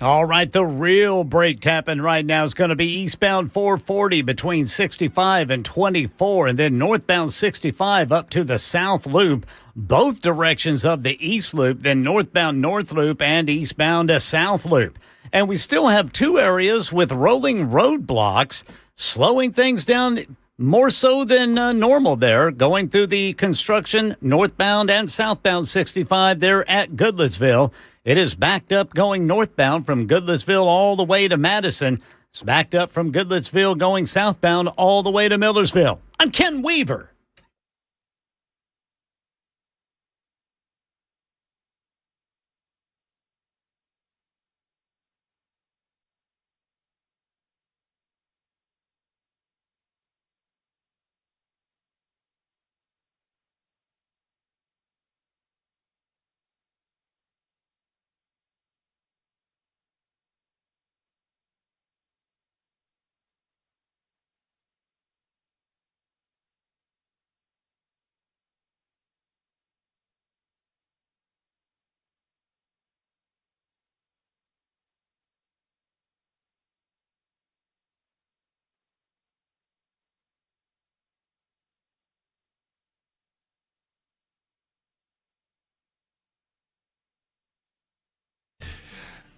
All right, the real brake tapping right now is going to be eastbound 440 between 65 and 24, and then northbound 65 up to the South Loop, both directions of the East Loop, then northbound North Loop and eastbound South Loop. And we still have two areas with rolling roadblocks, slowing things down more so than normal there, going through the construction northbound and southbound 65 there at Goodlettsville. It is backed up going northbound from Goodlettsville all the way to Madison. It's backed up from Goodlettsville going southbound all the way to Millersville. I'm Ken Weaver.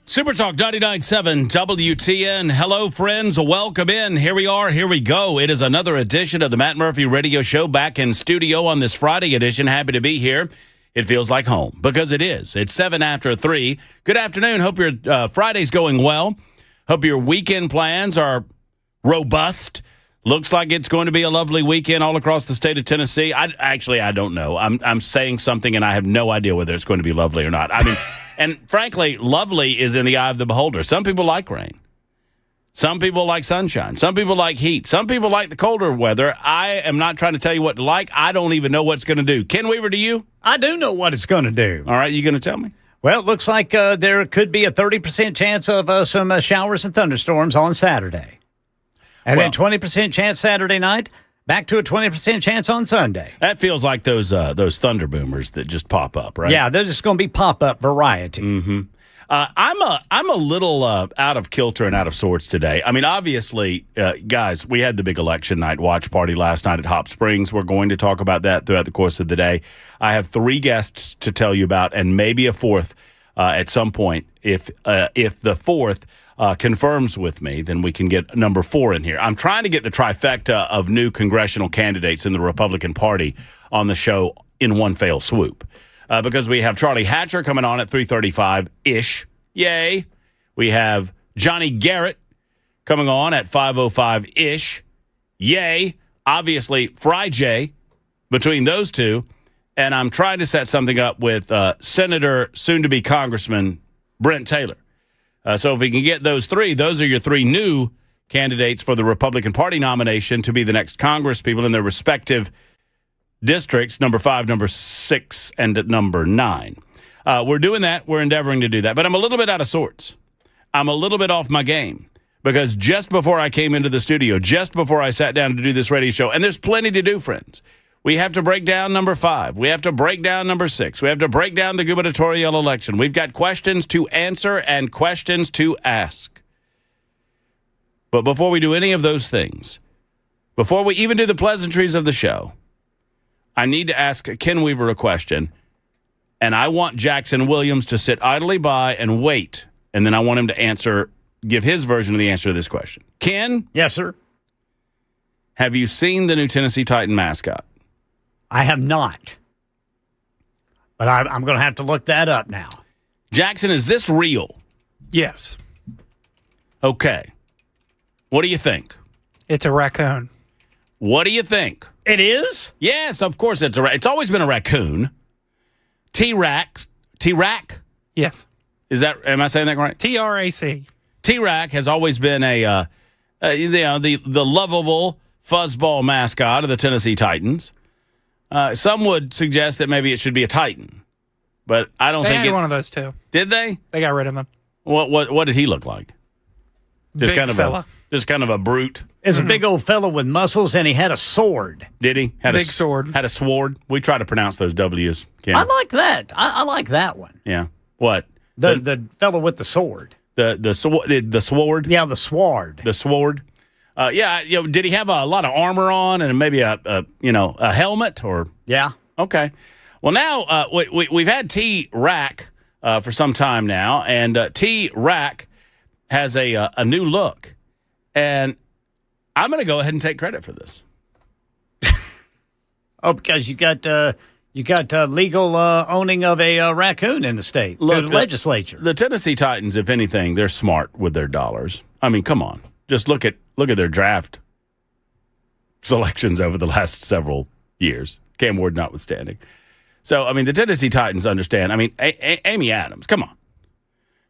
Super Talk 99.7 WTN. Hello, friends. Welcome in. Here we are. Here we go. It is another edition of the Matt Murphy Radio Show back in studio on this Friday edition. Happy to be here. It feels like home because it is. It's 7 after 3. Good afternoon. Hope your Friday's going well. Hope your weekend plans are robust. Looks like it's going to be a lovely weekend all across the state of Tennessee. I don't know. I'm saying something and I have no idea whether it's going to be lovely or not. I mean, and frankly, lovely is in the eye of the beholder. Some people like rain. Some people like sunshine. Some people like heat. Some people like the colder weather. I am not trying to tell you what to like. I don't even know what it's going to do. Ken Weaver, do you? I do know what it's going to do. All right, you going to tell me? Well, it looks like there could be a 30% chance of some showers and thunderstorms on Saturday. And then 20% chance Saturday night, back to a 20% chance on Sunday. That feels like those thunder boomers that just pop up, right? Yeah, they're just going to be pop-up variety. Mm-hmm. I'm a little out of kilter and out of sorts today. I mean, obviously, guys, we had the big election night watch party last night at Hop Springs. We're going to talk about that throughout the course of the day. I have 3 guests to tell you about, and maybe a fourth at some point. If the fourth confirms with me, then we can get number 4 in here. I'm trying to get the trifecta of new congressional candidates in the Republican Party on the show in one fell swoop. Because we have Charlie Hatcher coming on at 3:35-ish. Yay. We have Johnny Garrett coming on at 5:05-ish. Yay. Obviously, Frijay between those two. And I'm trying to set something up with Senator, soon-to-be Congressman Brent Taylor. So if we can get those 3, those are your 3 new candidates for the Republican Party nomination to be the next Congress people in their respective districts, number 5, number 6, and number 9. We're doing that. We're endeavoring to do that. But I'm a little bit out of sorts. I'm a little bit off my game because just before I came into the studio, just before I sat down to do this radio show, and there's plenty to do, friends, we have to break down number 5. We have to break down number 6. We have to break down the gubernatorial election. We've got questions to answer and questions to ask. But before we do any of those things, before we even do the pleasantries of the show, I need to ask Ken Weaver a question, and I want Jackson Williams to sit idly by and wait, and then I want him to give his version of the answer to this question. Ken? Yes, sir. Have you seen the new Tennessee Titan mascot? I have not. But I'm going to have to look that up now. Jackson, is this real? Yes. Okay. What do you think? It's a raccoon. What do you think? It is? Yes, of course it's always been a raccoon. T-Rac? Yes. Am I saying that right? TRAC. T-Rac has always been the lovable fuzzball mascot of the Tennessee Titans. Some would suggest that maybe it should be a Titan, but I don't think They had one of those too. Did they? They got rid of him. What did he look like? Just Big fella. Just kind of a brute. Is a big old fellow with muscles, and he had a sword. Did he? Big sword. Had a sword. We try to pronounce those W's. Ken. I like that. I like that one. Yeah. What? The fellow with the sword. The sword. Yeah, the sword. The sword. Did he have a lot of armor on and maybe a helmet or? Yeah. Okay. Well, now we've had T-Rack for some time now, and T-Rack has a new look, and I'm going to go ahead and take credit for this. Oh, because you got legal owning of a raccoon in the state. Look, the legislature. The Tennessee Titans, if anything, they're smart with their dollars. I mean, come on. Just look at their draft selections over the last several years, Cam Ward notwithstanding. So, I mean, the Tennessee Titans understand. I mean, Amy Adams, come on.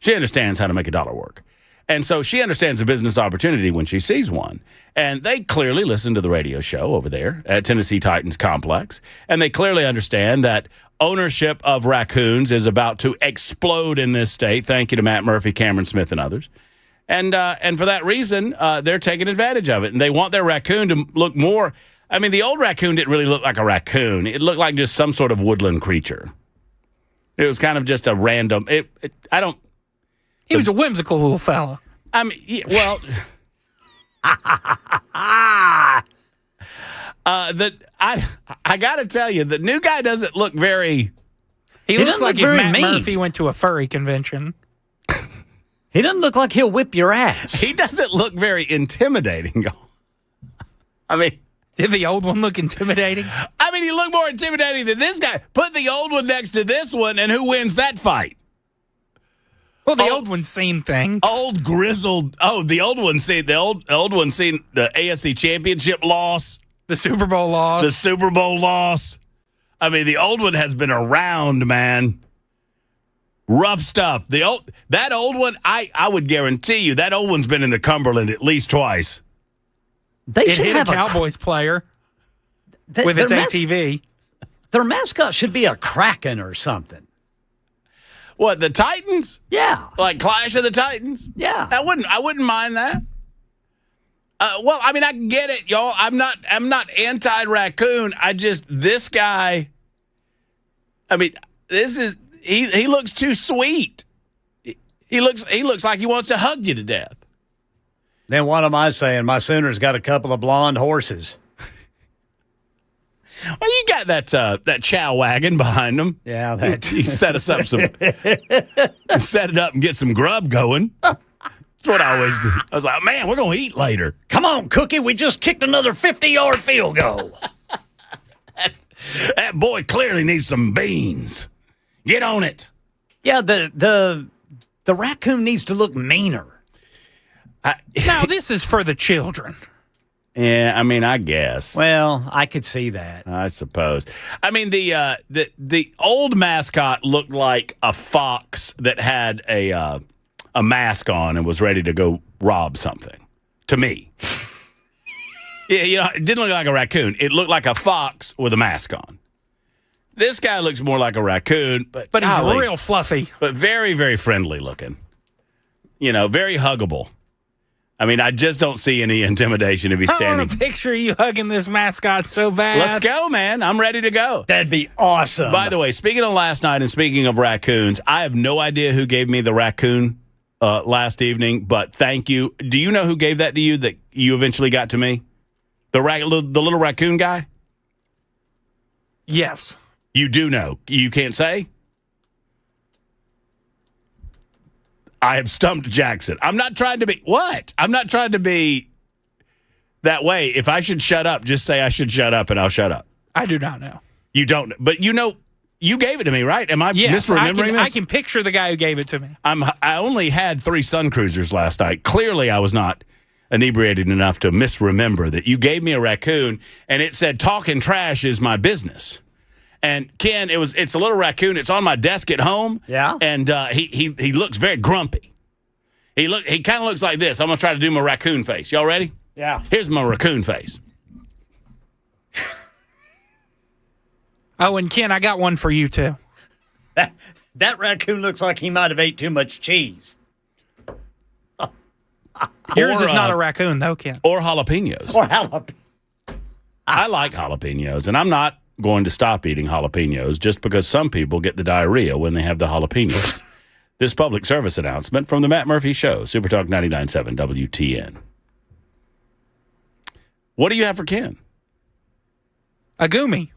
She understands how to make a dollar work. And so she understands a business opportunity when she sees one. And they clearly listen to the radio show over there at Tennessee Titans Complex. And they clearly understand that ownership of raccoons is about to explode in this state. Thank you to Matt Murphy, Cameron Smith, and others. And for that reason, they're taking advantage of it. And they want their raccoon to look more. I mean, the old raccoon didn't really look like a raccoon. It looked like just some sort of woodland creature. It was kind of just a random. He was a whimsical little fella. I mean, well, I got to tell you, the new guy doesn't look very. He looks like if very Matt mean. Murphy went to a furry convention. He doesn't look like he'll whip your ass. He doesn't look very intimidating. I mean, did the old one look intimidating? I mean, he looked more intimidating than this guy. Put the old one next to this one, and who wins that fight? Well, the old one's seen things. Old grizzled. Oh, the old one seen the old one seen the AFC Championship loss, the Super Bowl loss. the Super Bowl loss. I mean, the old one has been around, man. Rough stuff. That old one, I would guarantee you that old one's been in the Cumberland at least twice. They it should hit have a Cowboys player with its ATV. Their mascot should be a Kraken or something. What, the Titans? Yeah. Like Clash of the Titans? Yeah. I wouldn't mind that. Well, I mean, I get it, y'all. I'm not anti-raccoon. This guy, I mean, he looks too sweet. He looks like he wants to hug you to death. Then what am I saying? My Sooners got a couple of blonde horses. Well, you got that chow wagon behind them. Yeah, that You set us up set it up and get some grub going. That's what I always do. I was like, man, we're gonna eat later. Come on, Cookie, we just kicked another 50-yard field goal. That boy clearly needs some beans. Get on it. Yeah, the raccoon needs to look meaner. Now, this is for the children. Yeah, I mean, I guess. Well, I could see that. I suppose. I mean, the old mascot looked like a fox that had a mask on and was ready to go rob something. To me, yeah, it didn't look like a raccoon. It looked like a fox with a mask on. This guy looks more like a raccoon, but he's golly, real fluffy, but very, very friendly looking. Very huggable. I mean, I just don't see any intimidation if he's I standing. want to picture you hugging this mascot so bad. Let's go, man. I'm ready to go. That'd be awesome. By the way, speaking of last night and speaking of raccoons, I have no idea who gave me the raccoon last evening, but thank you. Do you know who gave that to you that you eventually got to me? The little raccoon guy? Yes. You do know. You can't say? I have stumped Jackson. I'm not trying to be what? I'm not trying to be that way. If I should shut up, just say I should shut up and I'll shut up. I do not know. You don't, but you gave it to me, right? Am I misremembering this? I can picture the guy who gave it to me. I only had 3 Sun Cruisers last night. Clearly, I was not inebriated enough to misremember that you gave me a raccoon and it said talking trash is my business. And Ken, it's a little raccoon. It's on my desk at home. Yeah. And he looks very grumpy. He kind of looks like this. I'm gonna try to do my raccoon face. Y'all ready? Yeah. Here's my raccoon face. Oh, and Ken, I got one for you too. That raccoon looks like he might have ate too much cheese. Yours is not a raccoon, though, Ken. Or jalapenos. Or jalapeno. I like jalapenos, and I'm not going to stop eating jalapenos just because some people get the diarrhea when they have the jalapenos. this public service announcement from the Matt Murphy Show, Super Talk 99.7 WTN. What do you have for Ken? A Gumi.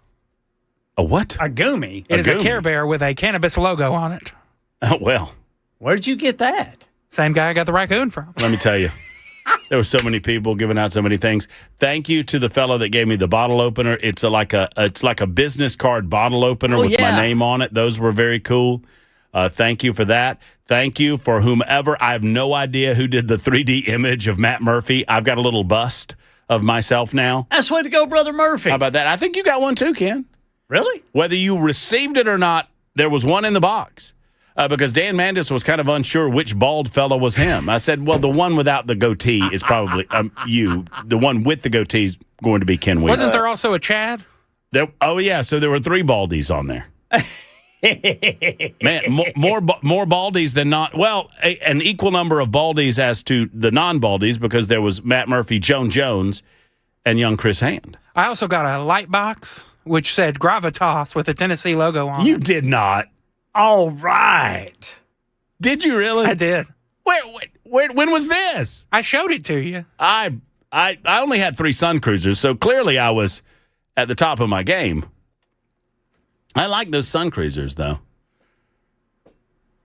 A what? A Gumi? It is a Gumi. Care Bear with a cannabis logo on it. Oh, well, Where'd you get that? Same guy I got the raccoon from. let me tell you. There were so many people giving out so many things. Thank you to the fellow that gave me the bottle opener. It's like a business card bottle opener with my name on it. Those were very cool. Thank you for that. Thank you for whomever. I have no idea who did the 3D image of Matt Murphy. I've got a little bust of myself now. That's way to go, Brother Murphy. How about that? I think you got one too, Ken. Really? Whether you received it or not, there was one in the box. Because Dan Mandis was kind of unsure which bald fellow was him. I said, well, the one without the goatee is probably you. The one with the goatee is going to be Ken Wheeler. Wasn't there also a Chad? Oh, yeah. So there were 3 baldies on there. Man, more baldies than not. Well, an equal number of baldies as to the non-baldies because there was Matt Murphy, Joan Jones, and young Chris Hand. I also got a light box, which said Gravitas with the Tennessee logo on You it. did not. All right. Did you really? I did. When was this? I showed it to you. I only had 3 Sun Cruisers, so clearly I was at the top of my game. I like those Sun Cruisers, though.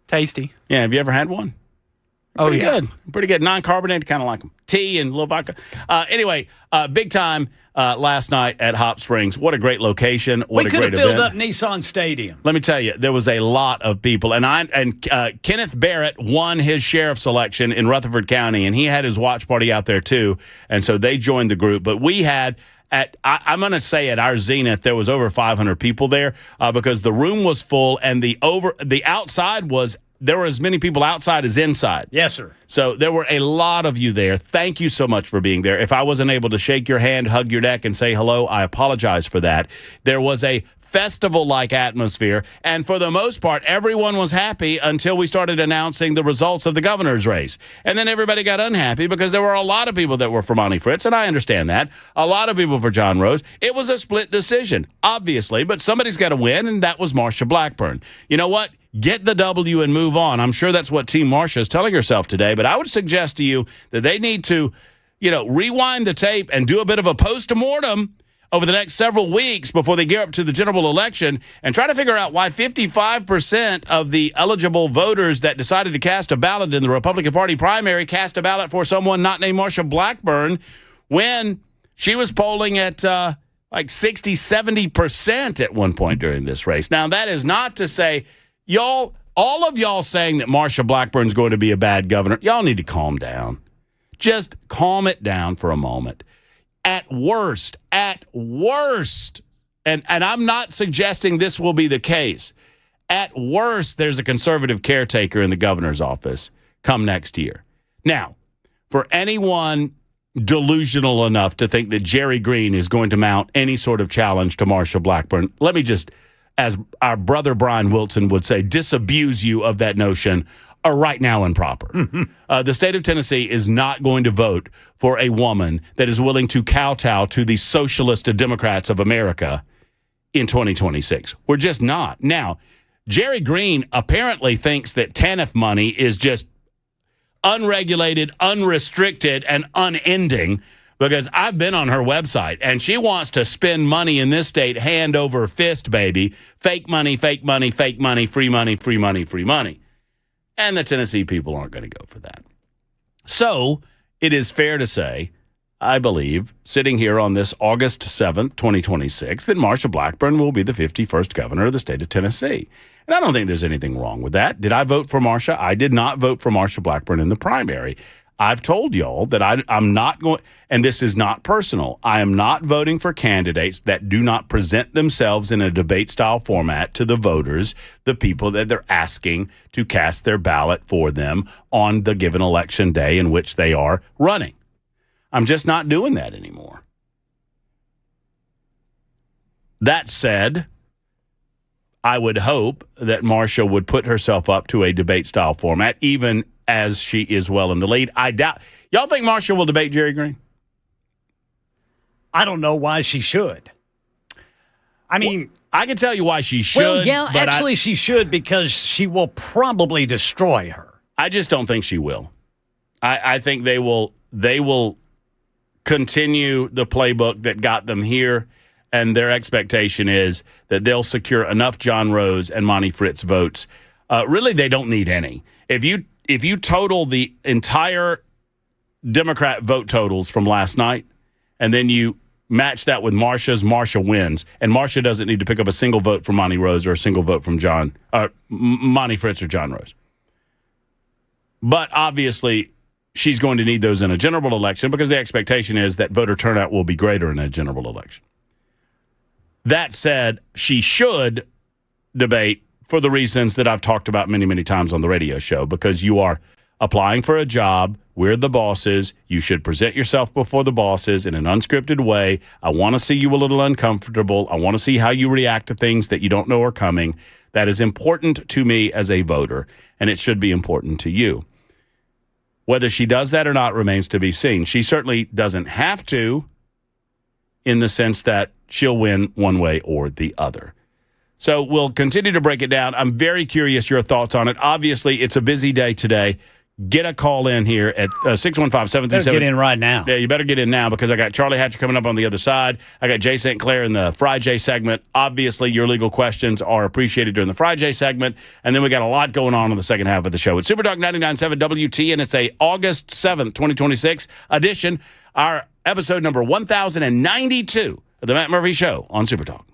Tasty. Yeah, have you ever had one? Pretty good. Pretty good. Non-carbonated, kind of like them. Tea and a little vodka. Anyway, big time last night at Hop Springs. What a great location. What We a could great have filled event. up Nissan Stadium. Let me tell you, there was a lot of people. And Kenneth Barrett won his sheriff selection in Rutherford County, and he had his watch party out there, too. And so they joined the group. But we had... I'm going to say at our zenith, there was over 500 people there because the room was full and the outside was, there were as many people outside as inside. Yes, sir. So there were a lot of you there. Thank you so much for being there. If I wasn't able to shake your hand, hug your neck, and say hello, I apologize for that. There was a festival-like atmosphere, and for the most part, everyone was happy until we started announcing the results of the governor's race. And then everybody got unhappy because there were a lot of people that were for Monty Fritz, and I understand that. A lot of people for John Rose. It was a split decision, obviously, but somebody's got to win, and that was Marsha Blackburn. You know what? Get the W and move on. I'm sure that's what Team Marsha is telling herself today, but I would suggest to you that they need to, rewind the tape and do a bit of a post-mortem over the next several weeks before they gear up to the general election and try to figure out why 55% of the eligible voters that decided to cast a ballot in the Republican Party primary cast a ballot for someone not named Marsha Blackburn when she was polling at like 60, 70% at one point during this race. Now, that is not to say, all of y'all saying that Marsha Blackburn's going to be a bad governor, y'all need to calm down. Just calm it down for a moment. At worst, and I'm not suggesting this will be the case. At worst, there's a conservative caretaker in the governor's office come next year. Now, for anyone delusional enough to think that Jerry Green is going to mount any sort of challenge to Marsha Blackburn, let me just, as our brother Brian Wilson would say, disabuse you of that notion right now and proper. The state of Tennessee is not going to vote for a woman that is willing to kowtow to the socialist Democrats of America in 2026. We're just not. Now, Jerry Green apparently thinks that TANF money is just unregulated, unrestricted, and unending because I've been on her website, and she wants to spend money in this state hand over fist, baby. Fake money, fake money, fake money, free money, free money, free money. And the Tennessee people aren't going to go for that. So it is fair to say, I believe, sitting here on this August 7th, 2026, that Marsha Blackburn will be the 51st governor of the state of Tennessee. And I don't think there's anything wrong with that. Did I vote for Marsha? I did not vote for Marsha Blackburn in the primary. I've told y'all that I'm not going, and this is not personal, I am not voting for candidates that do not present themselves in a debate-style format to the voters, the people that they're asking to cast their ballot for them on the given election day in which they are running. I'm just not doing that anymore. That said, I would hope that Marsha would put herself up to a debate-style format, even as she is well in the lead. I doubt. Y'all think Marsha will debate Jerry Green? I don't know why she should. I mean, I can tell you why she should. Well, yeah, but actually, she should because she will probably destroy her. I just don't think she will. I think they will continue the playbook that got them here, and their expectation is that they'll secure enough John Rose and Monty Fritz votes. Really, they don't need any. If you total the entire Democrat vote totals from last night, and then you match that with Marsha's, Marsha wins, and Marsha doesn't need to pick up a single vote from Monty Rose or a single vote from Monty Fritz or John Rose. But obviously, she's going to need those in a general election because the expectation is that voter turnout will be greater in a general election. That said, she should debate for the reasons that I've talked about many, many times on the radio show, because you are applying for a job. We're the bosses. You should present yourself before the bosses in an unscripted way. I want to see you a little uncomfortable. I want to see how you react to things that you don't know are coming. That is important to me as a voter, and it should be important to you. Whether she does that or not remains to be seen. She certainly doesn't have to, in the sense that she'll win one way or the other. So we'll continue to break it down. I'm very curious your thoughts on it. Obviously, it's a busy day today. Get a call in here at 615-737. Better get in right now. Yeah, you better get in now because I got Charlie Hatcher coming up on the other side. I got Jay St. Clair in the Frijay segment. Obviously, your legal questions are appreciated during the Frijay segment. And then we got a lot going on in the second half of the show. It's Super Talk 99.7 WT, and it's a August 7th, 2026 edition, our episode number 1092 of the Matt Murphy Show on Super Talk.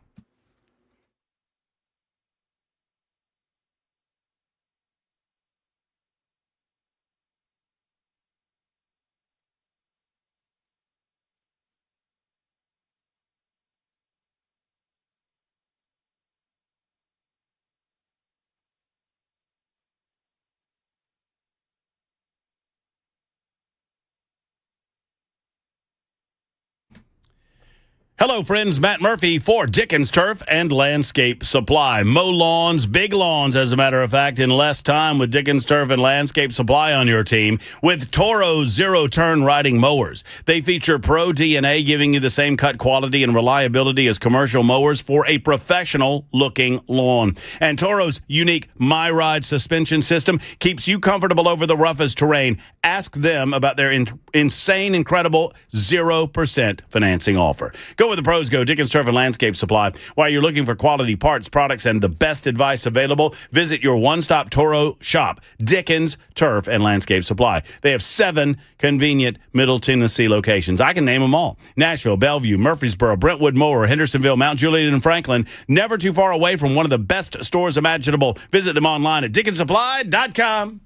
Hello, friends. Matt Murphy for Dickens Turf and Landscape Supply. Mow lawns, big lawns, as a matter of fact, in less time with Dickens Turf and Landscape Supply on your team with Toro zero-turn riding mowers. They feature Pro DNA, giving you the same cut quality and reliability as commercial mowers for a professional-looking lawn. And Toro's unique My Ride suspension system keeps you comfortable over the roughest terrain. Ask them about their insane, incredible 0% financing offer. Go where the pros go, Dickens Turf and Landscape Supply. While you're looking for quality parts, products, and the best advice available, visit your one-stop Toro shop, Dickens Turf and Landscape Supply. They have 7 convenient Middle Tennessee locations. I can name them all. Nashville, Bellevue, Murfreesboro, Brentwood, Moore, Hendersonville, Mount Juliet, and Franklin. Never too far away from one of the best stores imaginable. Visit them online at DickensSupply.com.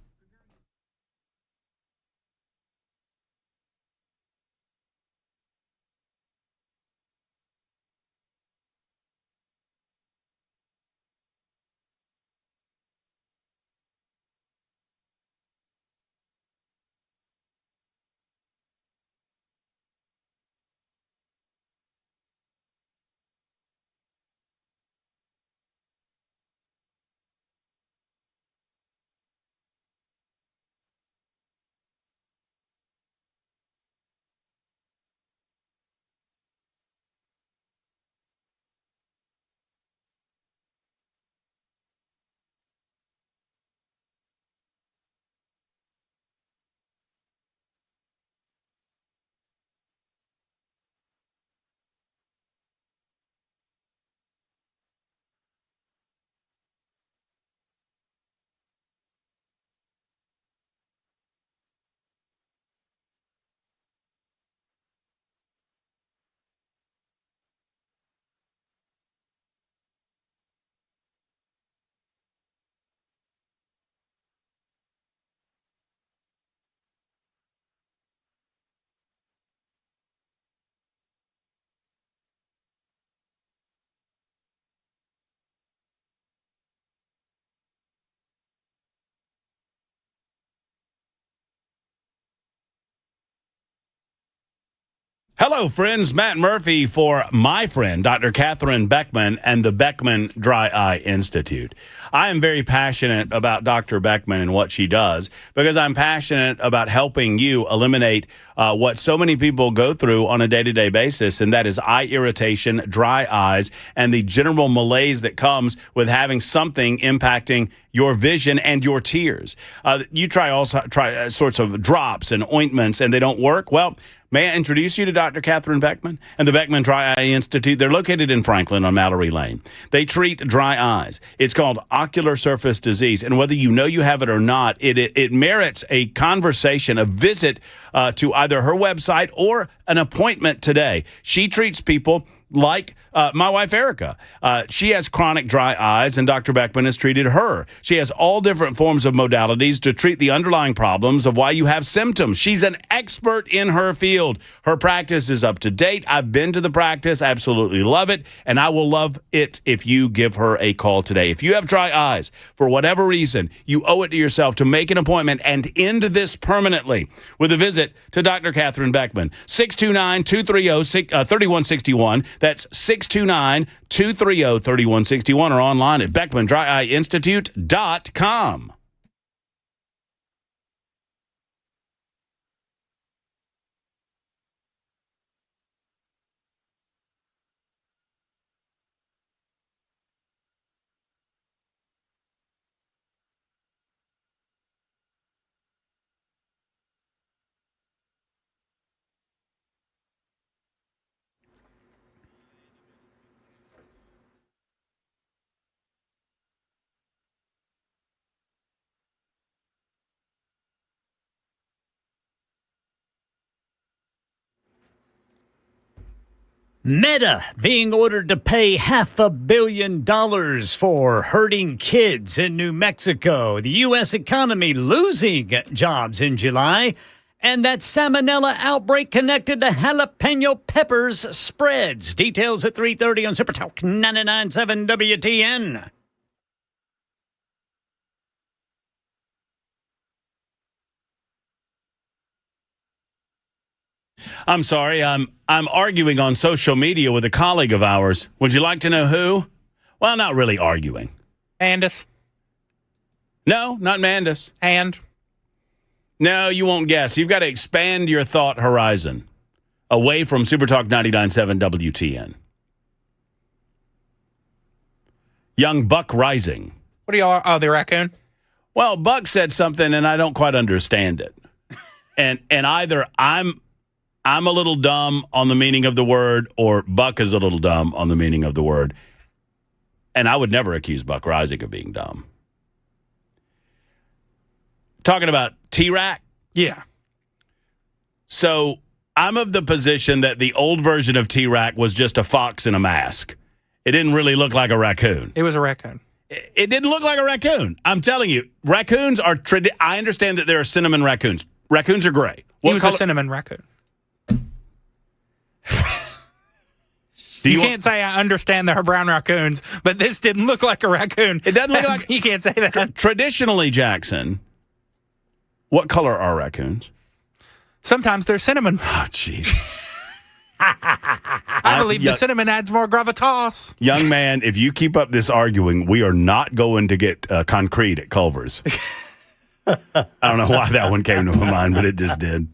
Hello, friends. Matt Murphy for my friend, Dr. Catherine Beckman and the Beckman Dry Eye Institute. I am very passionate about Dr. Beckman and what she does because I'm passionate about helping you eliminate what so many people go through on a day-to-day basis, and that is eye irritation, dry eyes, and the general malaise that comes with having something impacting your vision and your tears. You try sorts of drops and ointments, and they don't work. Well, may I introduce you to Dr. Catherine Beckman and the Beckman Dry Eye Institute? They're located in Franklin on Mallory Lane. They treat dry eyes. It's called ocular surface disease, and whether you know you have it or not, it merits a conversation, a visit to either her website or an appointment today. She treats people like my wife, Erica. She has chronic dry eyes, and Dr. Beckman has treated her. She has all different forms of modalities to treat the underlying problems of why you have symptoms. She's an expert in her field. Her practice is up to date. I've been to the practice, absolutely love it, and I will love it if you give her a call today. If you have dry eyes, for whatever reason, you owe it to yourself to make an appointment and end this permanently with a visit to Dr. Catherine Beckman. 629-230-3161. That's 629-230-3161 or online at BeckmanDryEyeInstitute.com. Meta being ordered to pay $500 million for hurting kids in New Mexico. The U.S. economy losing jobs in July. And that salmonella outbreak connected to jalapeno peppers spreads. Details at 3:30 on Super Talk 99.7 WTN. I'm sorry, I'm arguing on social media with a colleague of ours. Would you like to know who? Well, not really arguing. Andis. No, not Mandus. And. No, you won't guess. You've got to expand your thought horizon away from Super Talk 99.7 WTN. Young Buck Rising. What are y'all? Oh, the raccoon? Well, Buck said something, and I don't quite understand it. and either I'm a little dumb on the meaning of the word, or Buck is a little dumb on the meaning of the word. And I would never accuse Buck Rising of being dumb. Talking about T-Rack? Yeah. So I'm of the position that the old version of T-Rack was just a fox in a mask. It didn't really look like a raccoon. It was a raccoon. It didn't look like a raccoon. I'm telling you, raccoons are... I understand that there are cinnamon raccoons. Raccoons are gray. He was a cinnamon raccoon. You can't say I understand there are brown raccoons, but this didn't look like a raccoon. It doesn't look like... You can't say that. Traditionally, Jackson, what color are raccoons? Sometimes they're cinnamon. Oh, jeez. I believe the cinnamon adds more gravitas. Young man, if you keep up this arguing, we are not going to get concrete at Culver's. I don't know why that one came to my mind, but it just did.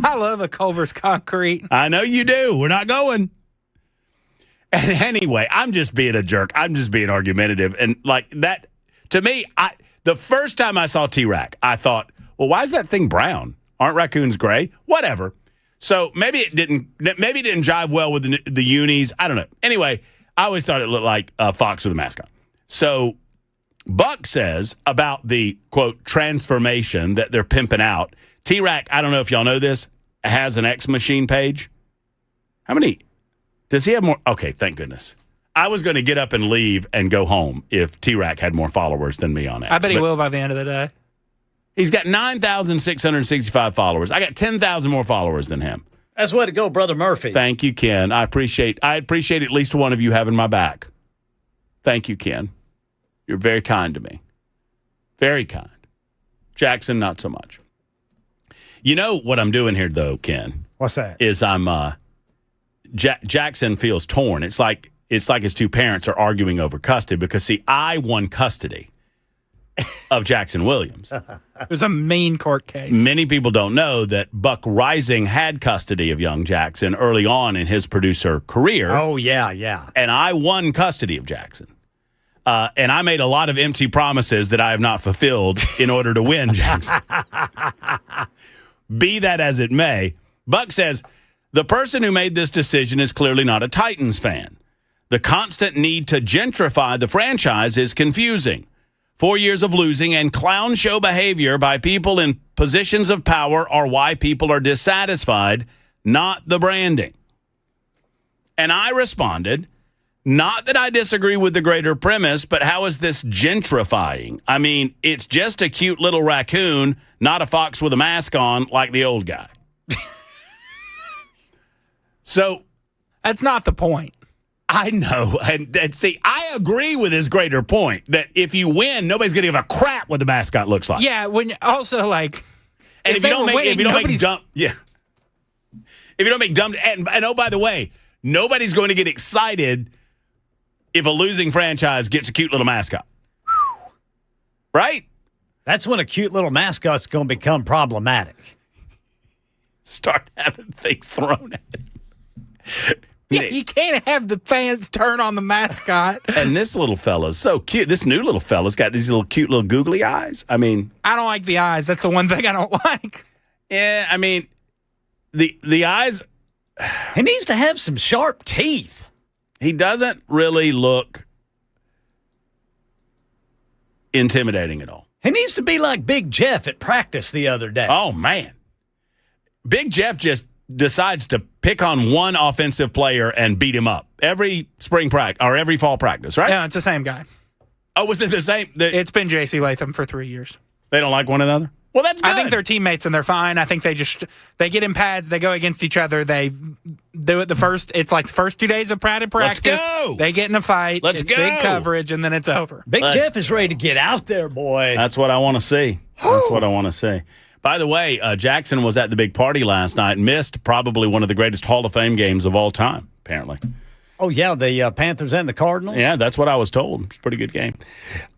I love a Culver's concrete. I know you do. We're not going. And anyway, I'm just being a jerk. I'm just being argumentative. And like that, to me, the first time I saw T-Rack, I thought, well, why is that thing brown? Aren't raccoons gray? Whatever. So maybe it didn't jive well with the unis. I don't know. Anyway, I always thought it looked like a fox with a mask on. So Buck says about the, quote, transformation that they're pimping out. T-Rack, I don't know if y'all know this, has an X Machine page. How many? Does he have more? Okay, thank goodness. I was going to get up and leave and go home if T-Rack had more followers than me on X. I bet he will by the end of the day. He's got 9,665 followers. I got 10,000 more followers than him. That's the way to go, Brother Murphy. Thank you, Ken. I appreciate at least one of you having my back. Thank you, Ken. You're very kind to me. Very kind. Jackson, not so much. You know what I'm doing here, though, Ken? What's that? Is I'm Jackson feels torn. It's like his two parents are arguing over custody because, see, I won custody of Jackson Williams. It was a mean court case. Many people don't know that Buck Rising had custody of young Jackson early on in his producer career. Oh, yeah. And I won custody of Jackson. And I made a lot of empty promises that I have not fulfilled in order to win Jackson. Be that as it may, Buck says, the person who made this decision is clearly not a Titans fan. The constant need to gentrify the franchise is confusing. 4 years of losing and clown show behavior by people in positions of power are why people are dissatisfied, not the branding. And I responded, not that I disagree with the greater premise, but how is this gentrifying? I mean, it's just a cute little raccoon, not a fox with a mask on like the old guy. So that's not the point. I know. And see, I agree with his greater point that if you win, nobody's going to give a crap what the mascot looks like. Yeah, when also like, and if you don't make dumb, yeah. If you don't make dumb, and oh, by the way, nobody's going to get excited if a losing franchise gets a cute little mascot. Right? That's when a cute little mascot's going to become problematic. Start having things thrown at it. Yeah, you can't have the fans turn on the mascot. And this little fella's so cute. This new little fella's got these little cute little googly eyes. I mean, I don't like the eyes. That's the one thing I don't like. Yeah, I mean, the eyes. He needs to have some sharp teeth. He doesn't really look intimidating at all. He needs to be like Big Jeff at practice the other day. Oh, man. Big Jeff just decides to pick on one offensive player and beat him up every spring practice or every fall practice, right? Yeah, it's the same guy. Oh, was it the same? It's been J.C. Latham for 3 years. They don't like one another? Well, that's good. I think they're teammates and they're fine. I think they get in pads, they go against each other, they do it it's like the first 2 days of practice. Let's go. They get in a fight. Let's it's go. Big coverage, and then it's over. Big Jeff is ready to get out there, boy. That's what I want to see. That's what I want to see. By the way, Jackson was at the big party last night and missed probably one of the greatest Hall of Fame games of all time, apparently. Oh, yeah, the Panthers and the Cardinals? Yeah, that's what I was told. It's a pretty good game.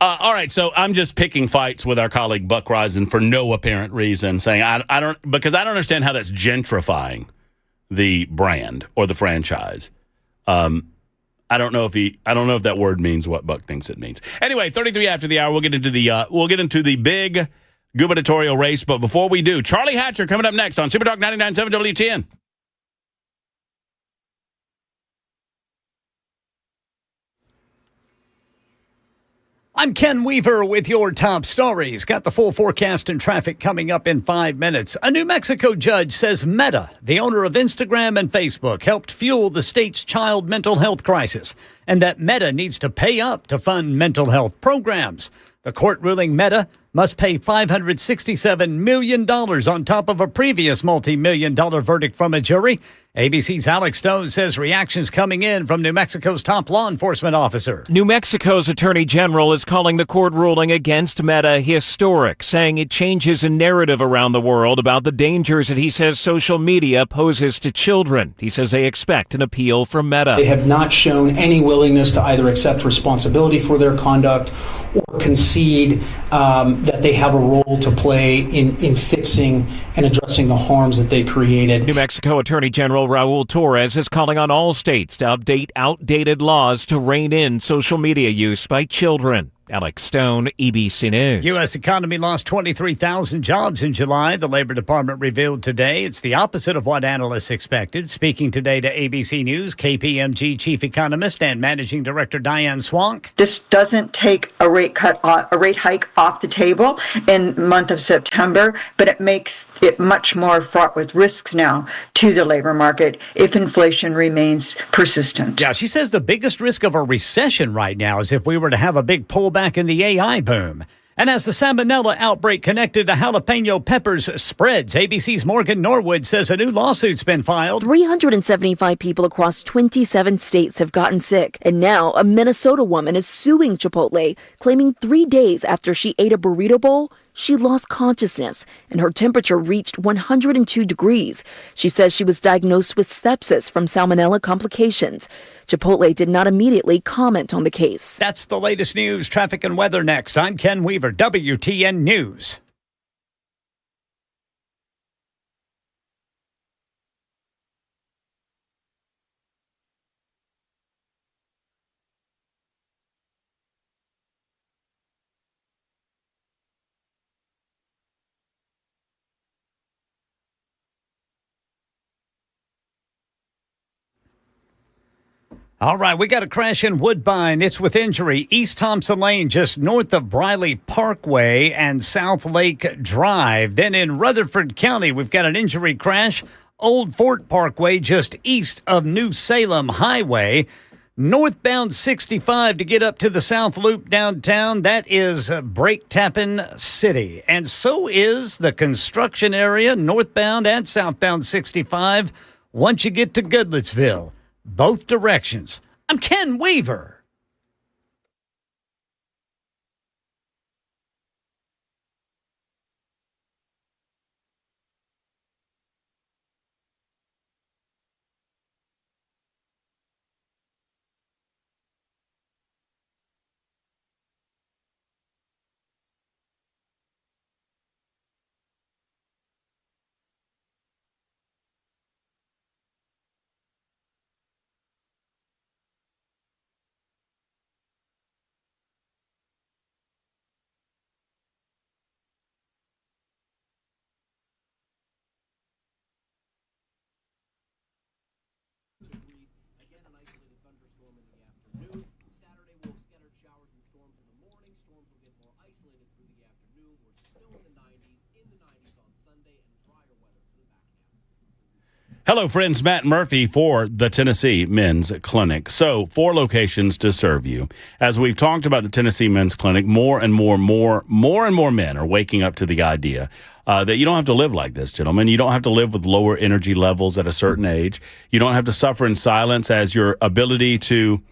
All right, so I'm just picking fights with our colleague Buck Rising for no apparent reason, saying I don't understand how that's gentrifying the brand or the franchise. I don't know if that word means what Buck thinks it means. Anyway, 33 after the hour, we'll get into the big gubernatorial race, but before we do, Charlie Hatcher coming up next on Super Talk 99.7 WTN. I'm Ken Weaver with your top stories. Got the full forecast and traffic coming up in 5 minutes. A New Mexico judge says Meta, the owner of Instagram and Facebook, helped fuel the state's child mental health crisis, and that Meta needs to pay up to fund mental health programs. The court ruling Meta must pay $567 million on top of a previous multi-million-dollar verdict from a jury. ABC's Alex Stone says reactions coming in from New Mexico's top law enforcement officer. New Mexico's Attorney General is calling the court ruling against Meta historic, saying it changes a narrative around the world about the dangers that he says social media poses to children. He says they expect an appeal from Meta. They have not shown any willingness to either accept responsibility for their conduct or concede that they have a role to play in fixing and addressing the harms that they created. New Mexico Attorney General Raul Torres is calling on all states to update outdated laws to rein in social media use by children. Alex Stone, EBC News. U.S. economy lost 23,000 jobs in July, the Labor Department revealed today. It's the opposite of what analysts expected. Speaking today to ABC News, KPMG chief economist and managing director Diane Swank. This doesn't take a rate hike off the table in the month of September, but it makes it much more fraught with risks now to the labor market if inflation remains persistent. Yeah, she says the biggest risk of a recession right now is if we were to have a big pullback in the AI boom. And as the salmonella outbreak connected to jalapeno peppers spreads, ABC's Morgan Norwood says a new lawsuit's been filed. 375 people across 27 states have gotten sick. And now a Minnesota woman is suing Chipotle, claiming 3 days after she ate a burrito bowl, she lost consciousness and her temperature reached 102 degrees. She says she was diagnosed with sepsis from salmonella complications. Chipotle did not immediately comment on the case. That's the latest news, traffic, and weather next. I'm Ken Weaver, WTN News. All right, we got a crash in Woodbine. It's with injury. East Thompson Lane, just north of Briley Parkway and South Lake Drive. Then in Rutherford County, we've got an injury crash. Old Fort Parkway, just east of New Salem Highway. Northbound 65 to get up to the South Loop downtown. That is Brake Tapping City. And so is the construction area, northbound and southbound 65, once you get to Goodlettsville. Both directions. I'm Ken Weaver. Hello, friends. Matt Murphy for the Tennessee Men's Clinic. So, 4 locations to serve you. As we've talked about the Tennessee Men's Clinic, more and more men are waking up to the idea that you don't have to live like this, gentlemen. You don't have to live with lower energy levels at a certain age. You don't have to suffer in silence as your ability to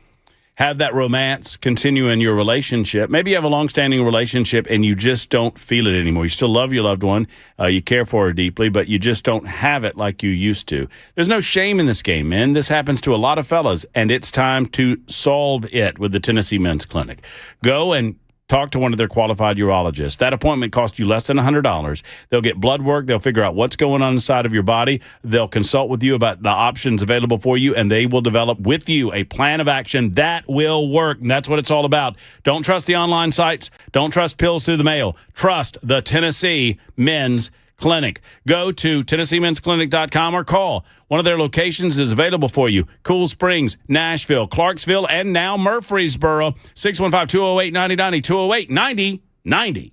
have that romance continue in your relationship. Maybe you have a long-standing relationship and you just don't feel it anymore. You still love your loved one. You care for her deeply, but you just don't have it like you used to. There's no shame in this game, man. This happens to a lot of fellas, and it's time to solve it with the Tennessee Men's Clinic. Go and talk to one of their qualified urologists. That appointment costs you less than $100. They'll get blood work. They'll figure out what's going on inside of your body. They'll consult with you about the options available for you, and they will develop with you a plan of action that will work. And that's what it's all about. Don't trust the online sites. Don't trust pills through the mail. Trust the Tennessee Men's Clinic. Go to TennesseeMen'sClinic.com or call. One of their locations is available for you. Cool Springs, Nashville, Clarksville, and now Murfreesboro. 615-208-9090, 208-9090.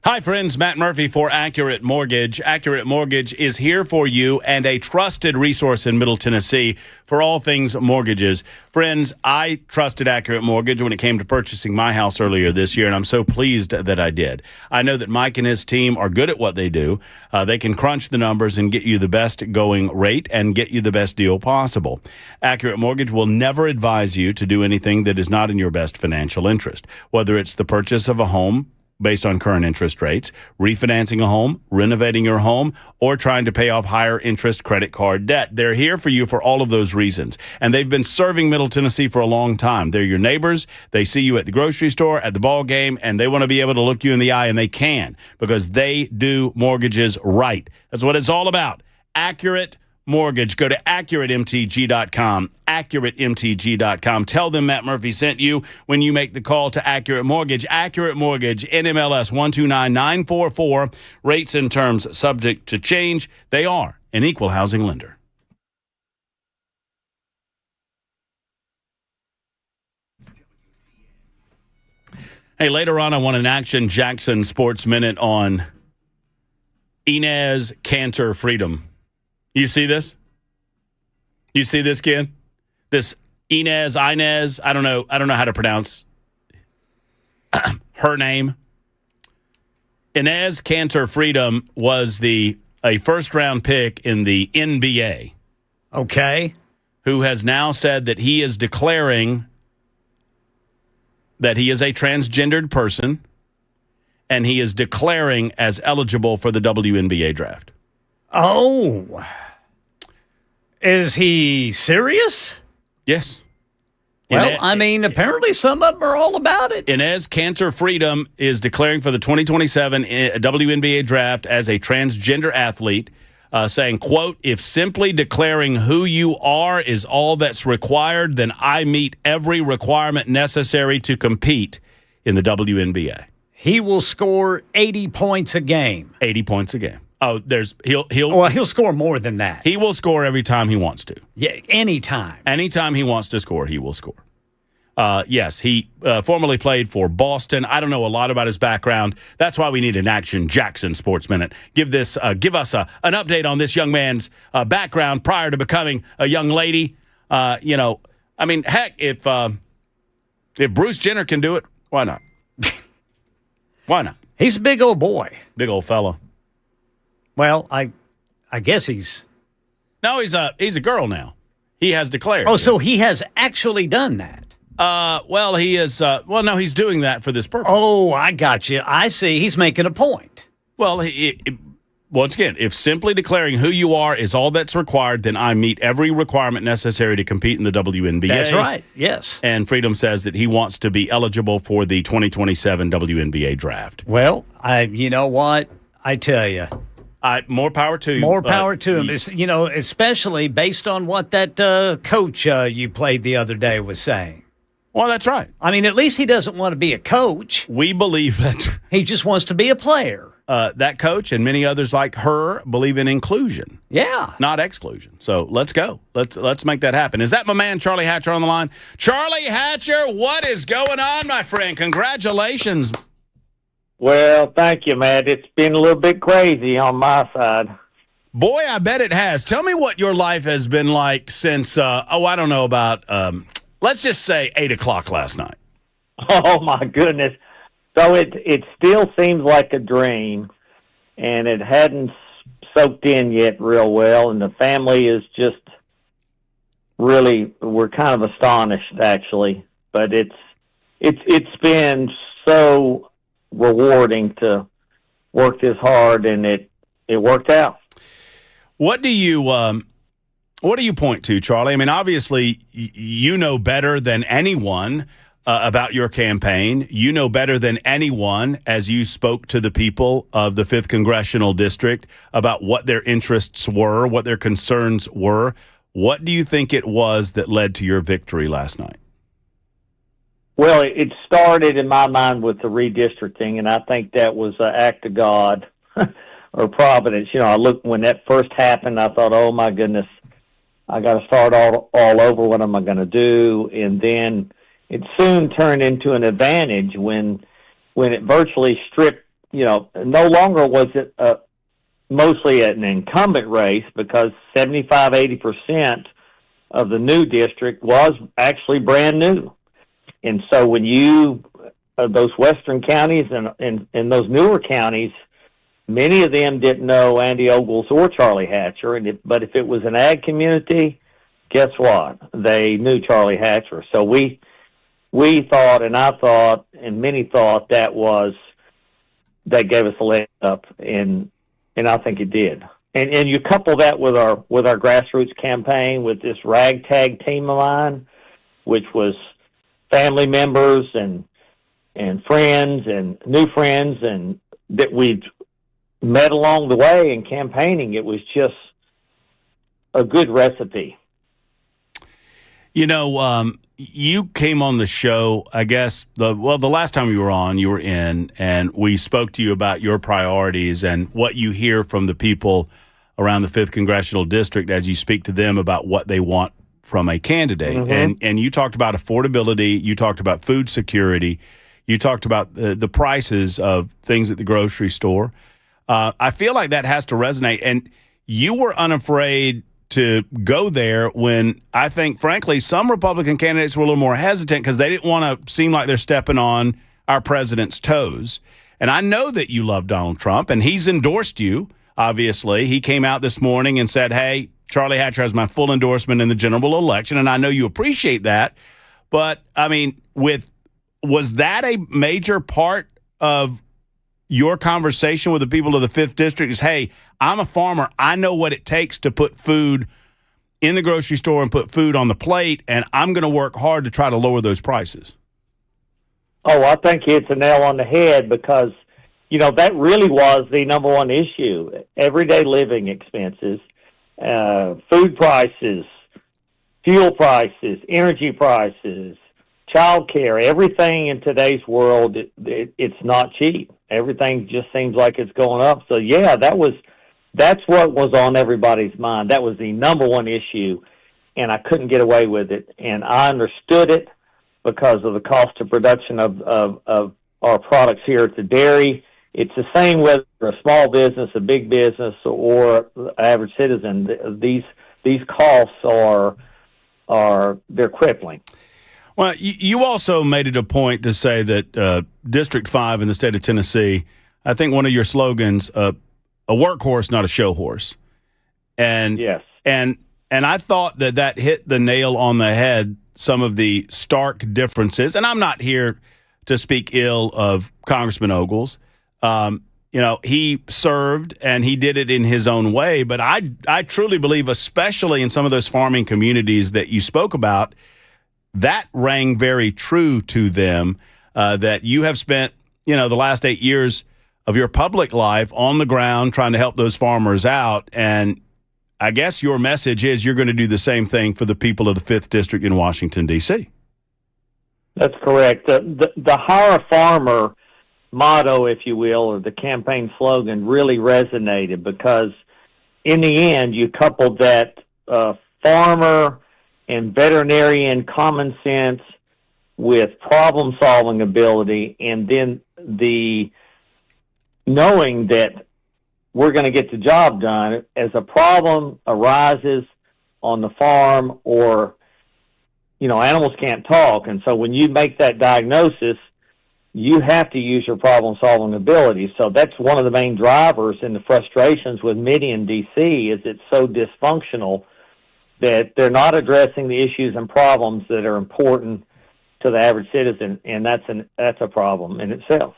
Hi, friends. Matt Murphy for Accurate Mortgage. Accurate Mortgage is here for you and a trusted resource in Middle Tennessee for all things mortgages. Friends, I trusted Accurate Mortgage when it came to purchasing my house earlier this year, and I'm so pleased that I did. I know that Mike and his team are good at what they do. They can crunch the numbers and get you the best going rate and get you the best deal possible. Accurate Mortgage will never advise you to do anything that is not in your best financial interest, whether it's the purchase of a home based on current interest rates, refinancing a home, renovating your home, or trying to pay off higher interest credit card debt. They're here for you for all of those reasons. And they've been serving Middle Tennessee for a long time. They're your neighbors. They see you at the grocery store, at the ball game, and they want to be able to look you in the eye, and they can because they do mortgages right. That's what it's all about. Accurate Mortgage. Go to AccurateMTG.com, AccurateMTG.com. Tell them Matt Murphy sent you when you make the call to Accurate Mortgage. Accurate Mortgage, NMLS 129944. Rates and terms subject to change. They are an equal housing lender. Hey, later on, I want an Action Jackson Sports Minute on Inez Cantor Freedom. You see this? You see this, Ken? This Inez, I don't know how to pronounce her name. Inez Cantor Freedom was a first-round pick in the NBA. Okay. Who has now said that he is declaring that he is a transgendered person, and he is declaring as eligible for the WNBA draft. Oh. Is he serious? Yes. Well, apparently some of them are all about it. Inez Cantor Freedom is declaring for the 2027 WNBA draft as a transgender athlete, saying, quote, "If simply declaring who you are is all that's required, then I meet every requirement necessary to compete in the WNBA." He will score 80 points a game. 80 points a game. Oh, he'll score more than that. He will score every time he wants to. Yeah, anytime. Anytime he wants to score, he will score. Yes, he formerly played for Boston. I don't know a lot about his background. That's why we need an Action Jackson Sports Minute. Give us an update on this young man's background prior to becoming a young lady. Heck, if Bruce Jenner can do it, why not? Why not? He's a big old boy. Big old fella. Well, I guess he's... No, he's a girl now. He has declared. Oh, so he has actually done that. He is. No, he's doing that for this purpose. Oh, I got you. I see. He's making a point. Well, once again, if simply declaring who you are is all that's required, then I meet every requirement necessary to compete in the WNBA. That's right. Yes. And Freedom says that he wants to be eligible for the 2027 WNBA draft. Well, you know what? I tell you. More power to you. More power to him. Especially based on what that coach you played the other day was saying. Well, that's right. I mean, at least he doesn't want to be a coach. We believe that. He just wants to be a player. That coach and many others like her believe in inclusion. Yeah. Not exclusion. So let's go. Let's make that happen. Is that my man, Charlie Hatcher, on the line? Charlie Hatcher, what is going on, my friend? Congratulations. Well, thank you, Matt. It's been a little bit crazy on my side. Boy, I bet it has. Tell me what your life has been like since, I don't know about, let's just say 8 o'clock last night. Oh, my goodness. So it still seems like a dream, and it hadn't soaked in yet real well, and the family is just really, we're kind of astonished, actually. But it's been so rewarding to work this hard, and it worked out. What do you point to, Charlie? I mean, obviously, you know better than anyone about your campaign. You know better than anyone as you spoke to the people of the 5th Congressional District about what their interests were, what their concerns were. What do you think it was that led to your victory last night? Well, it started in my mind with the redistricting, and I think that was an act of God or providence. I looked when that first happened, I thought, oh, my goodness, I got to start all over. What am I going to do? And then it soon turned into an advantage when it virtually stripped no longer was it mostly an incumbent race because 75-80% of the new district was actually brand new. And so when those western counties and those newer counties, many of them didn't know Andy Ogles or Charlie Hatcher. But if it was an ag community, guess what? They knew Charlie Hatcher. So we thought, and I thought, and many thought that gave us a leg up, and I think it did. And you couple that with our grassroots campaign with this ragtag team of mine, which was family members and friends and new friends, and that we'd met along the way in campaigning. It was just a good recipe. You came on the show, I guess, the last time you were on, you were in, and we spoke to you about your priorities and what you hear from the people around the 5th Congressional District as you speak to them about what they want from a candidate. Mm-hmm. And you talked about affordability, you talked about food security, you talked about the prices of things at the grocery store. I feel like that has to resonate. And you were unafraid to go there when I think, frankly, some Republican candidates were a little more hesitant because they didn't want to seem like they're stepping on our president's toes. And I know that you love Donald Trump, and he's endorsed you, obviously. He came out this morning and said, hey, Charlie Hatcher has my full endorsement in the general election, and I know you appreciate that. But, I mean, was that a major part of your conversation with the people of the 5th District is, hey, I'm a farmer. I know what it takes to put food in the grocery store and put food on the plate, and I'm going to work hard to try to lower those prices? Oh, I think it's a nail on the head because, that really was the number one issue. Everyday living expenses, food prices, fuel prices, energy prices, child care, everything in today's world, it's not cheap. Everything just seems like it's going up. So, yeah, that's what was on everybody's mind. That was the number one issue, and I couldn't get away with it. And I understood it because of the cost of production of our products here at the dairy. It's the same whether you're a small business, a big business, or average citizen. These costs they're crippling. Well, you also made it a point to say that District 5 in the state of Tennessee, I think one of your slogans, a workhorse, not a show horse. And yes. And I thought that hit the nail on the head, some of the stark differences. And I'm not here to speak ill of Congressman Ogles. He served and he did it in his own way. But I truly believe, especially in some of those farming communities that you spoke about, that rang very true to them, that you have spent, the last 8 years of your public life on the ground trying to help those farmers out. And I guess your message is you're going to do the same thing for the people of the 5th District in Washington, D.C. That's correct. The Hire a Farmer motto, if you will, or the campaign slogan really resonated because in the end, you coupled that farmer and veterinarian common sense with problem-solving ability, and then the knowing that we're going to get the job done as a problem arises on the farm or, animals can't talk. And so when you make that diagnosis, you have to use your problem-solving ability. So that's one of the main drivers in the frustrations with Mitty in D.C. is it's so dysfunctional that they're not addressing the issues and problems that are important to the average citizen, and that's a problem in itself.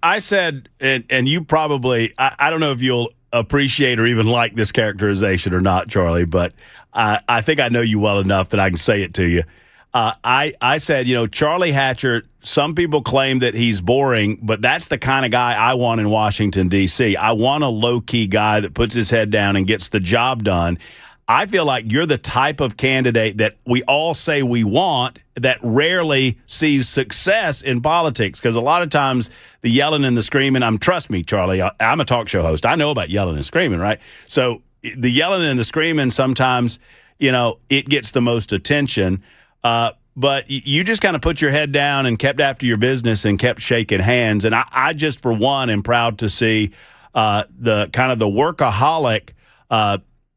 I said, and you probably, I don't know if you'll appreciate or even like this characterization or not, Charlie, but I think I know you well enough that I can say it to you. I said, Charlie Hatcher, some people claim that he's boring, but that's the kind of guy I want in Washington, D.C. I want a low-key guy that puts his head down and gets the job done. I feel like you're the type of candidate that we all say we want that rarely sees success in politics, because a lot of times the yelling and the screaming, trust me, Charlie, I'm a talk show host. I know about yelling and screaming, right? So the yelling and the screaming sometimes, it gets the most attention. but you just kind of put your head down and kept after your business and kept shaking hands. And I just, for one, am proud to see the kind of the workaholic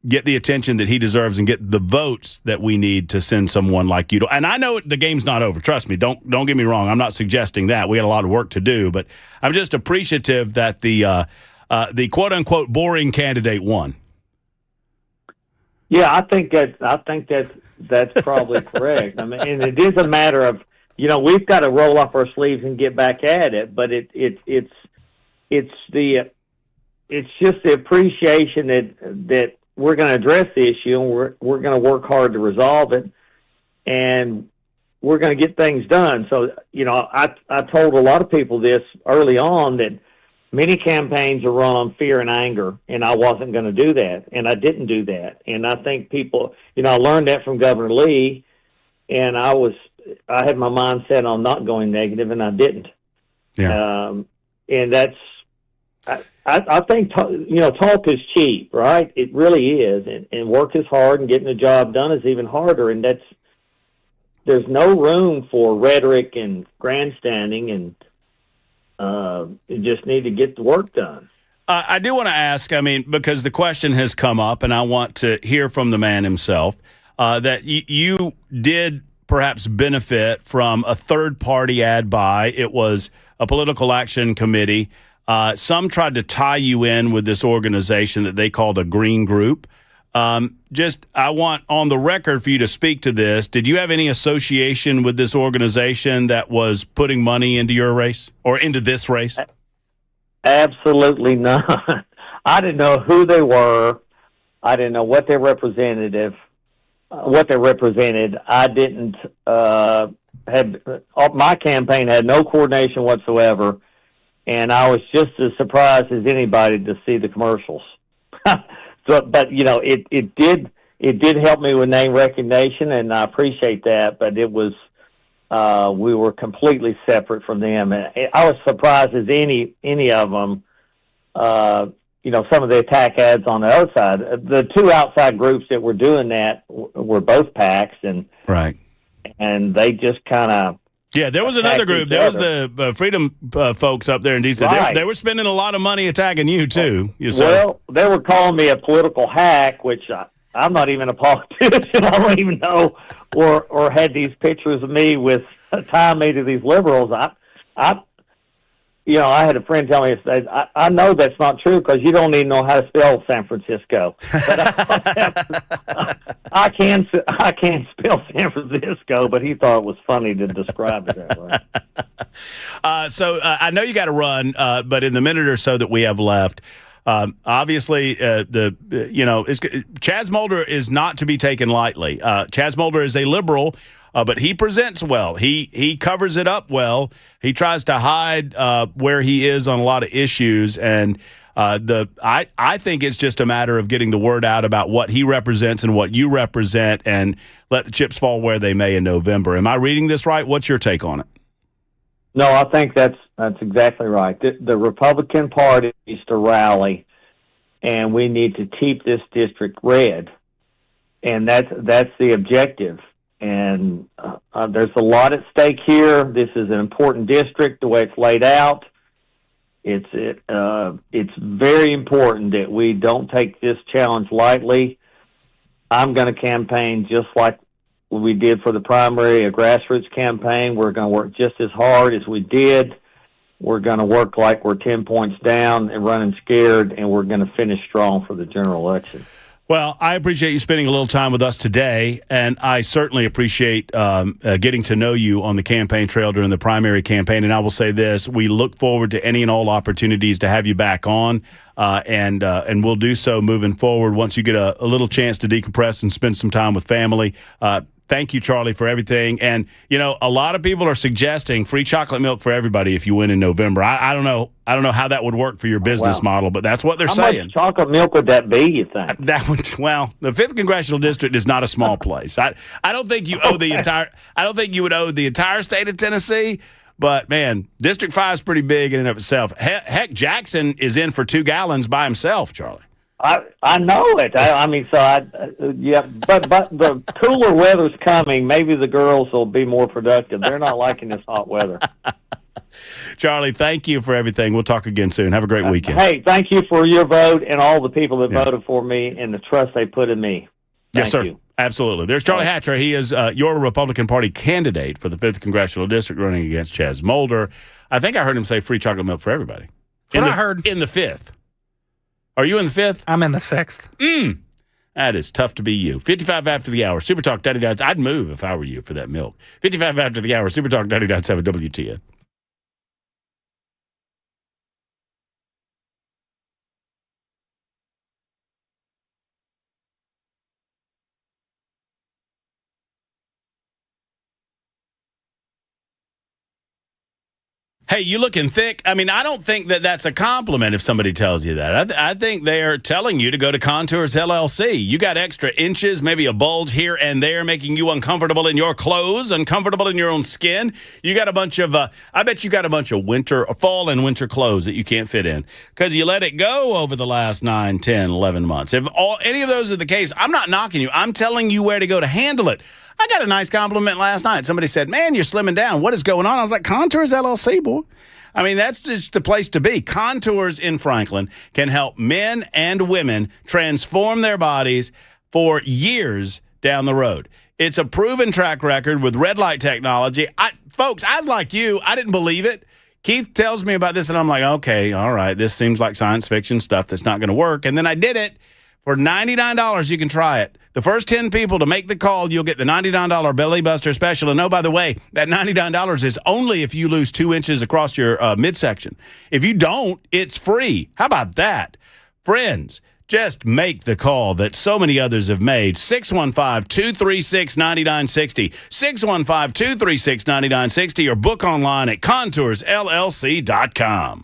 get the attention that he deserves and get the votes that we need to send someone like you to. And I know the game's not over. Trust me. Don't get me wrong. I'm not suggesting that. We got a lot of work to do, but I'm just appreciative that the quote unquote boring candidate won. Yeah, I think that's probably correct. I mean, and it is a matter of, we've got to roll up our sleeves and get back at it. But it's just the appreciation that we're going to address the issue, and we're going to work hard to resolve it, and we're going to get things done. So, I told a lot of people this early on, that many campaigns are run on fear and anger, and I wasn't going to do that, and I didn't do that. And I think people, I learned that from Governor Lee, and I had my mind set on not going negative, and I didn't. Yeah. And that's, I think, talk is cheap, right? It really is. And work is hard, and getting the job done is even harder. And there's no room for rhetoric and grandstanding, and you just need to get the work done. I do want to ask, because the question has come up, and I want to hear from the man himself, that you did perhaps benefit from a third-party ad buy. It was a political action committee. Some tried to tie you in with this organization that they called a green group. I want on the record for you to speak to this. Did you have any association with this organization that was putting money into your race or into this race? Absolutely not. I didn't know who they were. I didn't know what they represented. I didn't my campaign had no coordination whatsoever. And I was just as surprised as anybody to see the commercials. But it did help me with name recognition, and I appreciate that. But it was we were completely separate from them. And I was surprised as any of them. Some of the attack ads on the other side. The two outside groups that were doing that were both PACs, and they just kind of. Yeah, there was another group. There was the Freedom folks up there in D.C. Right. They were spending a lot of money attacking you, too. Well, they were calling me a political hack, which I'm not even a politician. I don't even know, or had these pictures of me with tying me to these liberals. I had a friend tell me, I know that's not true because you don't even know how to spell San Francisco. But I can spell San Francisco, but he thought it was funny to describe it that way. So I know you got to run, but in the minute or so that we have left, obviously Chaz Mulder is not to be taken lightly. Chaz Mulder is a liberal. But he presents well. He covers it up well. He tries to hide where he is on a lot of issues, and I think it's just a matter of getting the word out about what he represents and what you represent, and let the chips fall where they may in November. Am I reading this right? What's your take on it? No, I think that's exactly right. The Republican Party needs to rally, and we need to keep this district red, and that's the objective. And there's a lot at stake here. This is an important district, the way it's laid out. It's very important that we don't take this challenge lightly. I'm going to campaign just like we did for the primary, a grassroots campaign. We're going to work just as hard as we did. We're going to work like we're 10 points down and running scared, and we're going to finish strong for the general election. Well, I appreciate you spending a little time with us today, and I certainly appreciate getting to know you on the campaign trail during the primary campaign. And I will say this, we look forward to any and all opportunities to have you back on, and we'll do so moving forward once you get a little chance to decompress and spend some time with family. Thank you, Charlie, for everything. And, a lot of people are suggesting free chocolate milk for everybody if you win in November. I don't know how that would work for your business model, but that's what they're saying. How much chocolate milk would that be, you think? The 5th Congressional District is not a small place. I don't think you owe the entire – I don't think you would owe the entire state of Tennessee, but, man, District 5 is pretty big in and of itself. Heck, Jackson is in for 2 gallons by himself, Charlie. I know it. I mean, so yeah. But the cooler weather's coming. Maybe the girls will be more productive. They're not liking this hot weather. Charlie, thank you for everything. We'll talk again soon. Have a great weekend. Hey, thank you for your vote and all the people that voted for me and the trust they put in me. Yes, sir. Thank you. Absolutely. There's Charlie Hatcher. He is your Republican Party candidate for the 5th Congressional District, running against Chaz Mulder. I think I heard him say free chocolate milk for everybody. That's what I heard. In the 5th. Are you in the 5th? I'm in the 6th. That is tough to be you. 55 after the hour. Super Talk 99. I'd move if I were you for that milk. 55 after the hour. Super Talk 99.7 WTN. Hey, you looking thick? I mean, I don't think that that's a compliment if somebody tells you that. I think they're telling you to go to Contours LLC. You got extra inches, maybe a bulge here and there, making you uncomfortable in your clothes, uncomfortable in your own skin. You got a bunch of, I bet you got a bunch of fall and winter clothes that you can't fit in because you let it go over the last 9, 10, 11 months. If any of those are the case, I'm not knocking you. I'm telling you where to go to handle it. I got a nice compliment last night. Somebody said, man, you're slimming down. What is going on? I was like, Contours LLC, boy. I mean, that's just the place to be. Contours in Franklin can help men and women transform their bodies for years down the road. It's a proven track record with red light technology. Folks, I was like you. I didn't believe it. Keith tells me about this, and I'm like, okay, all right, this seems like science fiction stuff that's not going to work. And then I did it. For $99, you can try it. The first 10 people to make the call, you'll get the $99 Belly Buster special. And oh, by the way, that $99 is only if you lose 2 inches across your midsection. If you don't, it's free. How about that? Friends, just make the call that so many others have made. 615-236-9960. 615-236-9960 or book online at contoursllc.com.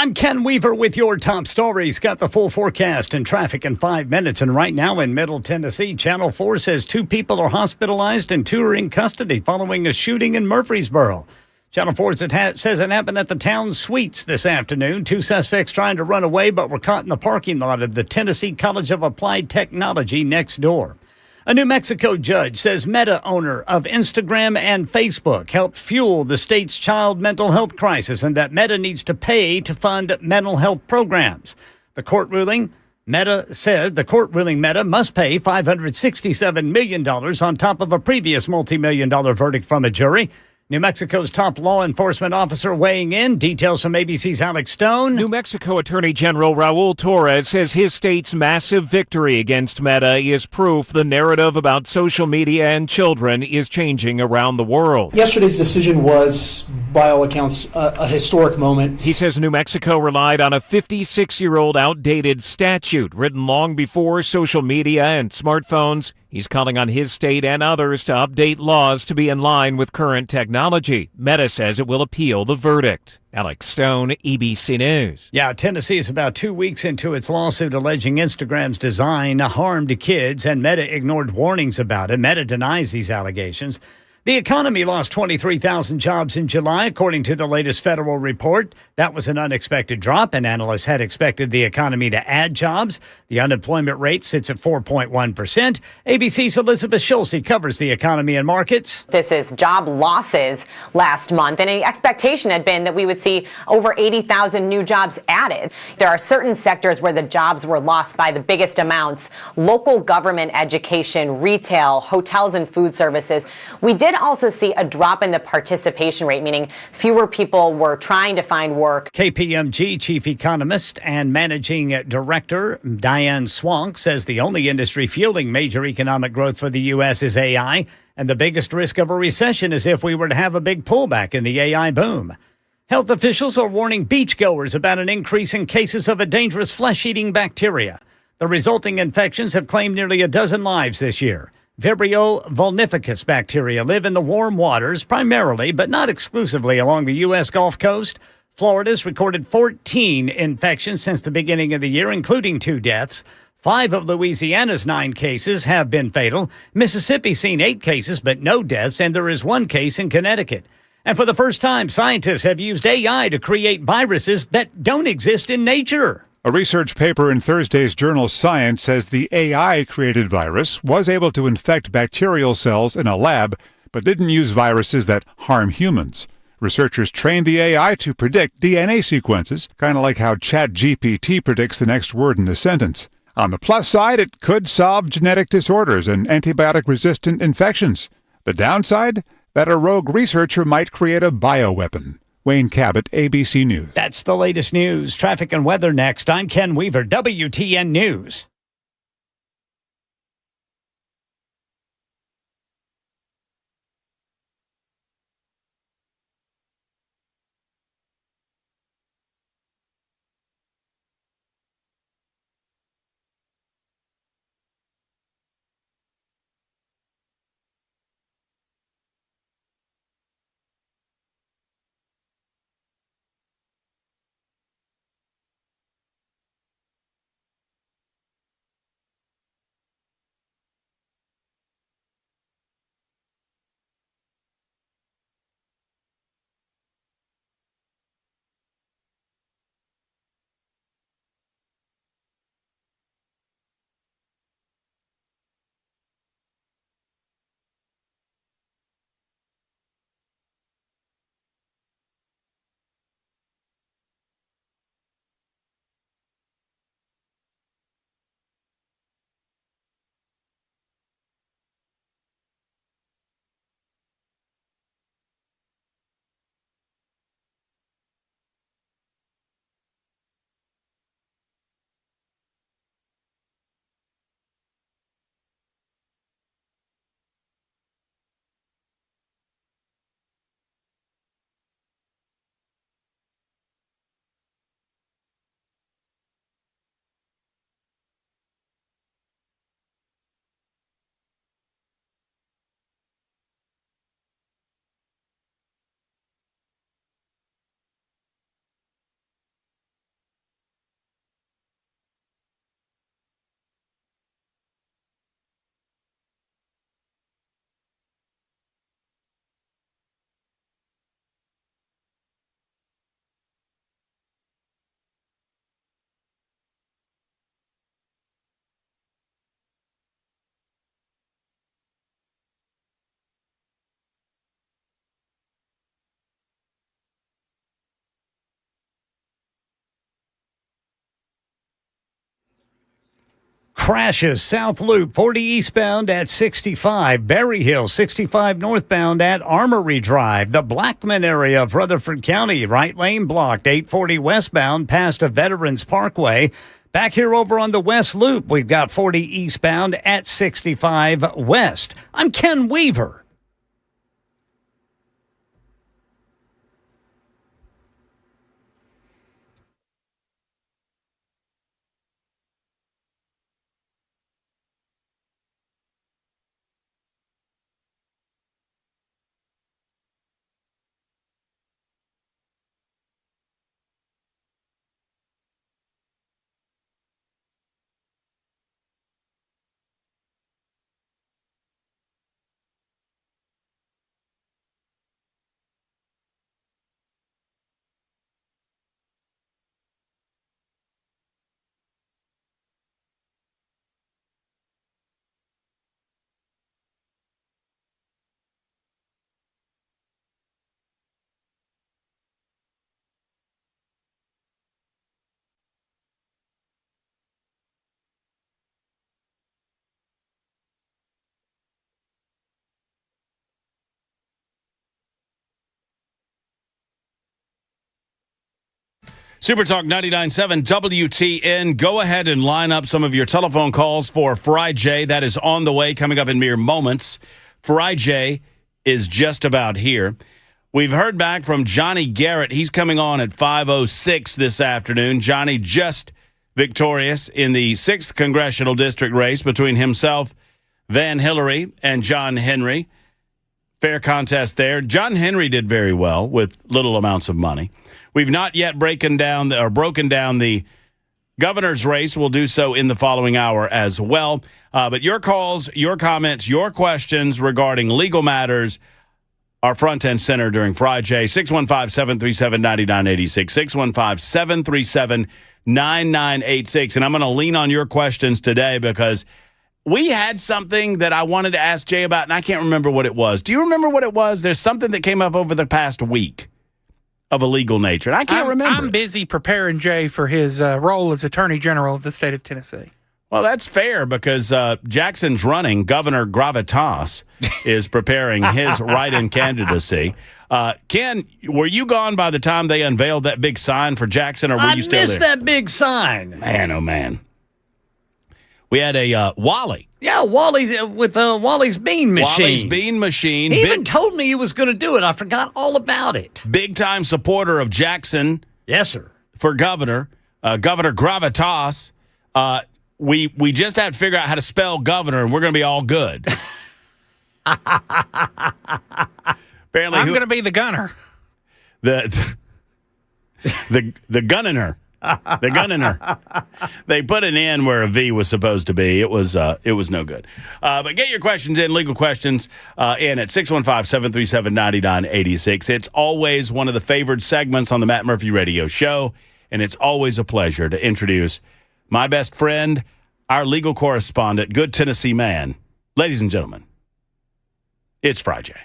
I'm Ken Weaver with your top stories. Got the full forecast and traffic in 5 minutes. And right now in Middle Tennessee, Channel 4 says 2 people are hospitalized and 2 are in custody following a shooting in Murfreesboro. Channel 4 says it happened at the town suites this afternoon. 2 suspects trying to run away but were caught in the parking lot of the Tennessee College of Applied Technology next door. A New Mexico judge says Meta, owner of Instagram and Facebook, helped fuel the state's child mental health crisis and that Meta needs to pay to fund mental health programs. The court ruling Meta must pay $567 million on top of a previous multi-million-dollar verdict from a jury. New Mexico's top law enforcement officer weighing in. Details from ABC's Alex Stone. New Mexico Attorney General Raul Torres says his state's massive victory against Meta is proof the narrative about social media and children is changing around the world. Yesterday's decision was, by all accounts, a historic moment. He says New Mexico relied on a 56-year-old outdated statute written long before social media and smartphones. He's calling on his state and others to update laws to be in line with current technology. Meta says it will appeal the verdict. Alex Stone, ABC News. Yeah, Tennessee is about 2 weeks into its lawsuit alleging Instagram's design harmed kids, and Meta ignored warnings about it. Meta denies these allegations. The economy lost 23,000 jobs in July, according to the latest federal report. That was an unexpected drop, and analysts had expected the economy to add jobs. The unemployment rate sits at 4.1%. ABC's Elizabeth Schulze covers the economy and markets. This is job losses last month, and the expectation had been that we would see over 80,000 new jobs added. There are certain sectors where the jobs were lost by the biggest amounts: local government, education, retail, hotels, and food services. We did also see a drop in the participation rate, meaning fewer people were trying to find work. KPMG chief economist and managing director Diane Swank says the only industry fueling major economic growth for the U.S. is AI, and the biggest risk of a recession is if we were to have a big pullback in the AI boom. Health officials are warning beachgoers about an increase in cases of a dangerous flesh-eating bacteria. The resulting infections have claimed nearly a dozen lives this year. Vibrio vulnificus bacteria live in the warm waters primarily, but not exclusively, along the U.S. Gulf Coast. Florida's recorded 14 infections since the beginning of the year, including 2 deaths. 5 of Louisiana's 9 cases have been fatal. Mississippi's seen 8 cases, but no deaths, and there is 1 case in Connecticut. And for the first time, scientists have used AI to create viruses that don't exist in nature. A research paper in Thursday's journal Science says the AI-created virus was able to infect bacterial cells in a lab, but didn't use viruses that harm humans. Researchers trained the AI to predict DNA sequences, kind of like how ChatGPT predicts the next word in a sentence. On the plus side, it could solve genetic disorders and antibiotic-resistant infections. The downside? That a rogue researcher might create a bioweapon. Wayne Cabot, ABC News. That's the latest news. Traffic and weather next. I'm Ken Weaver, WTN News. crashes. South Loop, 40 eastbound at 65. Berry Hill, 65 northbound at Armory Drive. The Blackman area of Rutherford County, right lane blocked. 840 westbound past a Veterans Parkway. Back here over on the West Loop, we've got 40 eastbound at 65 west. I'm Ken Weaver. Super Talk 99.7 WTN. Go ahead and line up some of your telephone calls for Frijay. That is on the way, coming up in mere moments. Frijay is just about here. We've heard back from Johnny Garrett. He's coming on at 5:06 this afternoon. Johnny just victorious in the 6th congressional district race between himself, Van Hillary, and John Henry. Fair contest there. John Henry did very well with little amounts of money. We've not yet broken down the governor's race. We'll do so in the following hour as well. But your calls, your comments, your questions regarding legal matters are front and center during Frijay. 615-737-9986. 615-737-9986. And I'm going to lean on your questions today because we had something that I wanted to ask Jay about, and I can't remember what it was. Do you remember what it was? There's something that came up over the past week of a legal nature, and I can't remember. I'm busy preparing Jay for his role as Attorney General of the state of Tennessee. Well, that's fair because Jackson's running. Governor Gravitas is preparing his write-in candidacy. Ken, were you gone by the time they unveiled that big sign for Jackson, or were you still there? I missed that big sign. Man, oh, man. We had a Wally. Yeah, Wally's with Wally's Bean Machine. Wally's Bean Machine. He even told me he was going to do it. I forgot all about it. Big-time supporter of Jackson. Yes, sir. For governor. Governor Gravitas. We just had to figure out how to spell governor, and we're going to be all good. Apparently, I'm going to be the gunner. The gunner. The gunner. They put an N where a V was supposed to be. It was no good. But get your questions in, legal questions, in at 615-737-9986. It's always one of the favored segments on the Matt Murphy Radio Show, and it's always a pleasure to introduce my best friend, our legal correspondent, good Tennessee man. Ladies and gentlemen, it's Frijay.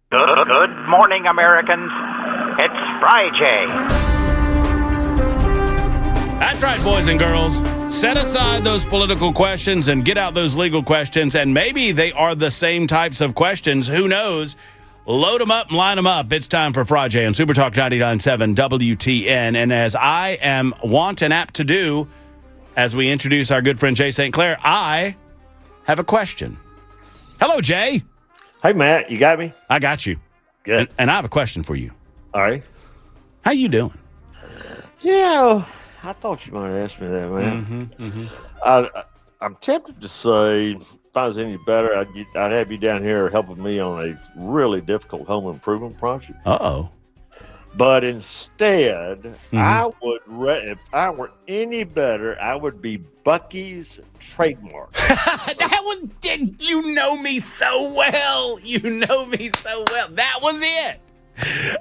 Good morning, Americans. It's Frijay. That's right, boys and girls. Set aside those political questions and get out those legal questions, and maybe they are the same types of questions. Who knows? Load them up and line them up. It's time for Frijay on Super Talk 99.7 WTN. And as I am wont and apt to do, as we introduce our good friend Jay St. Clair, I have a question. Hello, Jay. Hey, Matt, you got me? I got you. Good. And I have a question for you. All right. How you doing? Yeah, I thought you might ask me that, man. I'm tempted to say, if I was any better, I'd have you down here helping me on a really difficult home improvement project. Uh-oh. But instead, I would, if I were any better, I would be Bucky's trademark. That was, you know me so well. You know me so well. That was it.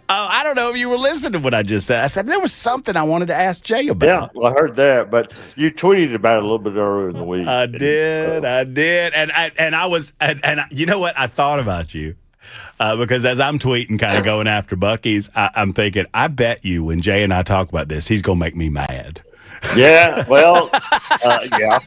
I don't know if you were listening to what I just said. I said there was something I wanted to ask Jay about. Yeah, well, I heard that, but you tweeted about it a little bit earlier in the week. I did, and I was, and you know what? I thought about you because as I'm tweeting, kind of going after Bucky's, I'm thinking, I bet you when Jay and I talk about this, he's gonna make me mad Yeah, well, yeah.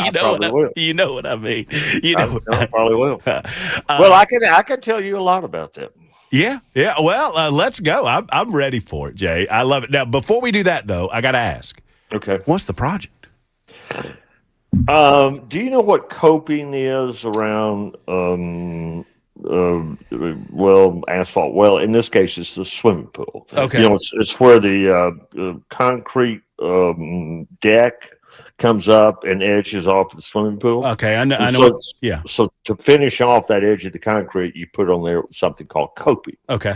You know what you know what I mean. You know, I probably will. Well, I can tell you a lot about that. Yeah. Well, let's go. I'm ready for it, Jay. I love it. Now, before we do that, though, I got to ask. Okay. What's the project? Do you know what coping is around? Asphalt. Well, in this case, it's the swimming pool. Okay. You know, it's where the concrete deck comes up and edges off the swimming pool. Okay, I know. So, yeah. So to finish off that edge of the concrete, you put on there something called coping. Okay.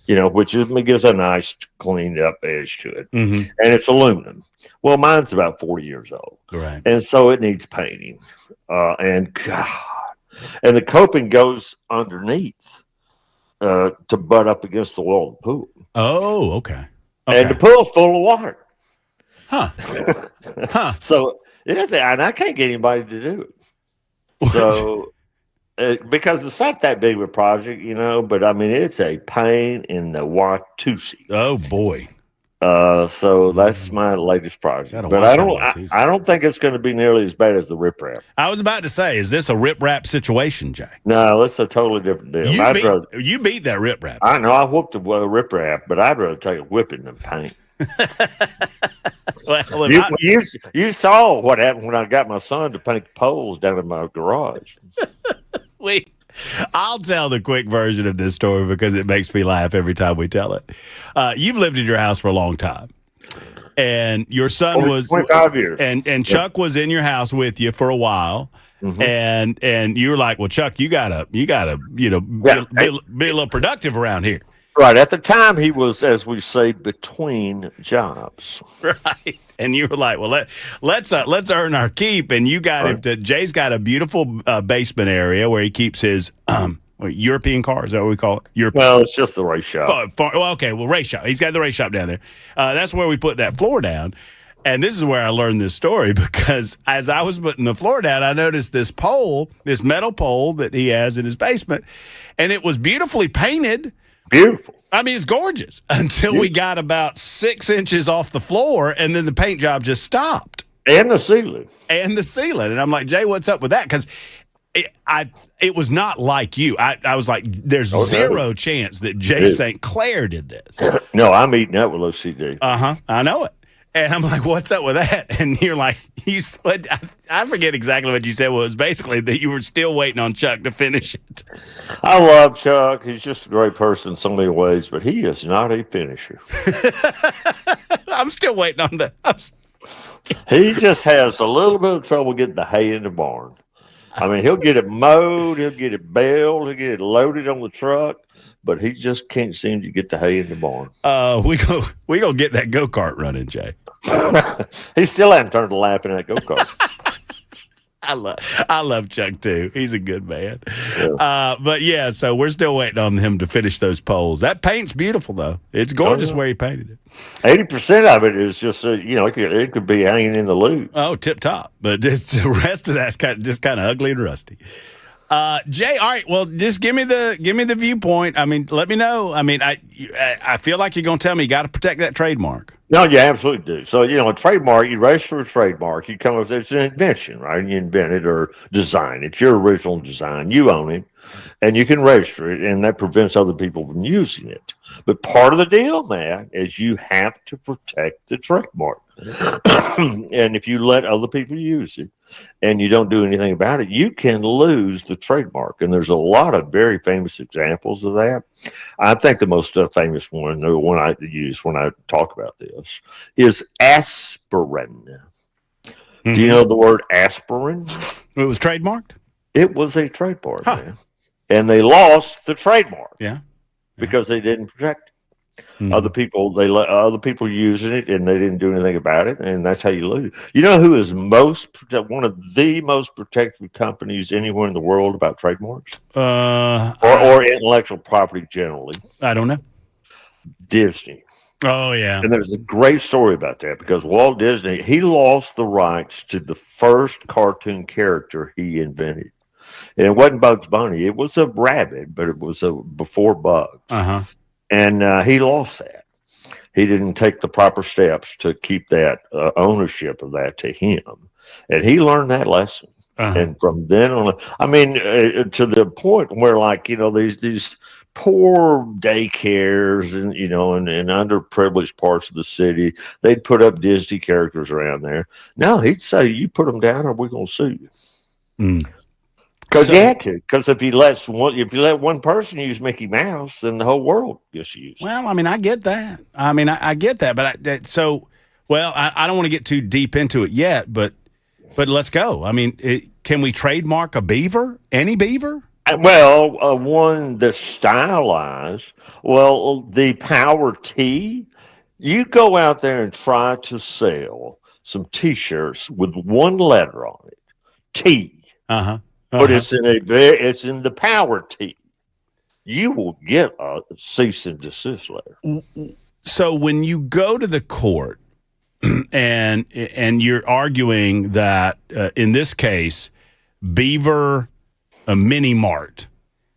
You know, which gives a nice cleaned up edge to it, Mm-hmm. and it's aluminum. Well, mine's about 40 years old, Right. and so it needs painting. And the coping goes underneath to butt up against the wall of the pool. Oh, okay. And the pool's full of water. Huh. So and I can't get anybody to do it. So because it's not that big of a project, you know, but I mean it's a pain in the Watusi. Oh boy. So that's my latest project. But I don't think it's going to be nearly as bad as the riprap. I was about to say, is this a riprap situation, Jay? No, it's a totally different deal. You beat that riprap. I know I whooped the riprap, but I'd rather take a whipping than paint. Well, you saw what happened when I got my son to paint the poles down in my garage. I'll tell the quick version of this story because it makes me laugh every time we tell it. You've lived in your house for a long time, and your son was 25 years, and Chuck was in your house with you for a while. Mm-hmm. And you were like, well, Chuck, you gotta be a little productive around here. Right. At the time, he was, as we say, between jobs. Right. And you were like, well, let's earn our keep. And you got him to. Jay's got a beautiful basement area where he keeps his European car. Is that what we call it? European. Well, it's just the race shop. Race shop. He's got the race shop down there. That's where we put that floor down. And this is where I learned this story because as I was putting the floor down, I noticed this metal pole that he has in his basement, and it was beautifully painted. Beautiful. I mean, it's gorgeous until we got about 6 inches off the floor, and then the paint job just stopped. And the ceiling. And I'm like, Jay, what's up with that? Because it was not like you. I was like, there's zero chance that Jay St. Clair did this. No, I'm eating that with OCD. I know it. And I'm like, what's up with that? And you're like, I forget exactly what you said. Well, it was basically that you were still waiting on Chuck to finish it. I love Chuck. He's just a great person in so many ways, but he is not a finisher. I'm still waiting on that. He just has a little bit of trouble getting the hay in the barn. I mean, he'll get it mowed, he'll get it baled, he'll get it loaded on the truck, but he just can't seem to get the hay in the barn. We gonna get that go-kart running, Jay. He still hasn't turned to laughing at that go-kart. I love Chuck too. He's a good man. Yeah. But yeah, so we're still waiting on him to finish those poles. That paint's beautiful though. It's gorgeous where he painted it. 80% of it is just it could be hanging in the loop. Oh, tip top. But just the rest of that's kind of ugly and rusty. Jay, all right. Well, just give me the viewpoint. I mean, let me know. I mean, I feel like you're going to tell me you got to protect that trademark. No, you absolutely do. So, a trademark, you register a trademark, you come up with it's an invention, right? You invent it or design it. It's your original design. You own it, and you can register it, and that prevents other people from using it. But part of the deal, man, is you have to protect the trademark. And if you let other people use it and you don't do anything about it, you can lose the trademark. And there's a lot of very famous examples of that. I think the most famous one, the one I use when I talk about this, is aspirin. Mm-hmm. Do you know the word aspirin? It was trademarked? It was a trademark, man. And they lost the trademark. Yeah. Because they didn't protect it. Mm-hmm. They let other people using it, and they didn't do anything about it, and that's how you lose. You know who is one of the most protected companies anywhere in the world about trademarks, or intellectual property generally? I don't know. Disney. Oh yeah, and there's a great story about that because Walt Disney, he lost the rights to the first cartoon character he invented, and it wasn't Bugs Bunny. It was a rabbit, but it was before Bugs. Uh-huh. And he lost that. he didn't take the proper steps to keep that ownership of that to him, and he learned that lesson. And from then on, I mean, to the point where, like, you know, these poor daycares and, you know, in underprivileged parts of the city, they'd put up Disney characters around there. No, he'd say, "You put them down, or we're going to sue you." Because he had to. Because if you let one person use Mickey Mouse, then the whole world gets used. Well, I mean, I get that. I get that. But I don't want to get too deep into it yet. But let's go. I mean, can we trademark a beaver? Any beaver? Well, one that's stylized. Well, the Power T. You go out there and try to sell some T-shirts with one letter on it, T. But it's in the Power T. You will get a cease and desist letter. So when you go to the court and you're arguing that in this case, Beaver Mini Mart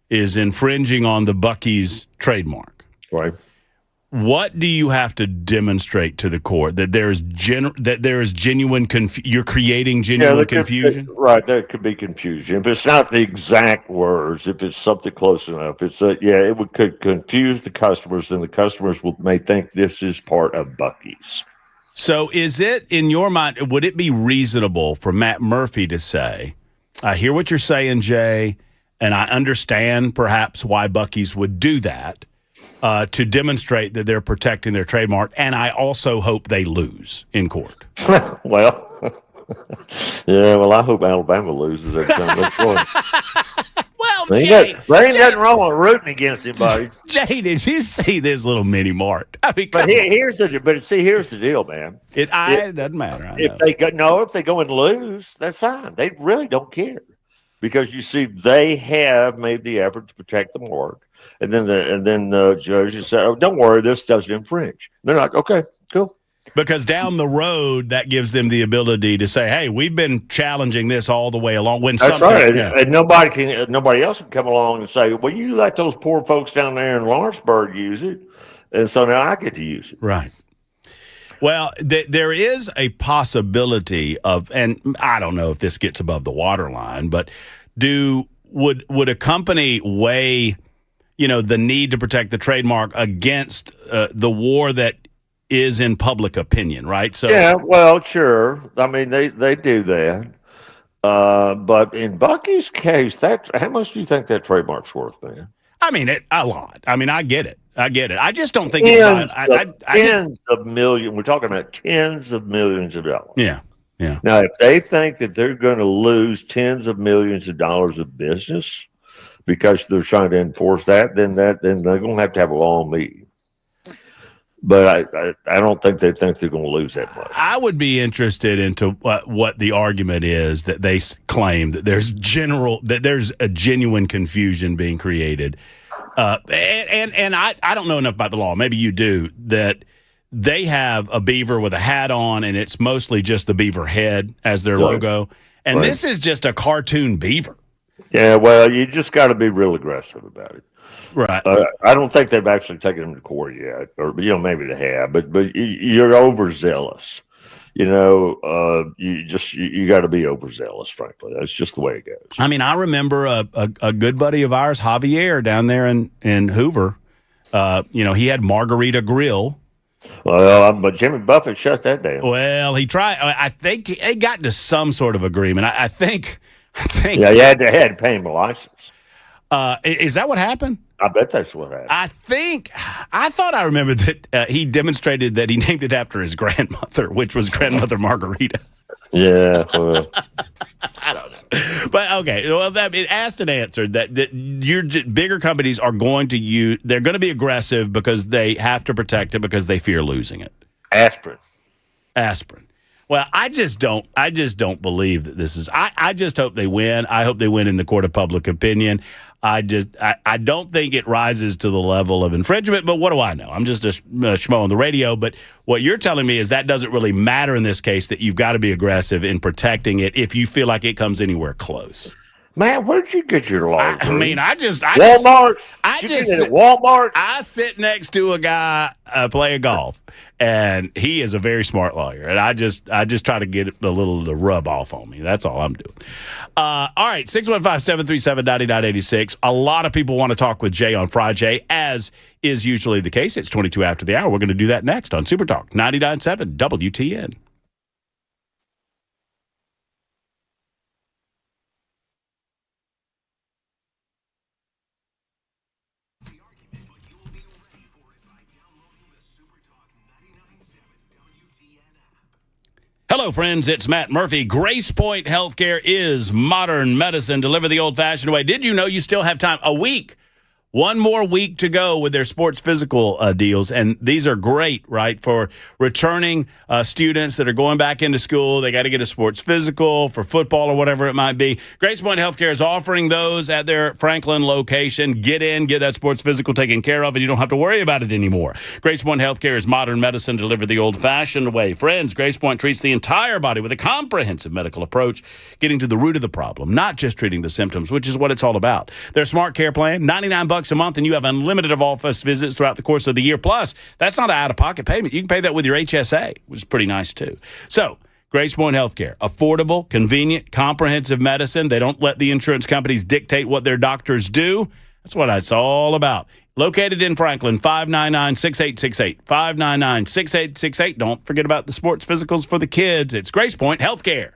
is infringing on the Buc-ee's trademark, right? What do you have to demonstrate to the court that there is genuine you're creating genuine confusion? Right, there could be confusion. If it's not the exact words, if it's something close enough, could confuse the customers, and the customers may think this is part of Buc-ee's. So is it, in your mind, would it be reasonable for Matt Murphy to say, I hear what you're saying, Jay, and I understand perhaps why Buc-ee's would do that, to demonstrate that they're protecting their trademark, and I also hope they lose in court. Well, I hope Alabama loses every time they play. Well, Jay, there ain't nothing wrong with rooting against anybody. Jay, did you see this little mini mart? I mean, here's the deal, man. It doesn't matter. If they go and lose, that's fine. They really don't care, because you see, they have made the effort to protect the mark. And then the judge said, "Oh, don't worry, this doesn't infringe." They're like, "Okay, cool." Because down the road, that gives them the ability to say, "Hey, we've been challenging this all the way along." That's right, and nobody else can come along and say, "Well, you let those poor folks down there in Lawrenceburg use it, and so now I get to use it." Right. Well, there is a possibility of, and I don't know if this gets above the waterline, but would a company weigh, the need to protect the trademark against the war that is in public opinion, right? So yeah, well, sure. I mean, they do that. But in Buc-ee's case, how much do you think that trademark's worth, man? I mean, a lot. I mean, I get it. I just don't think it's tens of millions. We're talking about tens of millions of dollars. Yeah. Now, if they think that they're going to lose tens of millions of dollars of business because they're trying to enforce that, then they're going to have a long meeting. But I don't think they think they're going to lose that much. I would be interested into what the argument is that they claim that there's a genuine confusion being created. And I don't know enough about the law. Maybe you do. That they have a beaver with a hat on, and it's mostly just the beaver head as their logo. And this is just a cartoon beaver. Yeah, well, you just got to be real aggressive about it. Right. I don't think they've actually taken him to court yet, or maybe they have, but you're overzealous. You got to be overzealous. Frankly, that's just the way it goes. I mean, I remember a good buddy of ours, Javier, down there in Hoover. He had Margarita Grill. Well, but Jimmy Buffett shut that down. Well, he tried. I think he got into some sort of agreement. I think. Yeah, you had to pay him a license. Is that what happened? I bet that's what happened. I thought I remembered that he demonstrated that he named it after his grandmother, which was Grandmother Margarita. Yeah, well. I don't know. But okay, well, it asked and answered that your bigger companies are going to they're going to be aggressive because they have to protect it because they fear losing it. Aspirin. Well, I just don't believe that this is. I just hope they win. I hope they win in the court of public opinion. I don't think it rises to the level of infringement, but what do I know? I'm just a schmo on the radio. But what you're telling me is that doesn't really matter in this case, that you've got to be aggressive in protecting it if you feel like it comes anywhere close. Man, where'd you get your laundry? I mean, I Walmart. You get it at Walmart. I sit next to a guy playing golf, and he is a very smart lawyer, and I just try to get a little to rub off on me. That's all I'm doing. All right, 615-737-9986. A lot of people want to talk with Jay on Frijay, as is usually the case. It's 22 after the hour. We're going to do that next on Super Talk 99.7 WTN. Hello, friends. It's Matt Murphy. Grace Point Healthcare is modern medicine delivered the old-fashioned way. Did you know you still have time? A week. One more week to go with their sports physical deals, and these are great, right, for returning students that are going back into school. They got to get a sports physical for football or whatever it might be. Grace Point Healthcare is offering those at their Franklin location. Get in, get that sports physical taken care of, and you don't have to worry about it anymore. Grace Point Healthcare is modern medicine delivered the old-fashioned way. Friends, Grace Point treats the entire body with a comprehensive medical approach, getting to the root of the problem, not just treating the symptoms, which is what it's all about. Their Smart Care Plan, $99 a month, and you have unlimited office visits throughout the course of the year. Plus, that's not an out-of-pocket payment. You can pay that with your HSA, which is pretty nice, too. So, Grace Point Healthcare, affordable, convenient, comprehensive medicine. They don't let the insurance companies dictate what their doctors do. That's what it's all about. Located in Franklin, 599-6868. 599-6868. Don't forget about the sports physicals for the kids. It's Grace Point Healthcare.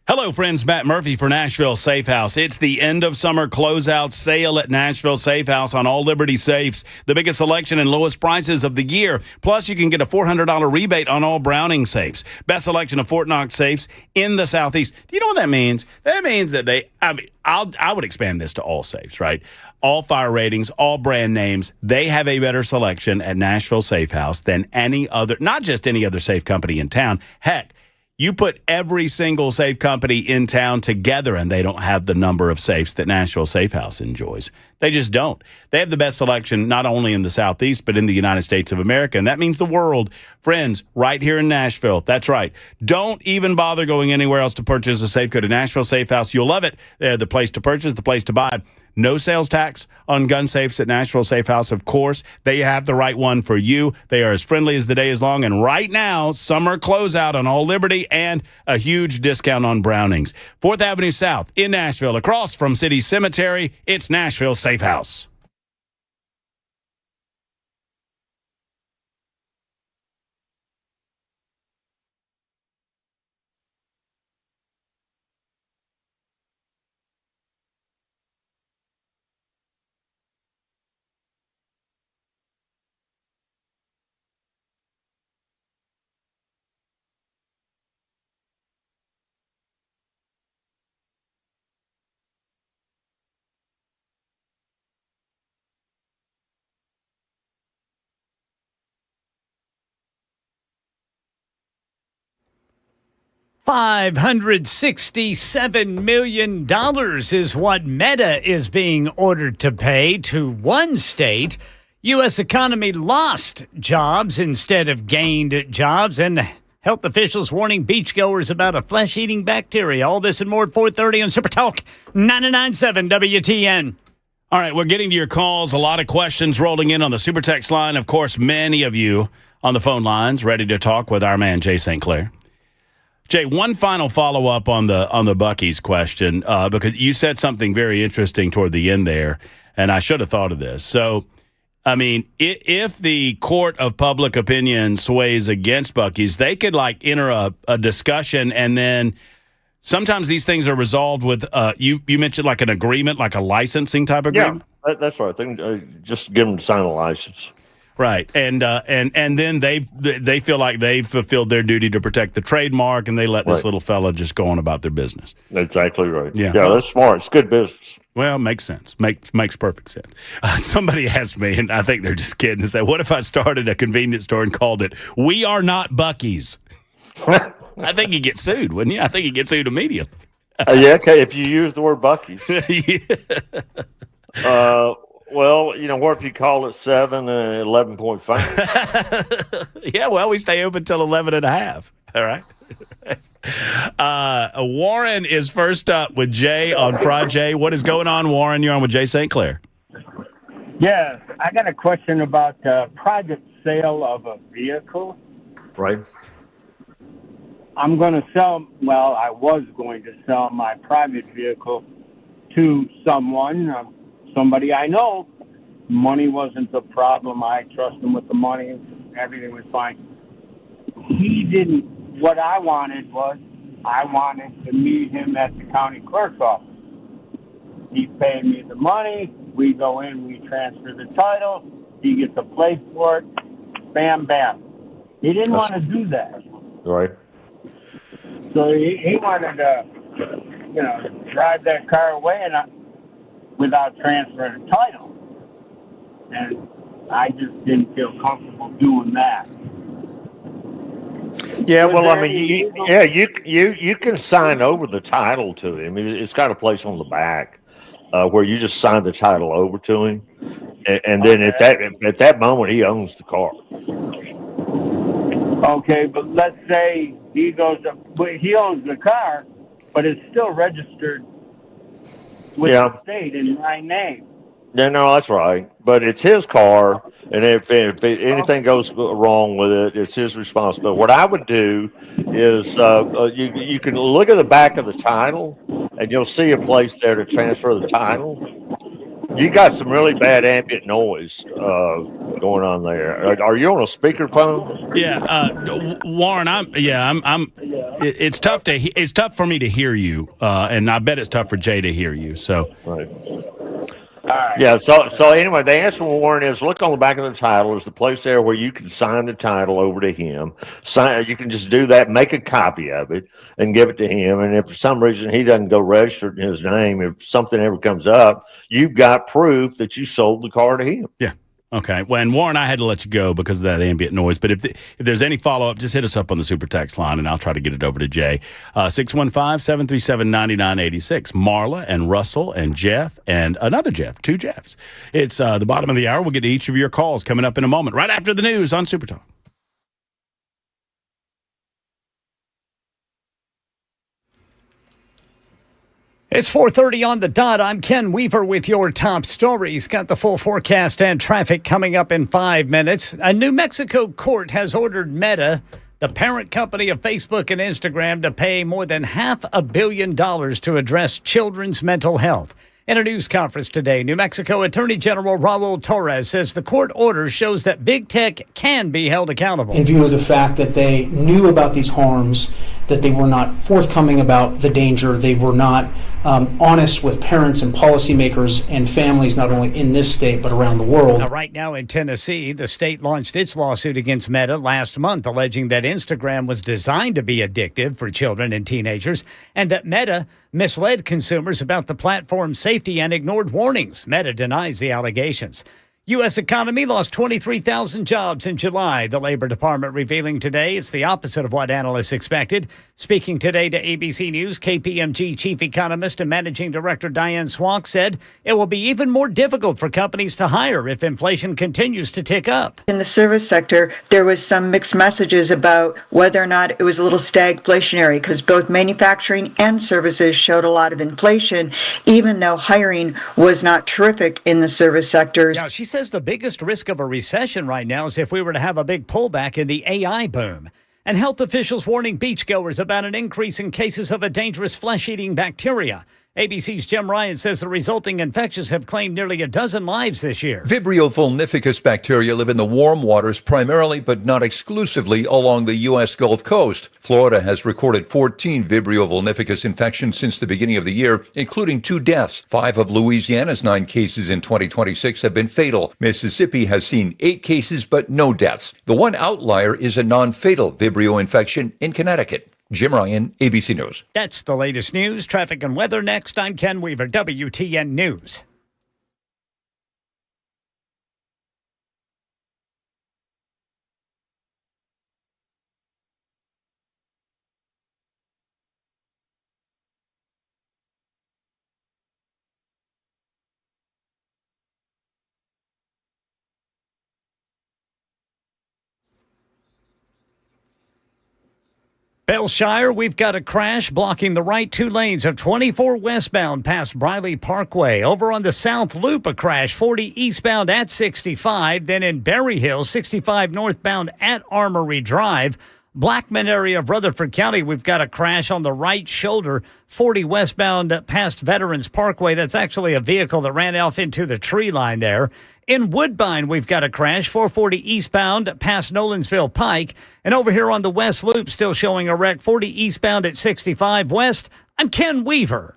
Hello, friends. Matt Murphy for Nashville Safe House. It's the end of summer closeout sale at Nashville Safe House on all Liberty safes. The biggest selection and lowest prices of the year. Plus, you can get a $400 rebate on all Browning safes. Best selection of Fort Knox safes in the Southeast. Do you know what that means? That means that I would expand this to all safes, right? All fire ratings, all brand names. They have a better selection at Nashville Safe House than any other, not just any other safe company in town. Heck, you put every single safe company in town together, and they don't have the number of safes that Nashville Safe House enjoys. They just don't. They have the best selection not only in the Southeast, but in the United States of America, and that means the world. Friends, right here in Nashville. That's right. Don't even bother going anywhere else to purchase a safe. Go to Nashville Safe House. You'll love it. They're the place to purchase, the place to buy. No sales tax on gun safes at Nashville Safe House, of course. They have the right one for you. They are as friendly as the day is long. And right now, summer closeout on all Liberty and a huge discount on Brownings. 4th Avenue South in Nashville, across from City Cemetery, it's Nashville Safe House. $567 million is what Meta is being ordered to pay to one state. U.S. economy lost jobs instead of gained jobs, and health officials warning beachgoers about a flesh-eating bacteria. All this and more at 4:30 on Super Talk 99.7 WTN. All right, we're getting to your calls. A lot of questions rolling in on the Super Text line. Of course, many of you on the phone lines ready to talk with our man, Jay St. Clair. Jay, one final follow-up on the Buc-ee's question, because you said something very interesting toward the end there, and I should have thought of this. So, I mean, if the court of public opinion sways against Buc-ee's, they could, enter a discussion, and then sometimes these things are resolved with, you mentioned an agreement, like a licensing type agreement? Yeah, that's right. They can just give them to sign a license. Right, and then they feel like they've fulfilled their duty to protect the trademark, and they let this little fella just go on about their business. Exactly right. Yeah, that's smart. It's good business. Well, makes sense. Makes perfect sense. Somebody asked me, and I think they're just kidding, and said, "What if I started a convenience store and called it We Are Not Buc-ee's?" I think you get sued, wouldn't you? I think you get sued immediately. Yeah, okay. If you use the word Buc-ee's. Yeah. Well, what if you call it 7 and 11.5? Yeah, well, we stay open till 11.5. All right. Warren is first up with Jay on Frijay. What is going on, Warren? You're on with Jay St. Clair. Yes, I got a question about private sale of a vehicle. Right. I was going to sell my private vehicle to somebody I know. Money wasn't the problem. I trust him with the money. Everything was fine. He didn't. What I wanted to meet him at the county clerk's office. He paid me the money. We go in, we transfer the title. He gets a place for it. Bam, bam. He didn't want to do that. Right. So he wanted to, drive that car away without transferring the title. And I just didn't feel comfortable doing that. Yeah, you can sign over the title to him. It's got a place on the back where you just sign the title over to him, and then at that moment he owns the car. Okay, but let's say he owns the car, but it's still registered with the state in my name. Yeah, no, that's right. But it's his car, and if anything goes wrong with it, it's his responsibility. What I would do is you can look at the back of the title, and you'll see a place there to transfer the title. You got some really bad ambient noise going on there. Are you on a speakerphone? Yeah, Warren. It's tough it's tough for me to hear you, and I bet it's tough for Jay to hear you. So. Right. Yeah, so anyway, the answer, Warren, is look on the back of the title. There's the place there where you can sign the title over to him. You can just do that, make a copy of it, and give it to him. And if for some reason he doesn't go register in his name, if something ever comes up, you've got proof that you sold the car to him. Yeah. Okay. Well, and Warren, I had to let you go because of that ambient noise. But if there's any follow-up, just hit us up on the Super Text line, and I'll try to get it over to Jay. 615-737-9986. Marla and Russell and Jeff and another Jeff, two Jeffs. It's the bottom of the hour. We'll get to each of your calls coming up in a moment, right after the news on Super Talk. It's 4:30 on the dot. I'm Ken Weaver with your top stories. Got the full forecast and traffic coming up in 5 minutes. A New Mexico court has ordered Meta, the parent company of Facebook and Instagram, to pay more than $500 million to address children's mental health. In a news conference today, New Mexico Attorney General Raul Torres says the court order shows that big tech can be held accountable. In view of the fact that they knew about these harms, that they were not forthcoming about the danger, they were not honest with parents and policymakers and families, not only in this state but around the world. Now, right now in Tennessee, the state launched its lawsuit against Meta last month, alleging that Instagram was designed to be addictive for children and teenagers, and that Meta misled consumers about the platform's safety and ignored warnings. Meta denies the allegations. U.S. economy lost 23,000 jobs in July, the Labor Department revealing today. It's the opposite of what analysts expected. Speaking today to ABC News, KPMG chief economist and managing director Diane Swonk said it will be even more difficult for companies to hire if inflation continues to tick up. In the service sector, there was some mixed messages about whether or not it was a little stagflationary because both manufacturing and services showed a lot of inflation, even though hiring was not terrific in the service sectors. Now, she says the biggest risk of a recession right now is if we were to have a big pullback in the AI boom. And health officials warning beachgoers about an increase in cases of a dangerous flesh-eating bacteria. ABC's Jim Ryan says the resulting infections have claimed nearly a dozen lives this year. Vibrio vulnificus bacteria live in the warm waters primarily, but not exclusively, along the U.S. Gulf Coast. Florida has recorded 14 Vibrio vulnificus infections since the beginning of the year, including 2 deaths. 5 of Louisiana's 9 cases in 2026 have been fatal. Mississippi has seen 8 cases, but no deaths. The one outlier is a non-fatal Vibrio infection in Connecticut. Jim Ryan, ABC News. That's the latest news, traffic, and weather next. I'm Ken Weaver, WTN News. Bellshire, we've got a crash blocking the right 2 lanes of 24 westbound past Briley Parkway. Over on the South Loop, a crash 40 eastbound at 65. Then in Berry Hill, 65 northbound at Armory Drive. Blackman area of Rutherford County, we've got a crash on the right shoulder, 40 westbound past Veterans Parkway. That's actually a vehicle that ran off into the tree line there. In Woodbine, we've got a crash, 440 eastbound past Nolensville Pike. And over here on the West Loop, still showing a wreck, 40 eastbound at 65 West. I'm Ken Weaver.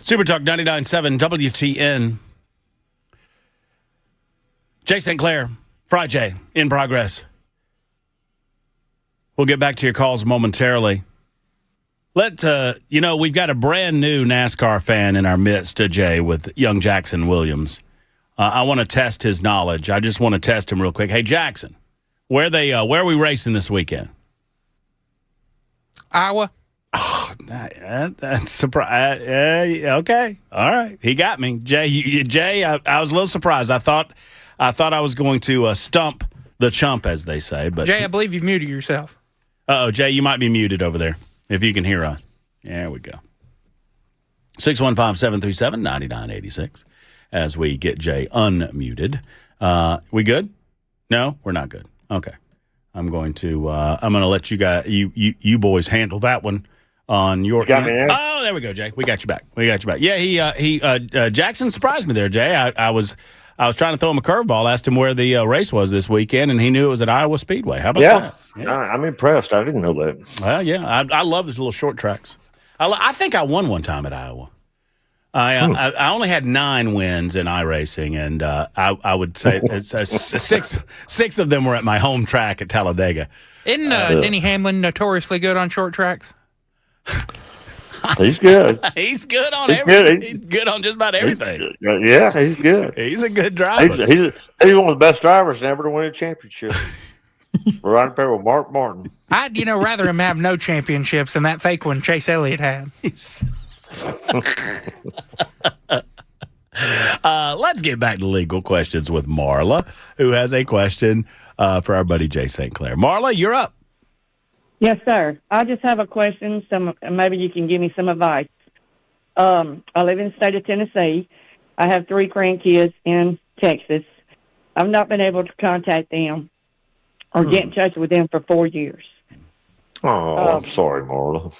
Super Talk 99.7 WTN. Jay St. Clair, Frijay, in progress. We'll get back to your calls momentarily. We've got a brand new NASCAR fan in our midst, Jay, with young Jackson Williams. I want to test his knowledge. I just want to test him real quick. Hey, Jackson, where are we racing this weekend? Iowa. Oh, that's surprise. Okay, all right. He got me, Jay. I was a little surprised. I thought I was going to stump the chump, as they say. But Jay, I believe you've muted yourself. Jay, you might be muted over there. If you can hear us, there we go. 615-737-9986. As we get Jay unmuted, we good? No, we're not good. Okay, I'm going to let you guys, you boys handle that one. On your got me there? Oh, there we go, Jay. We got you back. Yeah, he Jackson surprised me there, Jay. I was trying to throw him a curveball, asked him where the race was this weekend, and he knew it was at Iowa Speedway. How about that? Yeah, I'm impressed. I didn't know that. Well, yeah, I love those little short tracks. I think I won one time at Iowa. I only had 9 wins in iRacing, and I would say six of them were at my home track at Talladega. Isn't Denny Hamlin notoriously good on short tracks? He's good. He's good on everything. He's good on just about everything. Yeah, he's good. He's a good driver. He's one of the best drivers ever to win a championship. Right up there with Mark Martin. I'd rather him have no championships than that fake one Chase Elliott had. Let's get back to legal questions with Marla, who has a question for our buddy Jay St. Clair. Marla, you're up. Yes, sir. I just have a question. Maybe you can give me some advice. I live in the state of Tennessee. I have 3 grandkids in Texas. I've not been able to contact them or get in touch with them for 4 years. Oh, I'm sorry, Marla.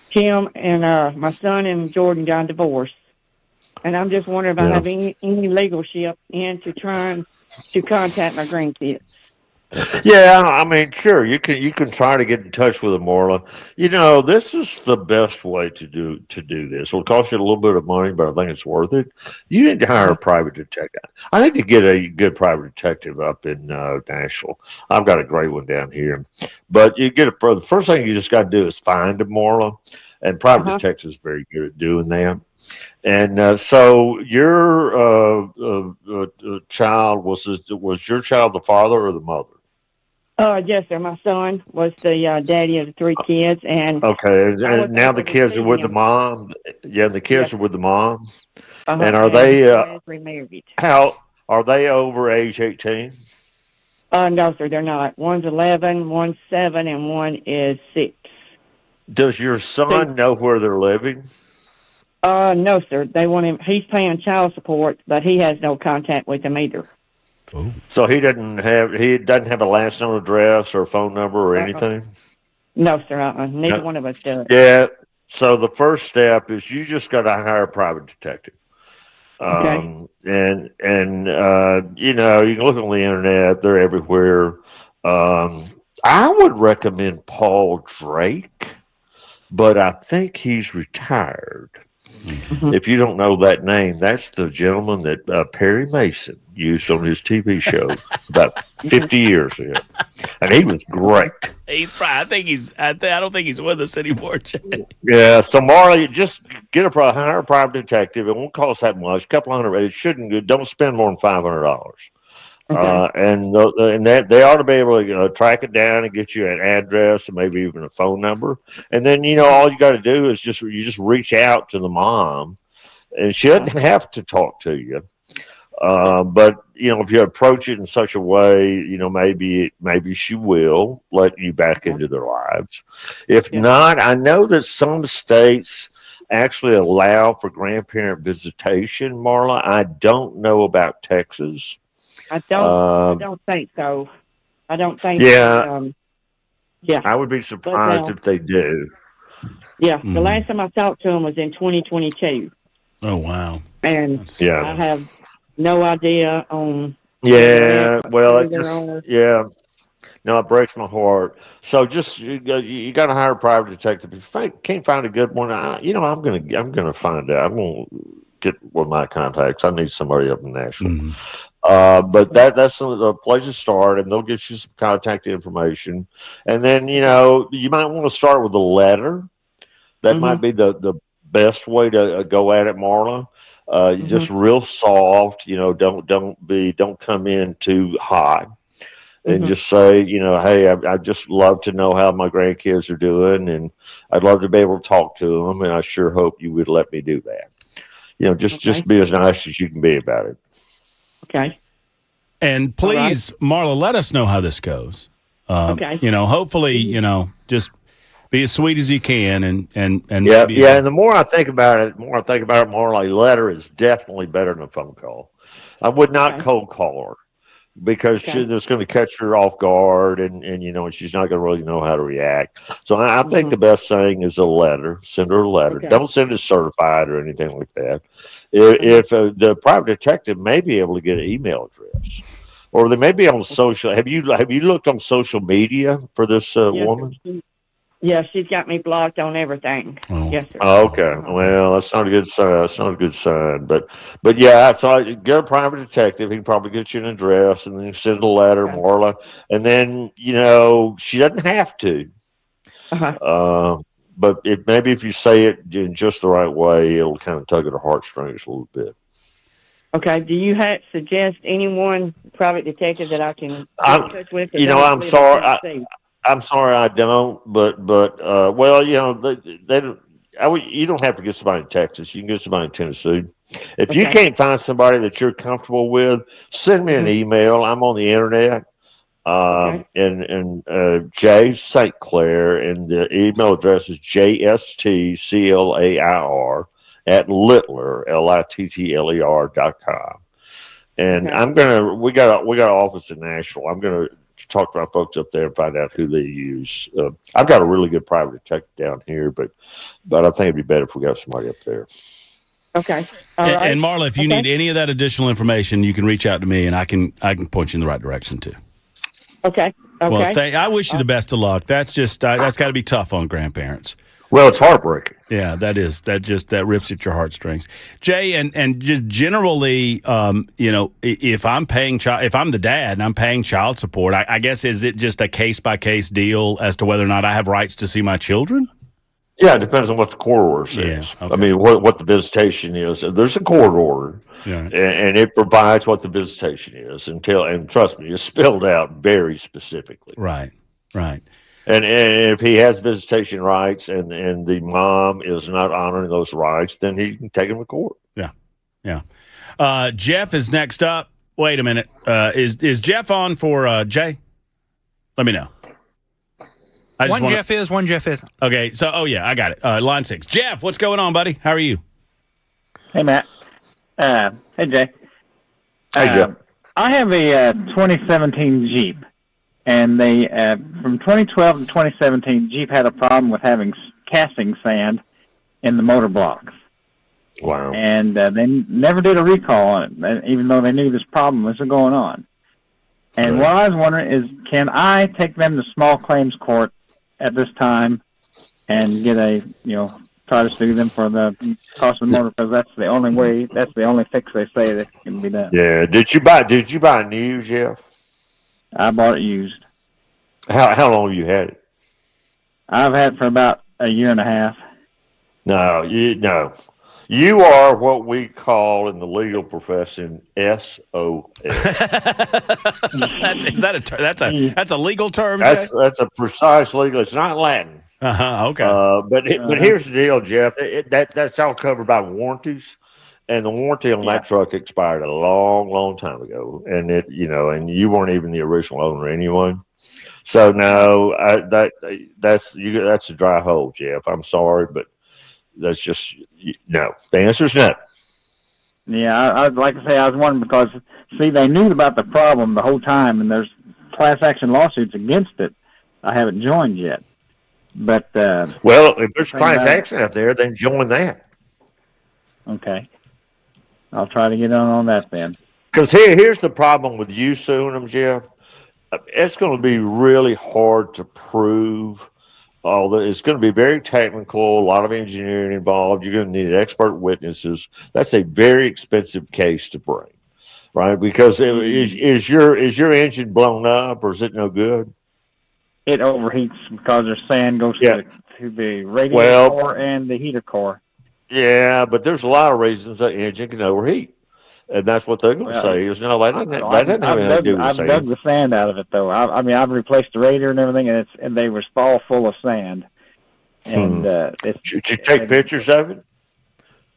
Tim and my son and Jordan got divorced. And I'm just wondering if I have any legalship in to trying to contact my grandkids. Yeah, I mean, sure, you can try to get in touch with them, Marla. This is the best way to do this. It'll cost you a little bit of money, but I think it's worth it. You need to hire a private detective. I need to get a good private detective up in Nashville. I've got a great one down here. But the first thing you just got to do is find them, Marla. And private detectives is very good at doing that. And so your child was your child the father or the mother? Yes, sir. My son was the daddy of the 3 kids, and and now the kids are with the mom. Yeah, the kids are with the mom. And are they remarried? How are they over age 18? No, sir, they're not. One's 11, one's 7, and one is 6. Does your son know where they're living? No, sir. They want him. He's paying child support, but he has no contact with them either. Oh. So he doesn't have a last known address or phone number or anything? No, sir. Neither one of us does. Yeah. So the first step is you just got to hire a private detective. And you can look on the internet; they're everywhere. I would recommend Paul Drake, but I think he's retired. Mm-hmm. If you don't know that name, that's the gentleman that Perry Mason used on his TV show about 50 years ago, and he was great. I don't think he's with us anymore, Jay. Yeah, so Marley, just hire a private detective. It won't cost that much, a couple $100. It shouldn't. Don't spend more than $500. And they ought to be able to track it down and get you an address and maybe even a phone number. And then all you got to do is just reach out to the mom, and she doesn't have to talk to you. But if you approach it in such a way, maybe she will let you back into their lives. If not, I know that some states actually allow for grandparent visitation. Marla, I don't know about Texas. I don't think so. I don't think. Yeah. I would be surprised if they do. Yeah. The last time I talked to him was in 2022. Oh, wow. And I have no idea on. Yeah. Well, No, it breaks my heart. So just you got to hire a private detective. If you can't find a good one, I'm gonna find out. I'm gonna get one of my contacts. I need somebody up in Nashville. But that's the place to start, and they'll get you some contact information, and then you might want to start with a letter. That might be the best way to go at it, Marla. Just real soft. Don't come in too hot. And just say, hey, I'd just love to know how my grandkids are doing, and I'd love to be able to talk to them, and I sure hope you would let me do that. Just be as nice as you can be about it. Okay. And please, Marla, let us know how this goes. Okay. Hopefully, just be as sweet as you can, and yeah. And the more I think about it, Marla, a letter is definitely better than a phone call. I would not cold call her. Because she's just going to catch her off guard, and she's not going to really know how to react. So I think the best thing is a letter. Send her a letter. Okay. Don't send it certified or anything like that. If the private detective may be able to get an email address, or they may be on social. Have you looked on social media for this woman? Yeah, she's got me blocked on everything. Yes, sir. Okay. Well, that's not a good sign. That's not a good sign. But yeah, so I get a private detective. He can probably get you an address, and then you send a letter, Marla. And then she doesn't have to. But maybe if you say it in just the right way, it'll kind of tug at her heartstrings a little bit. Okay. Do you suggest anyone private detective that I can get in touch with? I'm sorry. I'm sorry, I don't. But well, they don't. You don't have to get somebody in Texas. You can get somebody in Tennessee. If you can't find somebody that you're comfortable with, send me an email. I'm on the internet. And Jay St. Clair, and the email address is JSTCLAIR at Littler, LITTLER.com. And we got an office in Nashville. I'm gonna talk to our folks up there and find out who they use. I've got a really good private detective down here, but I think it'd be better if we got somebody up there. Okay. And Marla, if you need any of that additional information, you can reach out to me, and I can point you in the right direction too. Okay. Well, I wish you the best of luck. That's just that's got to be tough on grandparents. Well, it's heartbreaking. Yeah, that is. That rips at your heartstrings. Jay, and just generally, if I'm the dad and I'm paying child support, I guess, is it just a case by case deal as to whether or not I have rights to see my children? Yeah, it depends on what the court order says. Yeah, okay. I mean, what the visitation is. There's a court order, and it provides what the visitation is. And trust me, it's spelled out very specifically. Right. And if he has visitation rights and the mom is not honoring those rights, then he can take him to court. Yeah. Jeff is next up. Wait a minute. Is Jeff on for Jay? Let me know. One Jeff is. Okay. So, I got it. Line 6. Jeff, what's going on, buddy? How are you? Hey, Matt. Hey, Jay. Hey, Jeff. I have a 2017 Jeep. And they, from 2012 to 2017, Jeep had a problem with having casting sand in the motor blocks. Wow. And they never did a recall on it, even though they knew this problem was going on. And what I was wondering is, can I take them to small claims court at this time and get try to sue them for the cost of the motor? Because that's the only fix they say that can be done. Yeah. Did you buy new, Jeff? I bought it used. How long have you had it? I've had it for about a year and a half. No. You are what we call in the legal profession SOS. That's a legal term. That's a precise legal. It's not Latin. Okay. But here's the deal, Jeff. That's all covered by warranties. And the warranty on that truck expired a long, long time ago, and and you weren't even the original owner anyway. So no, that's a dry hole, Jeff. I'm sorry, but that's just no. The answer is no. Yeah, I'd like to say I was wondering because they knew about the problem the whole time, and there's class action lawsuits against it. I haven't joined yet, but well, if there's class action out there, then join that. Okay. I'll try to get on that then. Because here's the problem with you suing them, Jeff. it's going to be really hard to prove. Although it's going to be very technical, a lot of engineering involved. You're going to need expert witnesses. That's a very expensive case to bring, right? Because is your engine blown up or is it no good? It overheats because there's sand goes to the radiator core and the heater core. Yeah, but there's a lot of reasons that engine can overheat. And that's what they're going to say is no, that doesn't have anything to do with I've dug the sand out of it though. I mean, I've replaced the radiator and everything, and they were all full of sand. And did you take pictures of it?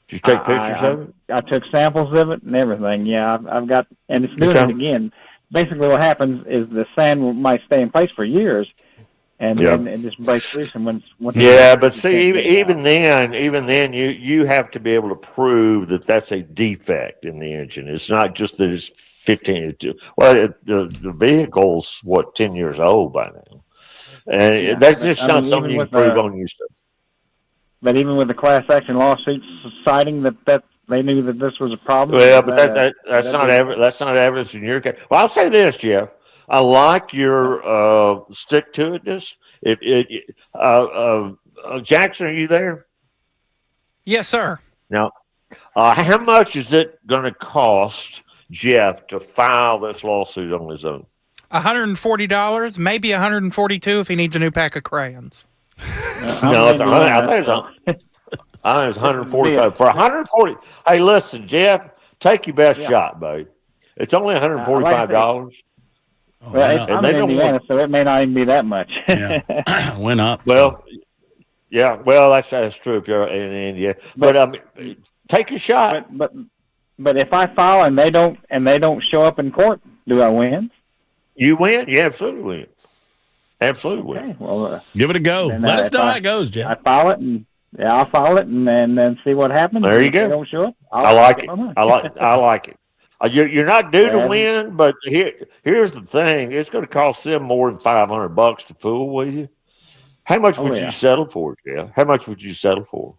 Did you take pictures of it? I took samples of it and everything. Yeah, I've got, and it's doing it again. Basically, what happens is the sand might stay in place for years, and then it just breaks loose. And once but see, even then, you have to be able to prove that that's a defect in the engine. It's not just that it's 15. The vehicle's 10 years old by now, and that's just not something you can prove on yourself. But even with the class action lawsuits citing that they knew that this was a problem. Well, but that's not evidence in your case. Well, I'll say this, Jeff. I like your stick to itness. Jackson, are you there? Yes, sir. Now, how much is it going to cost Jeff to file this lawsuit on his own? $140, maybe $142 if he needs a new pack of crayons. No, it's I think it's 145 for 140. Hey, listen, Jeff, take your best shot, babe. It's only $145. Well, I'm in Indiana, so it may not even be that much. Went up. Well, yeah. Well, that's true if you're in India. But take your shot. But if I file and they don't show up in court, do I win? You win. You absolutely win. Absolutely win. Okay, well, give it a go. Let us know how it goes, Jeff. I file it and I'll file it and then see what happens. There you go. If they don't show up, I like it. I like it. You're not due to win, but here's the thing: it's going to cost them more than $500 to fool with you. How much would you settle for, Jeff? How much would you settle for?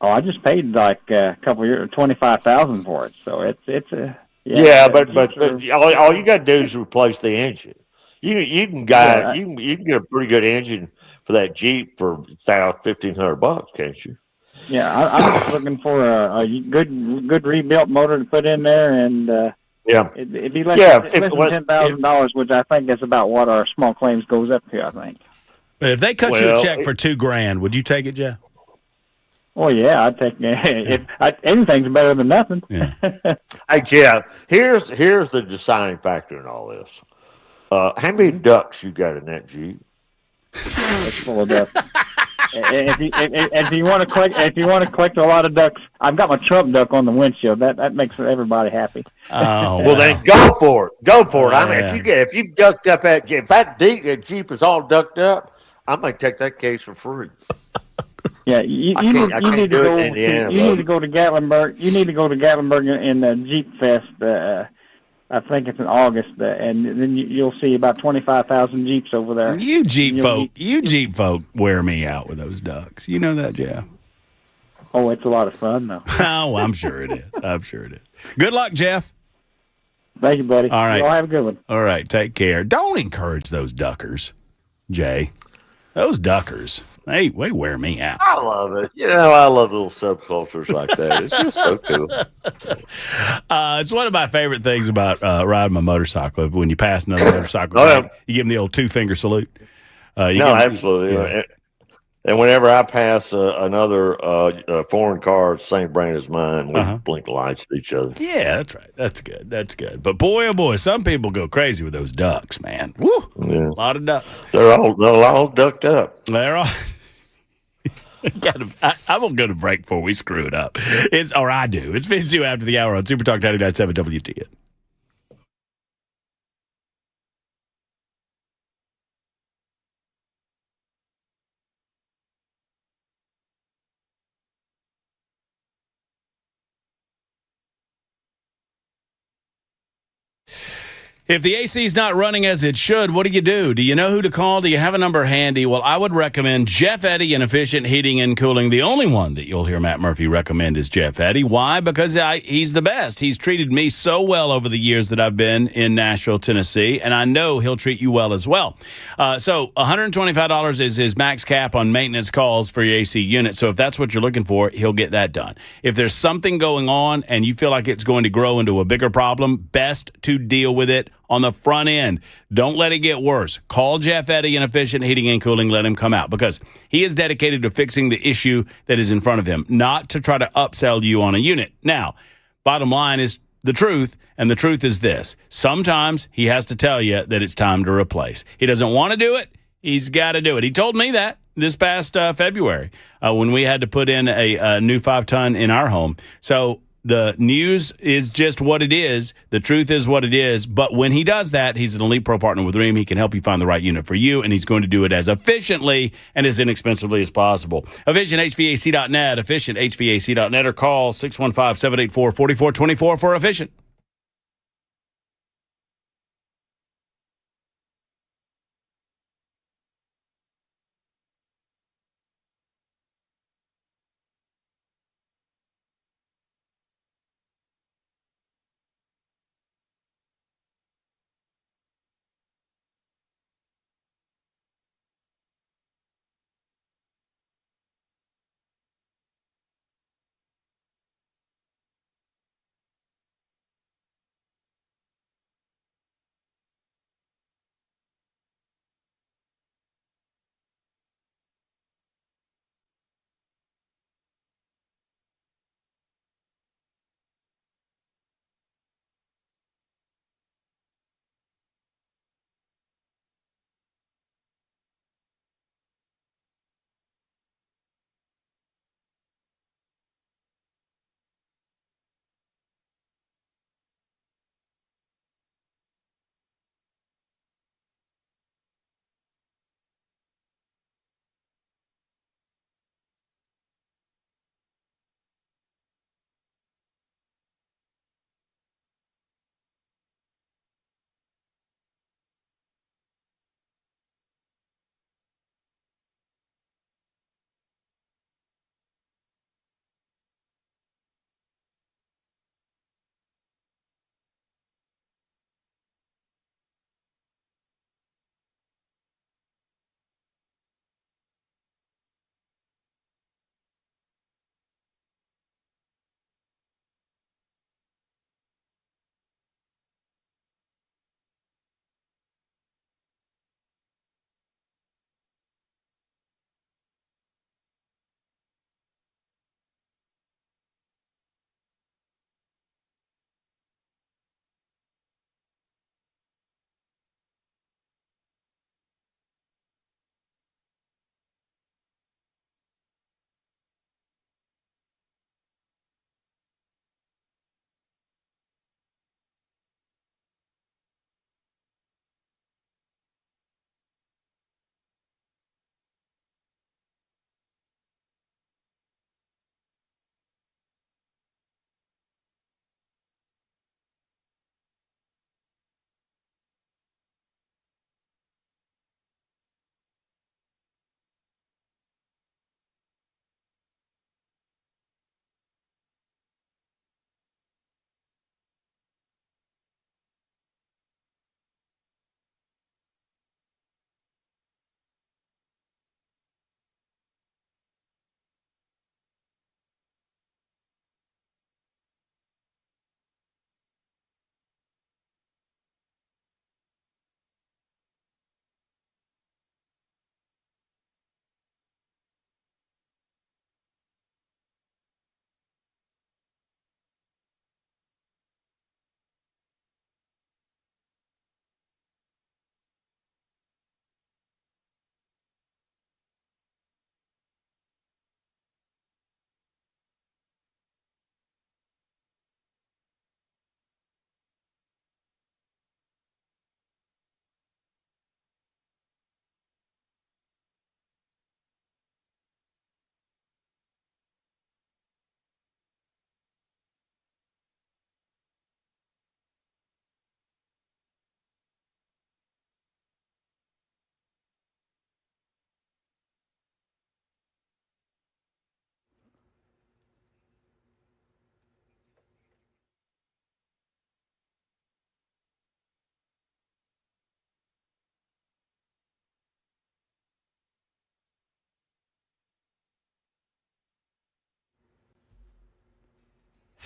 Oh, I just paid like a couple years, $25,000 for it. So it's a but all you got to do is replace the engine. You can get a pretty good engine for that Jeep for $1,500, can't you? Yeah, I'm just looking for a good rebuilt motor to put in there, and it'd be less than $10,000, which I think is about what our small claims goes up to. I think. But if they cut you a check for $2,000, would you take it, Jeff? Well, yeah, I'd take anything's better than nothing. Yeah. Hey, Jeff, here's the deciding factor in all this. How many ducks you got in that Jeep? It's full of ducks. If you want to collect a lot of ducks, I've got my Trump duck on the windshield. That makes everybody happy. Oh, well, then go for it. Go for it. I mean, if you've ducked up if that Jeep is all ducked up, I might take that case for free. Yeah, you need to go to Gatlinburg. You need to go to Gatlinburg in the Jeep Fest. I think it's in August, and then you'll see about 25,000 Jeeps over there. You Jeep folk wear me out with those ducks. You know that, Jeff? Oh, it's a lot of fun, though. Oh, I'm sure it is. Good luck, Jeff. Thank you, buddy. All right. Y'all have a good one. All right, take care. Don't encourage those duckers, Jay. Those duckers, they wear me out. I love it. I love little subcultures like that. It's just so cool. It's one of my favorite things about riding my motorcycle. When you pass another motorcycle, you give them the old 2-finger salute. Absolutely. Yeah. And whenever I pass another foreign car, same brand as mine, we blink lights at each other. Yeah, that's right. That's good. But boy, oh boy, some people go crazy with those ducks, man. Woo! Yeah. A lot of ducks. They're all ducked up. They're all. I'm gonna go to break before we screw it up. I do. It's 52 after the hour on Super Talk 99.7 WTN. If the AC is not running as it should, what do? Do you know who to call? Do you have a number handy? Well, I would recommend Jeff Eddy and Efficient Heating and Cooling. The only one that you'll hear Matt Murphy recommend is Jeff Eddy. Why? Because he's the best. He's treated me so well over the years that I've been in Nashville, Tennessee, and I know he'll treat you well as well. So $125 is his max cap on maintenance calls for your AC unit. So if that's what you're looking for, he'll get that done. If there's something going on and you feel like it's going to grow into a bigger problem, best to deal with it on the front end. Don't let it get worse. Call Jeff Eddy and Efficient Heating and Cooling. Let him come out because he is dedicated to fixing the issue that is in front of him, not to try to upsell you on a unit. Now, bottom line is the truth, and the truth is this. Sometimes he has to tell you that it's time to replace. He doesn't want to do it. He's got to do it. He told me that this past February when we had to put in a new 5-ton in our home. So the news is just what it is. The truth is what it is. But when he does that, he's an Elite Pro partner with Rheem. He can help you find the right unit for you, and he's going to do it as efficiently and as inexpensively as possible. EfficientHVAC.net, EfficientHVAC.net, or call 615-784-4424 for Efficient.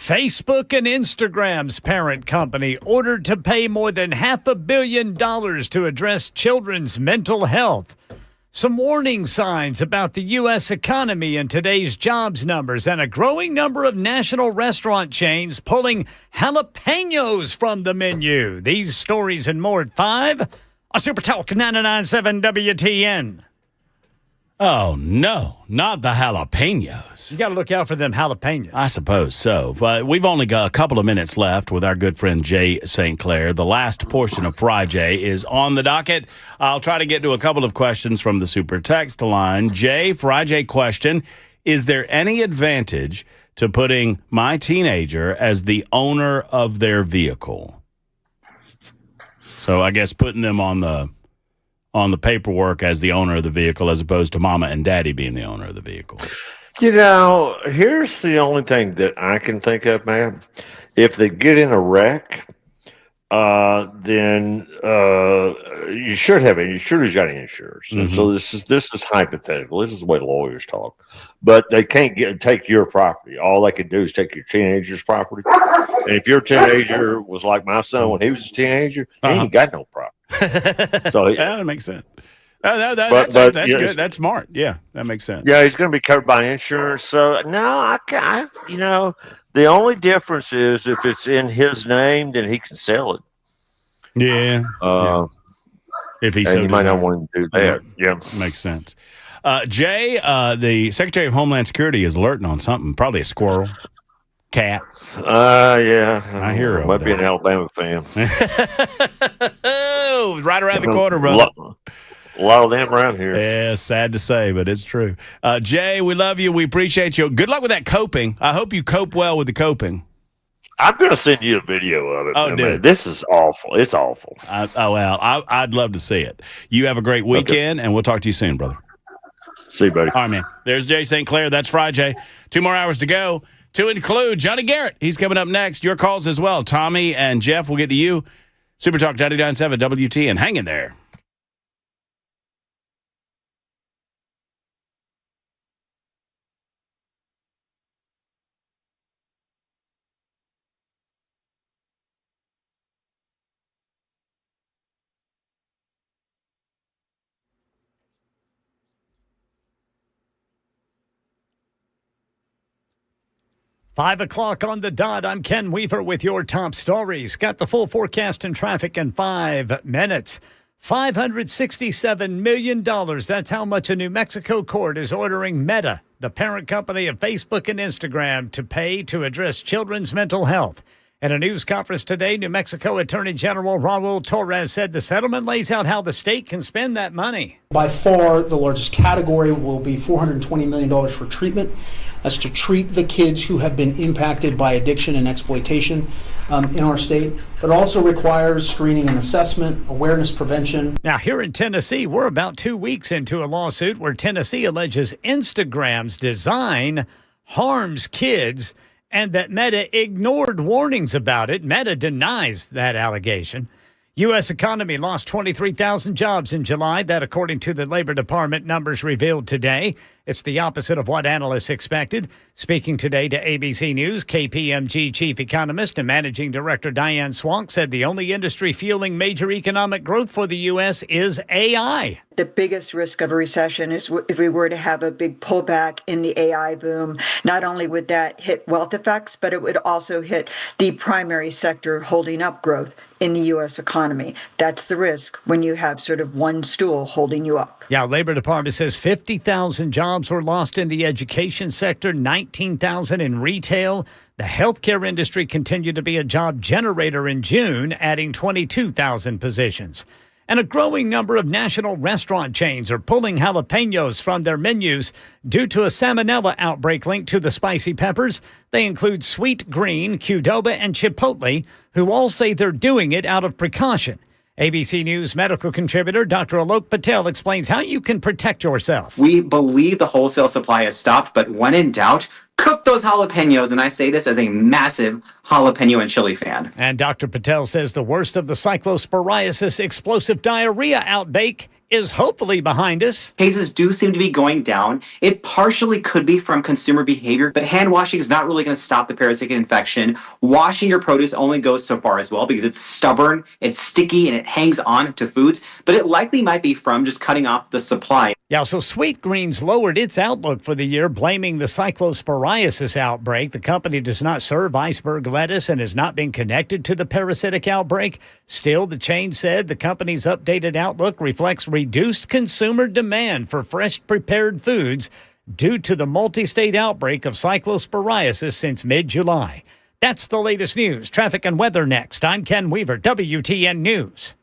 Facebook and Instagram's parent company ordered to pay more than $500 million to address children's mental health. Some warning signs about the U.S. economy and today's jobs numbers, and a growing number of national restaurant chains pulling jalapenos from the menu. These stories and more at 5 on Super Talk 99.7 WTN. Oh, no, not the jalapenos. You got to look out for them jalapenos. I suppose so. But we've only got a couple of minutes left with our good friend Jay St. Clair. The last portion of Frijay is on the docket. I'll try to get to a couple of questions from the super text line. Jay, Frijay question, is there any advantage to putting my teenager as the owner of their vehicle? So I guess putting them on the paperwork as the owner of the vehicle as opposed to mama and daddy being the owner of the vehicle. Here's the only thing that I can think of, man. If they get in a wreck, then you should have it. You should have got insurance. And so this is hypothetical. This is the way lawyers talk. But they can't take your property. All they could do is take your teenager's property. And if your teenager was like my son when he was a teenager, he ain't got no property. So that makes sense. That's good. That's smart. Yeah, that makes sense. Yeah, he's going to be covered by insurance. So no, the only difference is if it's in his name, then he can sell it. Yeah. If he might not want to do that. Yeah, makes sense. Jay, the Secretary of Homeland Security is alerting on something. Probably a squirrel, cat. Yeah. I hear it. Might be an Alabama fan. Oh, right around the corner, brother. A lot of them around here. Yeah, sad to say, but it's true. Jay, we love you. We appreciate you. Good luck with that coping. I hope you cope well with the coping. I'm going to send you a video of it. Oh, dude. This is awful. It's awful. I'd love to see it. You have a great weekend, and we'll talk to you soon, brother. See you, buddy. All right, man. There's Jay St. Clair. That's Frijay. 2 more hours to go, to include Johnny Garrett. He's coming up next. Your calls as well. Tommy and Jeff, we'll get to you. Super Talk 99.7 WTN. Hang in there. Five o'clock on the dot. I'm Ken Weaver with your top stories. Got the full forecast and traffic in 5 minutes. $567 million. That's how much a New Mexico court is ordering Meta, the parent company of Facebook and Instagram, to pay to address children's mental health. At a news conference today, New Mexico Attorney General Raul Torres said the settlement lays out how the state can spend that money. By far, the largest category will be $420 million for treatment. That's to treat the kids who have been impacted by addiction and exploitation in our state, but also requires screening and assessment, awareness prevention. Now, here in Tennessee, we're about 2 weeks into a lawsuit where Tennessee alleges Instagram's design harms kids and that Meta ignored warnings about it. Meta denies that allegation. U.S. economy lost 23,000 jobs in July. That, according to the Labor Department numbers revealed today. It's the opposite of what analysts expected. Speaking today to ABC News, KPMG chief economist and managing director Diane Swank said the only industry fueling major economic growth for the U.S. is AI. The biggest risk of a recession is if we were to have a big pullback in the AI boom. Not only would that hit wealth effects, but it would also hit the primary sector holding up growth in the U.S. economy. That's the risk when you have sort of one stool holding you up. Yeah, Labor Department says 50,000 jobs were lost in the education sector, 19,000 in retail. The healthcare industry continued to be a job generator in June, adding 22,000 positions. And a growing number of national restaurant chains are pulling jalapenos from their menus due to a salmonella outbreak linked to the spicy peppers. They include Sweet Green, Qdoba, and Chipotle, who all say they're doing it out of precaution. ABC News medical contributor Dr. Alok Patel explains how you can protect yourself. We believe the wholesale supply has stopped, but when in doubt, cook those jalapenos, and I say this as a massive jalapeno and chili fan. And Dr. Patel says the worst of the cyclosporiasis explosive diarrhea outbreak is hopefully behind us. Cases do seem to be going down. It partially could be from consumer behavior, but hand washing is not really going to stop the parasitic infection. Washing your produce only goes so far as well because it's stubborn, it's sticky, and it hangs on to foods, but it likely might be from just cutting off the supply. Yeah, so Sweet Greens lowered its outlook for the year, blaming the cyclosporiasis outbreak. The company does not serve iceberg lettuce and has not been connected to the parasitic outbreak. Still, the chain said the company's updated outlook reflects reduced consumer demand for fresh prepared foods due to the multi-state outbreak of cyclosporiasis since mid-July. That's the latest news. Traffic and weather next. I'm Ken Weaver, WTN News.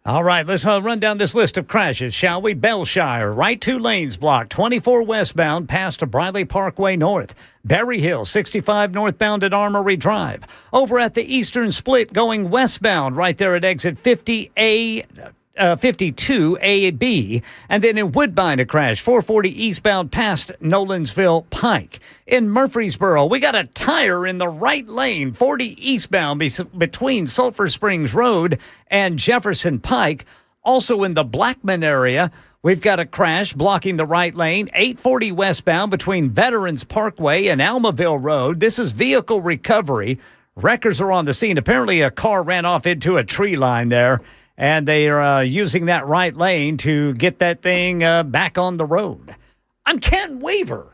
All right, let's run down this list of crashes, shall we? Bellshire, right 2 lanes blocked, 24 westbound past Briley Parkway North. Berry Hill, 65 northbound at Armory Drive. Over at the Eastern Split going westbound right there at exit 50A. 52AB, and then in Woodbine a crash, 440 eastbound past Nolensville Pike. In Murfreesboro, we got a tire in the right lane, 40 eastbound between Sulphur Springs Road and Jefferson Pike. Also in the Blackman area, we've got a crash blocking the right lane, 840 westbound between Veterans Parkway and Almaville Road. This is vehicle recovery. Wreckers are on the scene. Apparently a car ran off into a tree line there, and they are using that right lane to get that thing back on the road. I'm Ken Weaver.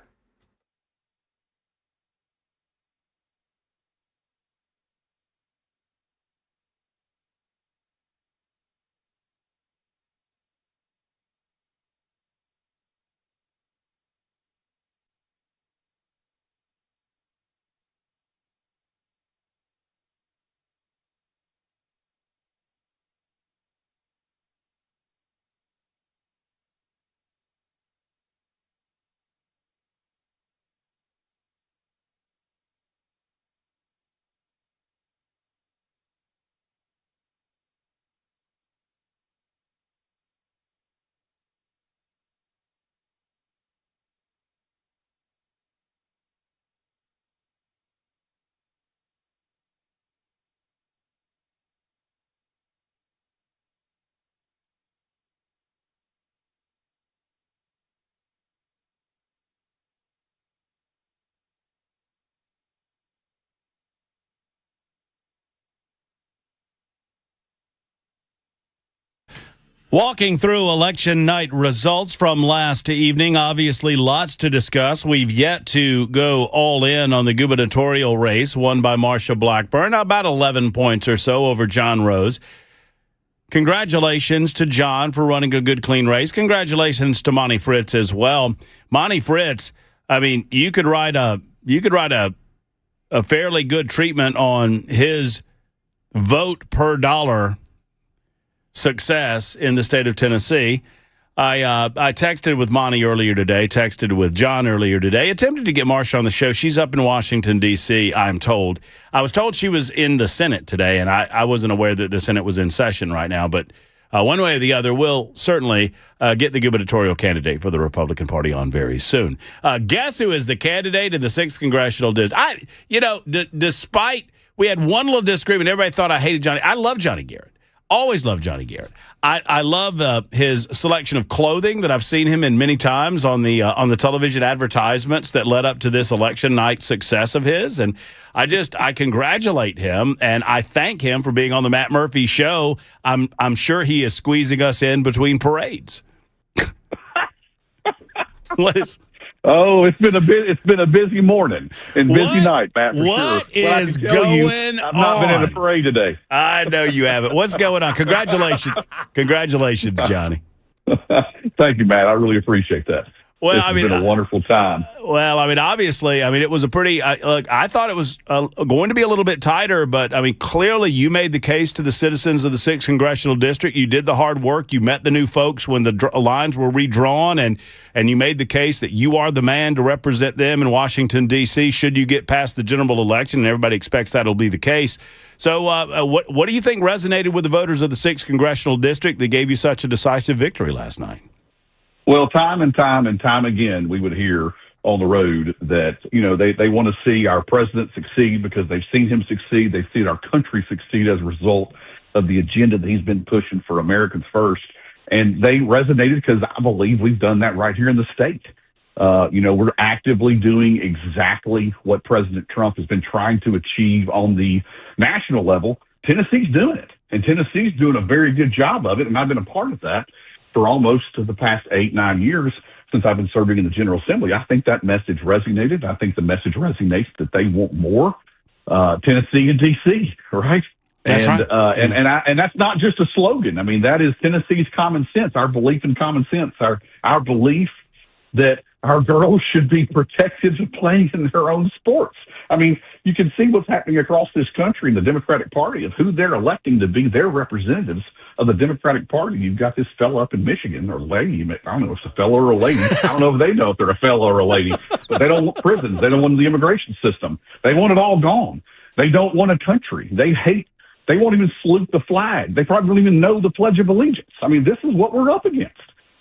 Walking through election night results from last evening, obviously lots to discuss. We've yet to go all in on the gubernatorial race won by Marsha Blackburn, about 11 points or so over John Rose. Congratulations to John for running a good, clean race. Congratulations to Monty Fritz as well. Monty Fritz, I mean, you could write a fairly good treatment on his vote per dollar success in the state of Tennessee. I texted with Monty earlier today, texted with John earlier today, attempted to get Marsha on the show. She's up in Washington, D.C., I'm told. I was told she was in the Senate today, and I wasn't aware that the Senate was in session right now. But one way or the other, we'll certainly get the gubernatorial candidate for the Republican Party on very soon. Guess who is the candidate in the 6th Congressional District? Despite we had one little disagreement, everybody thought I hated Johnny. I love Johnny Garrett. Always loved Johnny Garrett. I love his selection of clothing that I've seen him in many times on the television advertisements that led up to this election night success of his. And I congratulate him and I thank him for being on the Matt Murphy show. I'm sure he is squeezing us in between parades. What is? Oh, it's been a busy morning and busy night, Matt. For what sure. is going on? I've not been in a parade today. I know you haven't. What's going on? Congratulations, Johnny. Thank you, Matt. I really appreciate that. Well, This has been a wonderful time. Well, obviously, it was a pretty look. I thought it was going to be a little bit tighter, but clearly you made the case to the citizens of the 6th Congressional District. You did the hard work. You met the new folks when the lines were redrawn, and you made the case that you are the man to represent them in Washington, D.C. Should you get past the general election, and everybody expects that'll be the case. So, what do you think resonated with the voters of the 6th Congressional District that gave you such a decisive victory last night? Well, time and time again, we would hear on the road that, they want to see our president succeed because they've seen him succeed. They've seen our country succeed as a result of the agenda that he's been pushing for Americans first. And they resonated because I believe we've done that right here in the state. We're actively doing exactly what President Trump has been trying to achieve on the national level. Tennessee's doing it, and Tennessee's doing a very good job of it. And I've been a part of that for almost the past 8-9 years since I've been serving in the General Assembly. I think that message resonated. I think the message resonates that they want more Tennessee and D.C., right? That's right. And that's not just a slogan. That is Tennessee's common sense, our belief in common sense, our belief that our girls should be protected to playing in their own sports. You can see what's happening across this country in the Democratic Party of who they're electing to be their representatives of the Democratic Party. You've got this fellow up in Michigan, or lady. I don't know if it's a fellow or a lady. I don't know if they know if they're a fellow or a lady. But they don't want prisons. They don't want the immigration system. They want it all gone. They don't want a country. They won't even salute the flag. They probably don't even know the Pledge of Allegiance. This is what we're up against.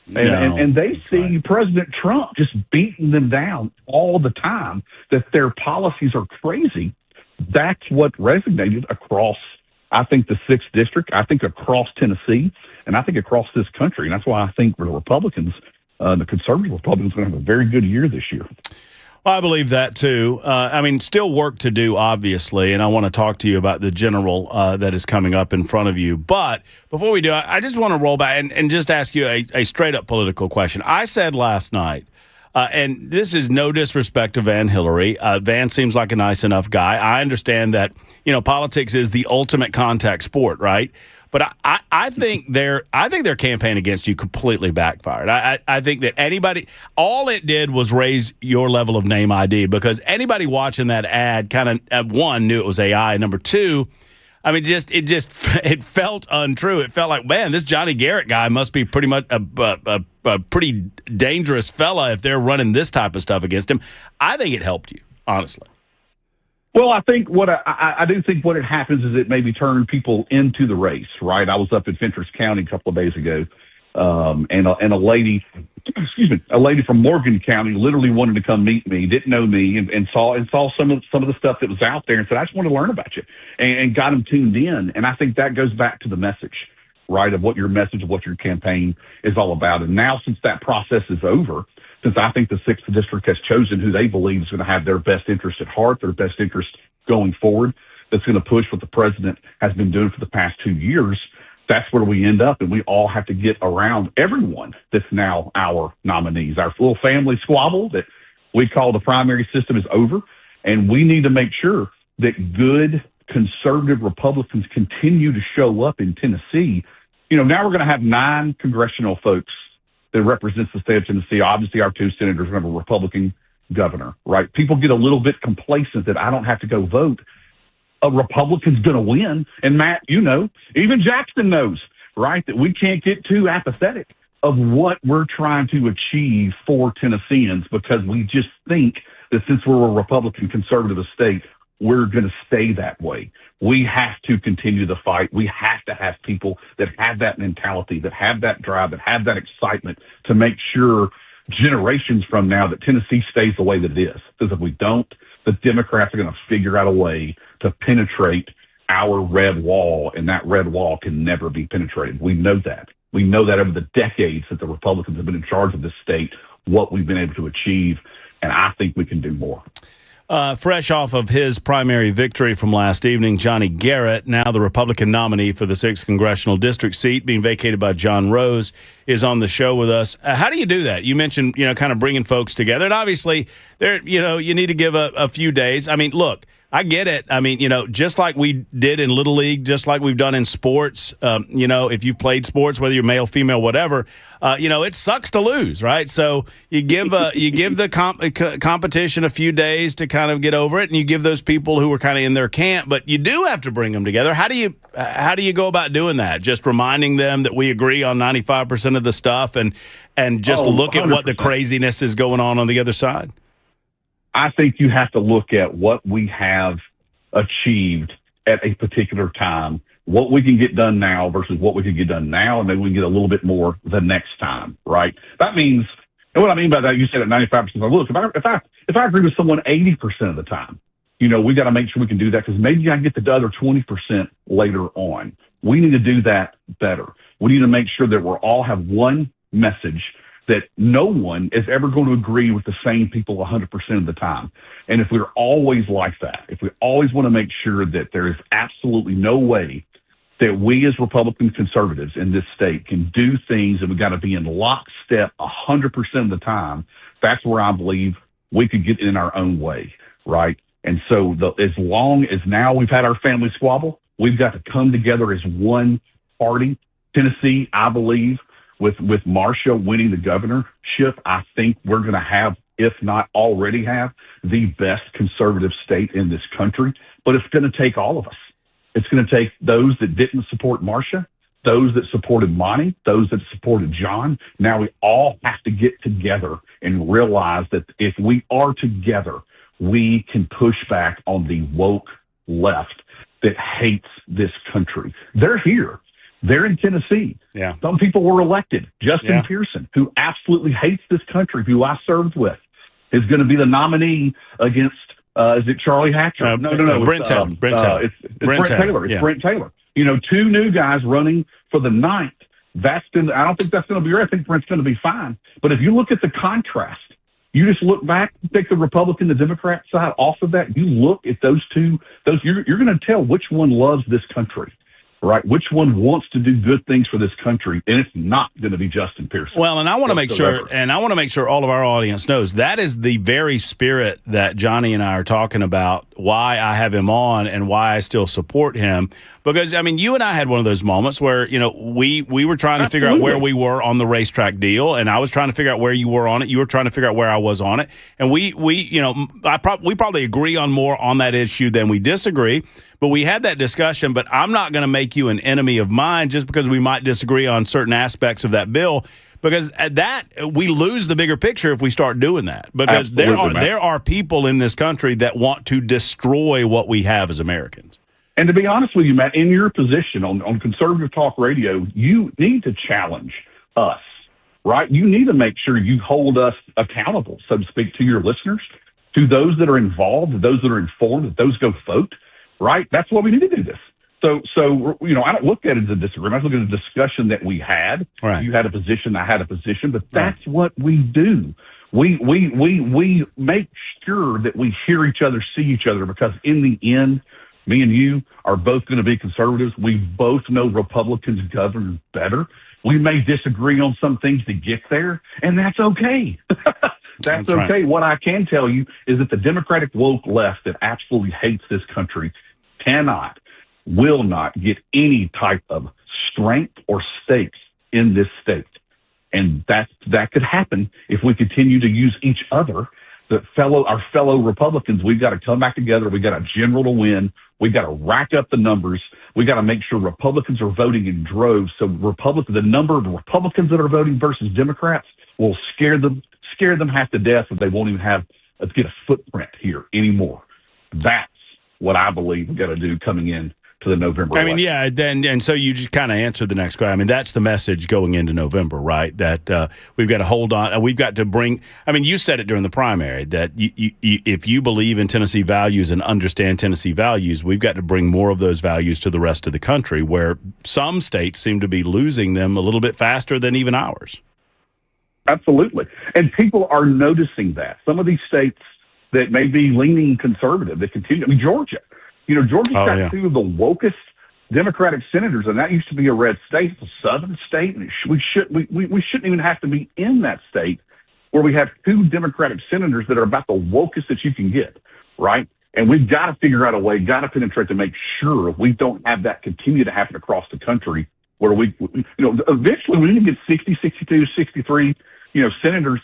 And they see President Trump just beating them down all the time, that their policies are crazy. That's what resonated across, I think, the 6th District, I think across Tennessee, and I think across this country. And that's why I think the Republicans, the conservative Republicans, are going to have a very good year this year. Well, I believe that, too. Still work to do, obviously, and I want to talk to you about the general that is coming up in front of you. But before we do, I just want to roll back and just ask you a straight-up political question. I said last night, and this is no disrespect to Van Hillary. Van seems like a nice enough guy. I understand that, politics is the ultimate contact sport, right? But I think their campaign against you completely backfired. I think that all it did was raise your level of name ID, because anybody watching that ad kind of, one, knew it was AI. Number two, it felt untrue. It felt like, man, this Johnny Garrett guy must be pretty much a pretty dangerous fella if they're running this type of stuff against him. I think it helped you, honestly. Well, I think I do think what it happens is it maybe turned people into the race, right? I was up in Fentress County a couple of days ago, and a lady from Morgan County literally wanted to come meet me, didn't know me, and saw some of the stuff that was out there, and said, I just want to learn about you, and got them tuned in. And I think that goes back to the message, right, of what your message, of what your campaign is all about. And now, since that process is over, since I think the 6th District has chosen who they believe is going to have their best interest at heart, their best interest going forward, that's going to push what the president has been doing for the past 2 years, that's where we end up, and we all have to get around everyone that's now our nominees. Our little family squabble that we call the primary system is over, and we need to make sure that good conservative Republicans continue to show up in Tennessee. Now we're going to have 9 congressional folks that represents the state of Tennessee. Obviously, our 2 senators have a Republican governor, right? People get a little bit complacent that I don't have to go vote. A Republican's going to win. And Matt, even Jackson knows, right, that we can't get too apathetic of what we're trying to achieve for Tennesseans, because we just think that since we're a Republican conservative state, we're going to stay that way. We have to continue the fight. We have to have people that have that mentality, that have that drive, that have that excitement to make sure generations from now that Tennessee stays the way that it is. Because if we don't, the Democrats are going to figure out a way to penetrate our red wall, and that red wall can never be penetrated. We know that. We know that over the decades that the Republicans have been in charge of this state, what we've been able to achieve, and I think we can do more. Fresh off of his primary victory from last evening, Johnny Garrett, now the Republican nominee for the 6th Congressional District seat being vacated by John Rose, is on the show with us. How do you do that? You mentioned, kind of bringing folks together. And obviously, you need to give a few days. I mean, look, I get it. I mean, just like we did in Little League, just like we've done in sports, if you've played sports, whether you're male, female, whatever, it sucks to lose, right? So you give the competition a few days to kind of get over it, and you give those people who are kind of in their camp, but you do have to bring them together. How do you go about doing that? Just reminding them that we agree on 95% of the stuff, and just look at 100%. what the craziness is going on the other side? I think you have to look at what we have achieved at a particular time, what we can get done now versus what we can get done now, and then we can get a little bit more the next time, right? That means, and what I mean by that, you said at 95%. Look, if I agree with someone 80% of the time, we got to make sure we can do that, because maybe I get the other 20% later on. We need to do that better. We need to make sure that we all have one message, that no one is ever going to agree with the same people 100% of the time. And if we're always like that, if we always want to make sure that there is absolutely no way that we as Republican conservatives in this state can do things, and we've got to be in lockstep 100% of the time, that's where I believe we could get in our own way, right? And so as long as now we've had our family squabble, we've got to come together as one party. Tennessee, I believe, with Marcia winning the governorship, I think we're going to have, if not already have, the best conservative state in this country. But it's going to take all of us. It's going to take those that didn't support Marcia, those that supported Monty, those that supported John. Now we all have to get together and realize that if we are together, we can push back on the woke left that hates this country. They're here. They're in Tennessee. Yeah. Some people were elected. Justin Pearson, who absolutely hates this country, who I served with, is going to be the nominee against, is it Charlie Hatcher? No. Brent Taylor. It's Brent Taylor. It's Brent Taylor. 2 new guys running for the 9th. I don't think that's going to be right. I think Brent's going to be fine. But if you look at the contrast, you just look back, take the Republican, the Democrat side off of that. You look at those two. You're going to tell which one loves this country. Right, which one wants to do good things for this country, and it's not going to be Justin Pearson. Well, and I want to make sure, all of our audience knows that is the very spirit that Johnny and I are talking about. Why I have him on and why I still support him, because I mean, you and I had one of those moments where we were trying to figure out where we were on the racetrack deal, and I was trying to figure out where you were on it. You were trying to figure out where I was on it, and we probably agree on more on that issue than we disagree. But we had that discussion, but I'm not going to make you an enemy of mine just because we might disagree on certain aspects of that bill, because at that we lose the bigger picture if we start doing that. Because there are people in this country that want to destroy what we have as Americans. And to be honest with you, Matt, in your position on Conservative Talk Radio, you need to challenge us, right? You need to make sure you hold us accountable, so to speak, to your listeners, to those that are involved, to those that are informed, that those go vote. Right? That's why we need to do this. So I don't look at it as a disagreement. I look at a discussion that we had. Right. You had a position, I had a position, but that's what we do. We make sure that we hear each other, see each other, because in the end, Me and you are both going to be conservatives. We both know Republicans govern better. We may disagree on some things to get there, and that's okay. That's okay. Right. What I can tell you is that the Democratic woke left that absolutely hates this country will not get any type of strength or stakes in this state. And that could happen if we continue to use each other. Our fellow Republicans, we've got to come back together. We've got a general to win. We've got to rack up the numbers. We've got to make sure Republicans are voting in droves. So the number of Republicans that are voting versus Democrats will scare them half to death, and they won't even get a footprint here anymore. That's what I believe we've got to do coming in to the November election. And so you just kind of answered the next question. I mean, that's the message going into November, right? That we've got to hold on. We've got to bring – I mean, you said it during the primary that if you believe in Tennessee values and understand Tennessee values, we've got to bring more of those values to the rest of the country, where some states seem to be losing them a little bit faster than even ours. Absolutely. And people are noticing that. Some of these states that may be leaning conservative, that continue – I mean, Georgia. Georgia's got two of the wokest Democratic senators, and that used to be a red state. It's a southern state, and we shouldn't even have to be in that state where we have two Democratic senators that are about the wokest that you can get, right? And we've got to figure out a way, got to penetrate to make sure we don't have that continue to happen across the country where eventually we need to get 60, 62, 63, senators,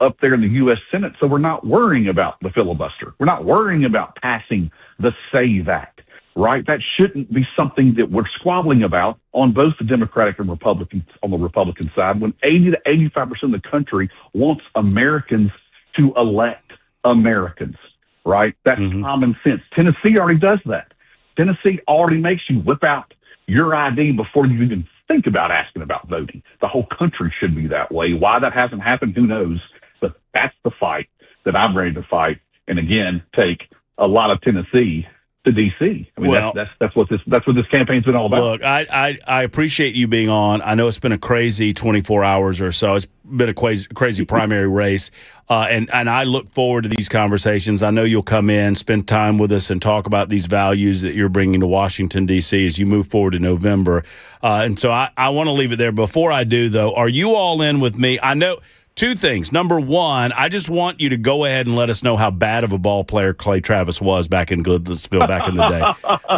up there in the U.S. Senate. So we're not worrying about the filibuster. We're not worrying about passing the SAVE Act, right? That shouldn't be something that we're squabbling about on both the Democratic and Republicans on the Republican side, when 80 to 85% of the country wants Americans to elect Americans, right? That's common sense. Tennessee already does that. Tennessee already makes you whip out your ID before you even think about asking about voting. The whole country should be that way. Why that hasn't happened, who knows? But that's the fight that I'm ready to fight. And again, take a lot of Tennessee to D.C. I mean, that's what this campaign's been all about. Look, I appreciate you being on. I know it's been a crazy 24 hours or so. It's been a crazy primary race, and I look forward to these conversations. I know you'll come in, spend time with us, and talk about these values that you're bringing to Washington, D.C. as you move forward in November. And so I want to leave it there. Before I do, though, are you all in with me? I know – two things. Number one, I just want you to go ahead and let us know how bad of a ball player Clay Travis was back in Goodlettsville back in the day.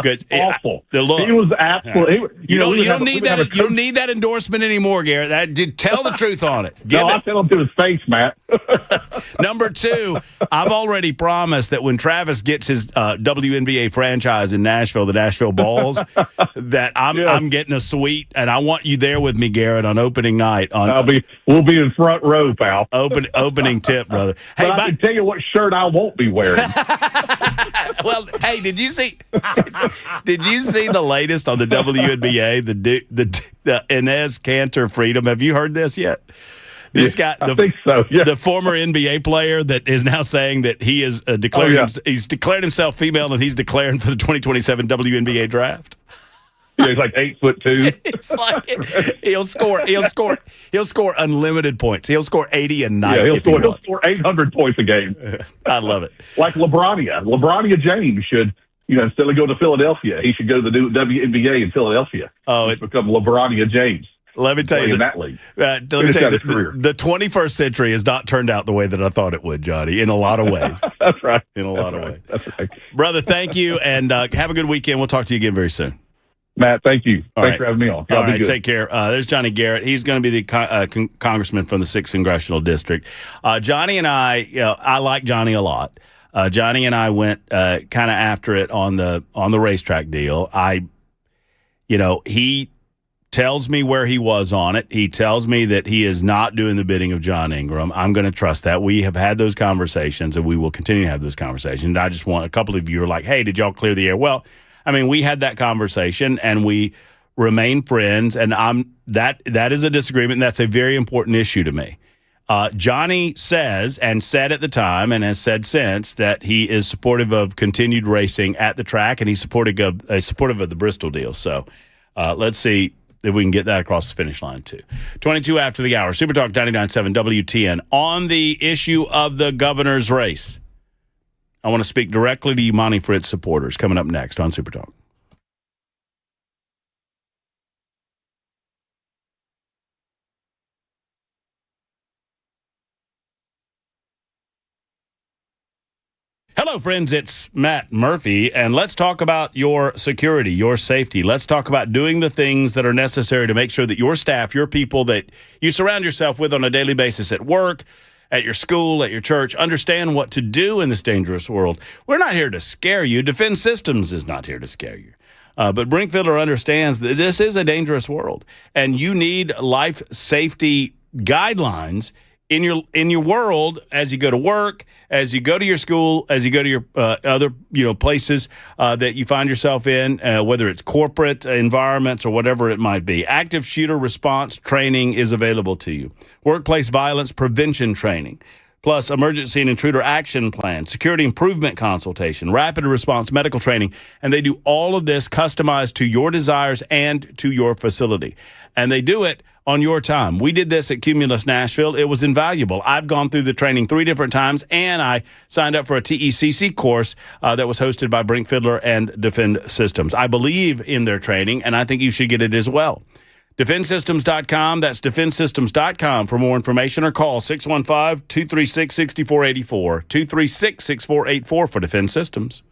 Because awful. He was absolutely. You don't need that. You don't need that endorsement anymore, Garrett. Tell the truth on it. I tell him to his face, Matt. Number two, I've already promised that when Travis gets his WNBA franchise in Nashville, the Nashville Balls, that I'm getting a suite, and I want you there with me, Garrett, on opening night. We'll be in front row, pal. Opening tip, brother. Hey, I can tell you what shirt I won't be wearing. Well, hey, did you see the latest on the WNBA? The Inez Cantor Freedom. Have you heard this yet? This guy, I think so. Yeah. The former NBA player that is now saying that he is he's declared himself female and he's declaring for the 2027 WNBA draft. Yeah, he's like 8'2". It's like he'll score unlimited points. He'll score 80 a night. Yeah, he'll score 800 points a game. I love it. Like LeBronia James should, instead of go to Philadelphia, he should go to the WNBA in Philadelphia. Oh, become LeBronia James. Let me tell you, that league. Let me tell you, the 21st century has not turned out the way that I thought it would, Johnny, in a lot of ways. That's right. In a lot of ways. That's right. Brother, thank you, and have a good weekend. We'll talk to you again very soon. Matt, thank you. Thanks for having me on. All right, take care. There's Johnny Garrett. He's going to be the congressman from the 6th Congressional District. Johnny and I like Johnny a lot. Johnny and I went kind of after it on the racetrack deal. He tells me where he was on it. He tells me that he is not doing the bidding of John Ingram. I'm going to trust that. We have had those conversations, and we will continue to have those conversations. I just want a couple of you are like, hey, did y'all clear the air? Well, I mean, we had that conversation, and we remain friends, and that is a disagreement, and that's a very important issue to me. Johnny says, and said at the time, and has said since, that he is supportive of continued racing at the track, and he's supportive of the Bristol deal. So let's see if we can get that across the finish line, too. 22 after the hour, Super Talk 99.7 WTN. On the issue of the governor's race, I want to speak directly to Umani for its supporters. Coming up next on Super Talk. Hello, friends. It's Matt Murphy, and let's talk about your security, your safety. Let's talk about doing the things that are necessary to make sure that your staff, your people that you surround yourself with on a daily basis at work, at your school, at your church, understand what to do in this dangerous world. We're not here to scare you. Defense Systems is not here to scare you. But Brinkfiddler understands that this is a dangerous world, and you need life safety guidelines in your world as you go to work, as you go to your school, as you go to your other places that you find yourself in, whether it's corporate environments or whatever it might be. Active shooter response training is available to you. Workplace violence prevention training, plus emergency and intruder action plan, security improvement consultation, rapid response medical training, and they do all of this customized to your desires and to your facility. And they do it on your time. We did this at Cumulus Nashville. It was invaluable. I've gone through the training 3 different times, and I signed up for a TECC course that was hosted by Brinkfiddler and Defend Systems. I believe in their training, and I think you should get it as well. DefendSystems.com. That's DefendSystems.com for more information, or call 615-236-6484. 236-6484 for Defend Systems.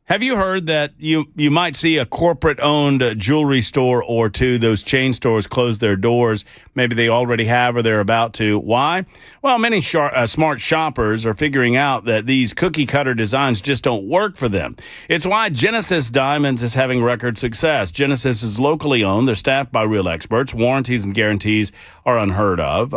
Have you heard that you might see a corporate-owned jewelry store or two, those chain stores, close their doors? Maybe they already have or they're about to. Why? Well, many smart shoppers are figuring out that these cookie-cutter designs just don't work for them. It's why Genesis Diamonds is having record success. Genesis is locally owned. They're staffed by real experts. Warranties and guarantees are unheard of,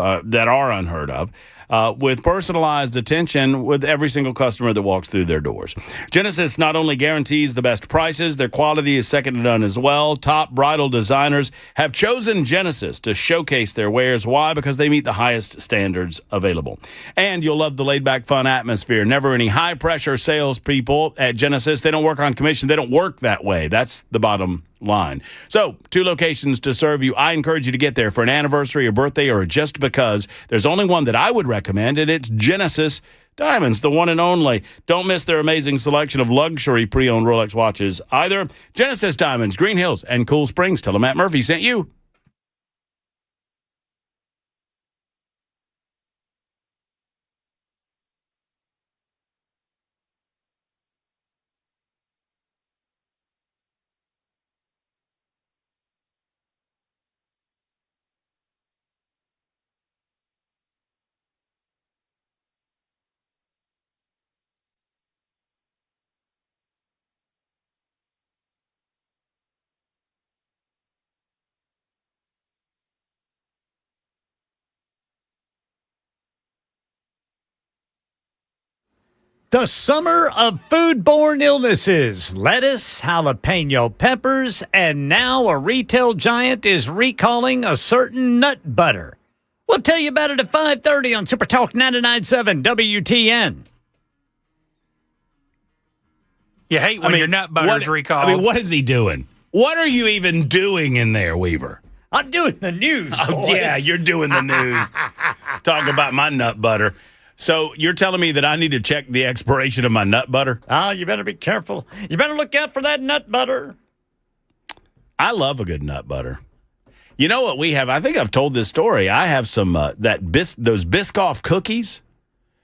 with personalized attention with every single customer that walks through their doors. Genesis not only guarantees the best prices, their quality is second to none as well. Top bridal designers have chosen Genesis to showcase their wares. Why? Because they meet the highest standards available. And you'll love the laid-back, fun atmosphere. Never any high-pressure salespeople at Genesis. They don't work on commission. They don't work that way. That's the bottom line. So, 2 locations to serve you. I encourage you to get there for an anniversary or birthday or just because. There's only one that I would recommend, and it's Genesis Diamonds, the one and only. Don't miss their amazing selection of luxury pre-owned Rolex watches either. Genesis Diamonds, Green Hills, and Cool Springs. Tell them Matt Murphy sent you. The summer of foodborne illnesses, lettuce, jalapeno peppers, and now a retail giant is recalling a certain nut butter. We'll tell you about it at 5:30 on Super Talk 99.7 WTN. You hate when your nut butter's recalled. I mean, what is he doing? What are you even doing in there, Weaver? I'm doing the news. Oh, yeah, you're doing the news. Talk about my nut butter. So you're telling me that I need to check the expiration of my nut butter? Oh, you better be careful. You better look out for that nut butter. I love a good nut butter. You know what we have? I think I've told this story. I have some those Biscoff cookies.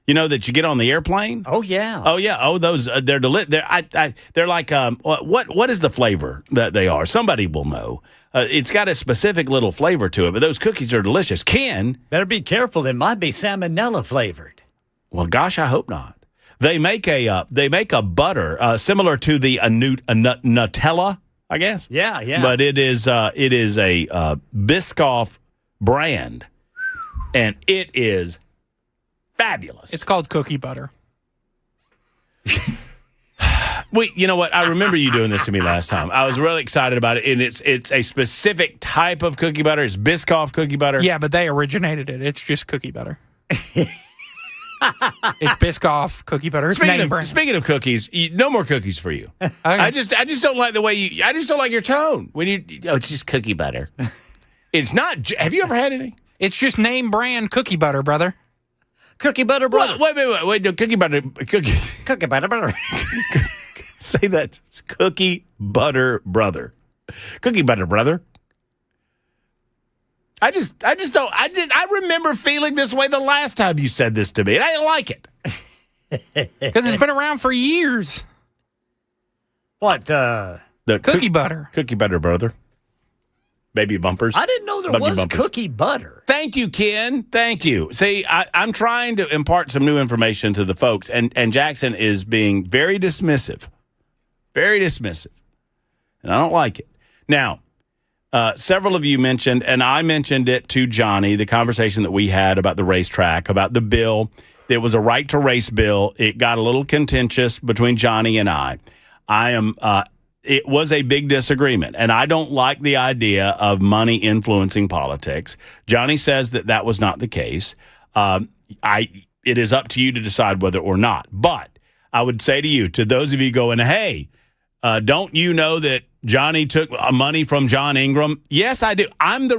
You know that you get on the airplane? Oh yeah. Oh yeah. Oh, those they're they're like what is the flavor that they are? Somebody will know. It's got a specific little flavor to it, but those cookies are delicious. Ken, better be careful. It might be salmonella flavored. Well, gosh, I hope not. They make a butter similar to the Nutella, I guess. Yeah. But it is a Biscoff brand, and it is fabulous. It's called cookie butter. Wait, you know what? I remember you doing this to me last time. I was really excited about it, and it's a specific type of cookie butter. It's Biscoff cookie butter. Yeah, but they originated it. It's just cookie butter. It's Biscoff cookie butter. It's Speaking of cookies, no more cookies for you. Okay. I just don't like the way I just don't like your tone when it's just cookie butter. It's not. Have you ever had any? It's just name brand cookie butter, brother. Cookie butter, brother. Wait. No, cookie butter. Cookie butter, brother. Say that. It's cookie butter, brother. Cookie butter, brother. I remember feeling this way the last time you said this to me, and I didn't like it. Because it's been around for years. What? The cookie butter. Cookie butter, brother. Baby bumpers. I didn't know there was bumpers. Cookie butter. Thank you, Ken. Thank you. See, I'm trying to impart some new information to the folks, and Jackson is being very dismissive. Very dismissive. And I don't like it. Now, several of you mentioned, and I mentioned it to Johnny, the conversation that we had about the racetrack, about the bill. There was a right to race bill. It got a little contentious between Johnny and I. It was a big disagreement, and I don't like the idea of money influencing politics. Johnny says that was not the case. It is up to you to decide whether or not. But I would say to you, to those of you going, hey, don't you know that Johnny took money from John Ingram? Yes, I do. I'm the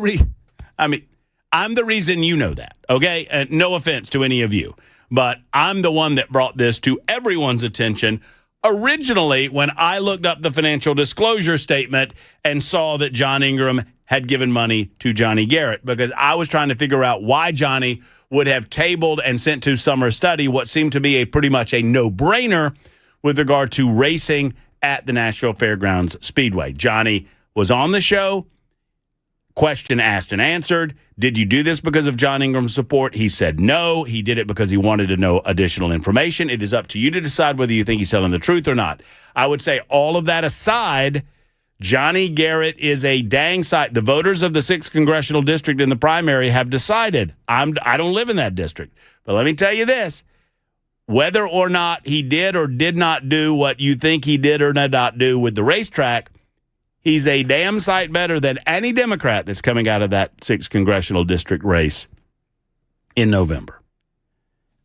reason you know that, okay? And no offense to any of you, but I'm the one that brought this to everyone's attention originally when I looked up the financial disclosure statement and saw that John Ingram had given money to Johnny Garrett, because I was trying to figure out why Johnny would have tabled and sent to summer study what seemed to be pretty much a no-brainer with regard to racing at the Nashville Fairgrounds Speedway. Johnny was on the show, question asked and answered. Did you do this because of John Ingram's support? He said no. He did it because he wanted to know additional information. It is up to you to decide whether you think he's telling the truth or not. I would say all of that aside, Johnny Garrett is a dang sight. The voters of the 6th Congressional District in the primary have decided. I don't live in that district. But let me tell you this. Whether or not he did or did not do what you think he did or did not do with the racetrack, he's a damn sight better than any Democrat that's coming out of that 6th Congressional District race in November.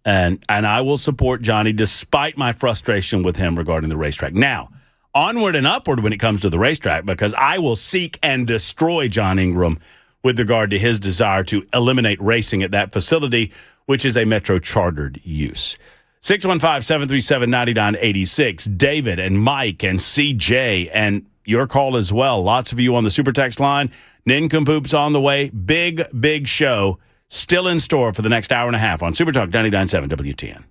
And I will support Johnny despite my frustration with him regarding the racetrack. Now, onward and upward when it comes to the racetrack, because I will seek and destroy John Ingram with regard to his desire to eliminate racing at that facility, which is a Metro chartered use. 615-737-9986. David and Mike and CJ and your call as well. Lots of you on the super text line. Nincompoops on the way. Big show still in store for the next hour and a half on Super Talk 99.7 WTN.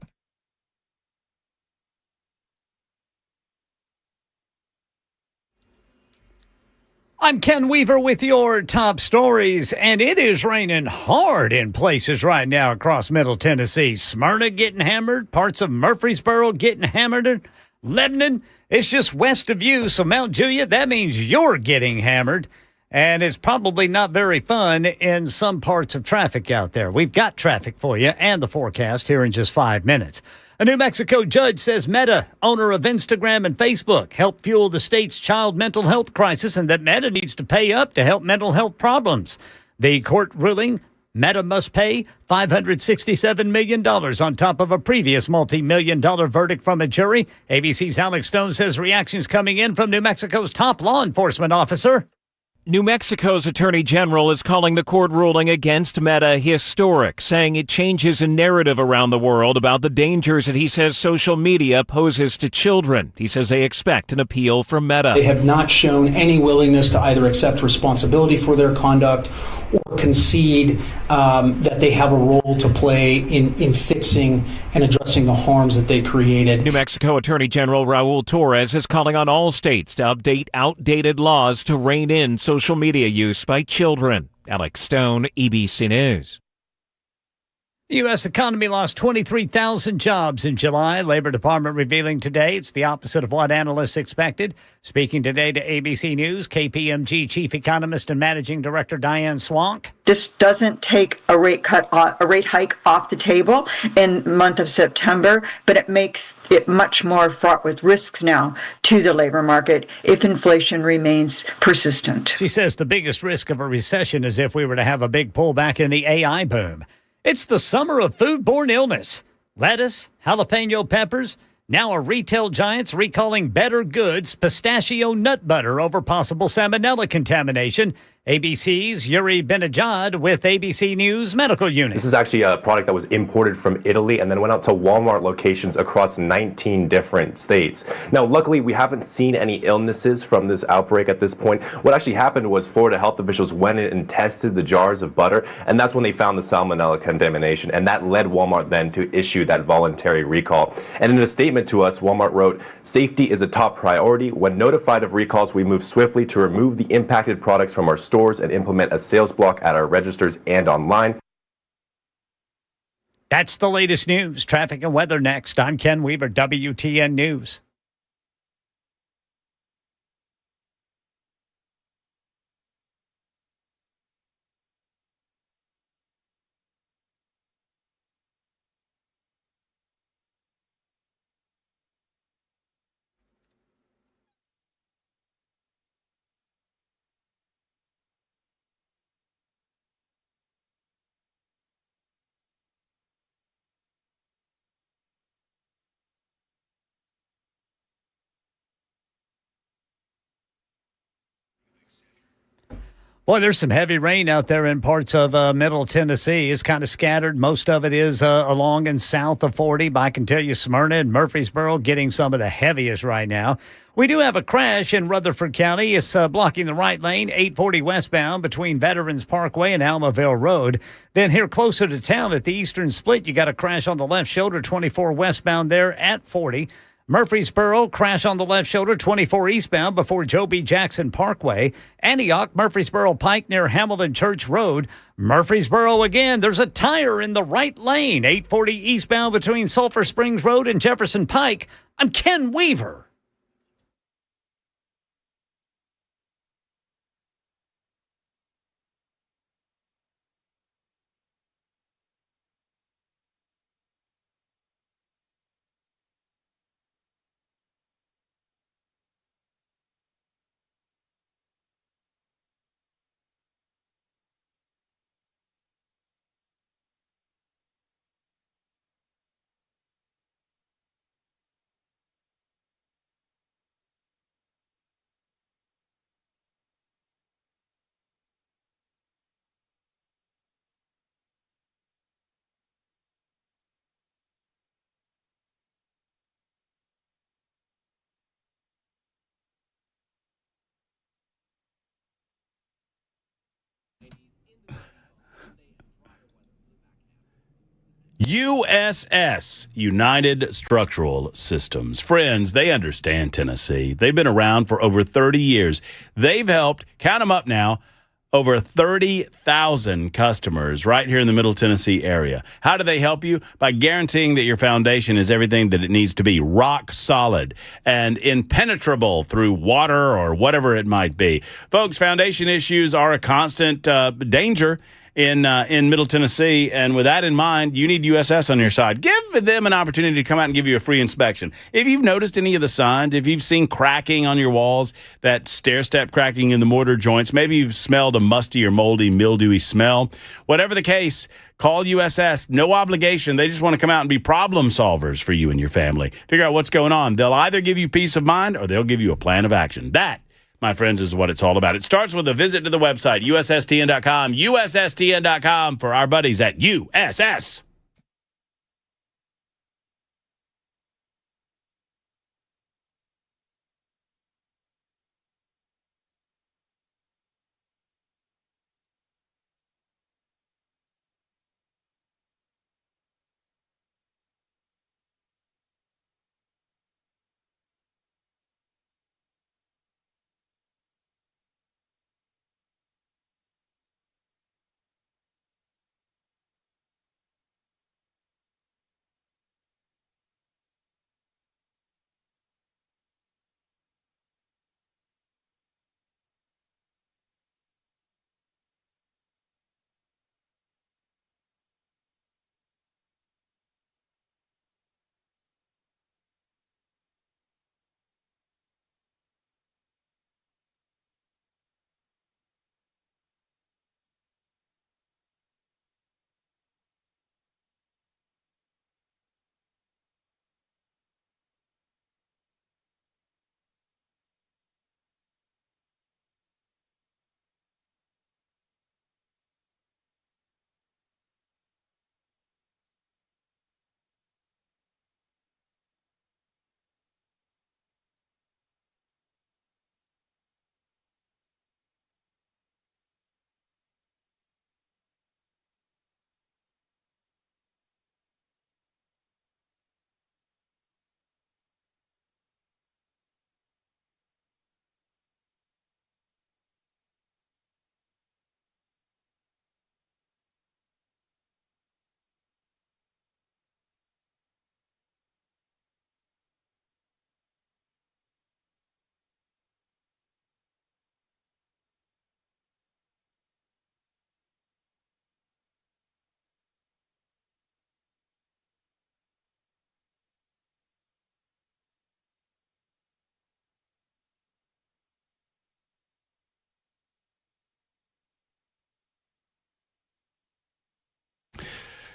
I'm Ken Weaver with your top stories, and it is raining hard in places right now across Middle Tennessee. Smyrna getting hammered, parts of Murfreesboro getting hammered, Lebanon, it's just west of you, so Mount Julia, that means you're getting hammered, and it's probably not very fun in some parts of traffic out there. We've got traffic for you and the forecast here in just 5 minutes. A New Mexico judge says Meta, owner of Instagram and Facebook, helped fuel the state's child mental health crisis and that Meta needs to pay up to help mental health problems. The court ruling Meta must pay $567 million on top of a previous multi-million-dollar verdict from a jury. ABC's Alex Stone says reactions coming in from New Mexico's top law enforcement officer. New Mexico's Attorney General is calling the court ruling against Meta historic, saying it changes a narrative around the world about the dangers that he says social media poses to children. He says they expect an appeal from Meta. They have not shown any willingness to either accept responsibility for their conduct or concede that they have a role to play in fixing and addressing the harms that they created. New Mexico Attorney General Raul Torres is calling on all states to update outdated laws to rein in social media use by children. Alex Stone, ABC News. The U.S. economy lost 23,000 jobs in July. Labor Department revealing today it's the opposite of what analysts expected. Speaking today to ABC News, KPMG Chief Economist and Managing Director Diane Swank. This doesn't take a rate hike off the table in the month of September, but it makes it much more fraught with risks now to the labor market if inflation remains persistent. She says the biggest risk of a recession is if we were to have a big pullback in the AI boom. It's the summer of foodborne illness. Lettuce, jalapeno peppers. Now a retail giant's recalling Better Goods pistachio nut butter over possible salmonella contamination. ABC's Yuri Benajad with ABC News Medical Unit. This is actually a product that was imported from Italy and then went out to Walmart locations across 19 different states. Now, luckily, we haven't seen any illnesses from this outbreak at this point. What actually happened was Florida health officials went in and tested the jars of butter, and that's when they found the salmonella contamination, and that led Walmart then to issue that voluntary recall. And in a statement to us, Walmart wrote, "Safety is a top priority. When notified of recalls, we move swiftly to remove the impacted products from our stores and implement a sales block at our registers and online." That's the latest news. Traffic and weather next. I'm Ken Weaver, WTN News. Boy, there's some heavy rain out there in parts of Middle Tennessee. It's kind of scattered. Most of it is along and south of 40. But I can tell you Smyrna and Murfreesboro getting some of the heaviest right now. We do have a crash in Rutherford County. It's blocking the right lane, 840 westbound between Veterans Parkway and Almaville Road. Then here closer to town at the Eastern Split, you got a crash on the left shoulder, 24 westbound there at 40. Murfreesboro, crash on the left shoulder, 24 eastbound before Joe B. Jackson Parkway. Antioch, Murfreesboro Pike near Hamilton Church Road. Murfreesboro again, there's a tire in the right lane, 840 eastbound between Sulphur Springs Road and Jefferson Pike. I'm Ken Weaver. USS, United Structural Systems. Friends, they understand Tennessee. They've been around for over 30 years. They've helped, count them up now, over 30,000 customers right here in the Middle Tennessee area. How do they help you? By guaranteeing that your foundation is everything that it needs to be, rock solid and impenetrable through water or whatever it might be. Folks, foundation issues are a constant danger in Middle Tennessee. And with that in mind, you need USS on your side. Give them an opportunity to come out and give you a free inspection. If you've noticed any of the signs, if you've seen cracking on your walls, that stair-step cracking in the mortar joints, maybe you've smelled a musty or moldy, mildewy smell, whatever the case, call USS. No obligation. They just want to come out and be problem solvers for you and your family. Figure out what's going on. They'll either give you peace of mind or they'll give you a plan of action. That, my friends, is what it's all about. It starts with a visit to the website, USSTN.com, USSTN.com for our buddies at USS.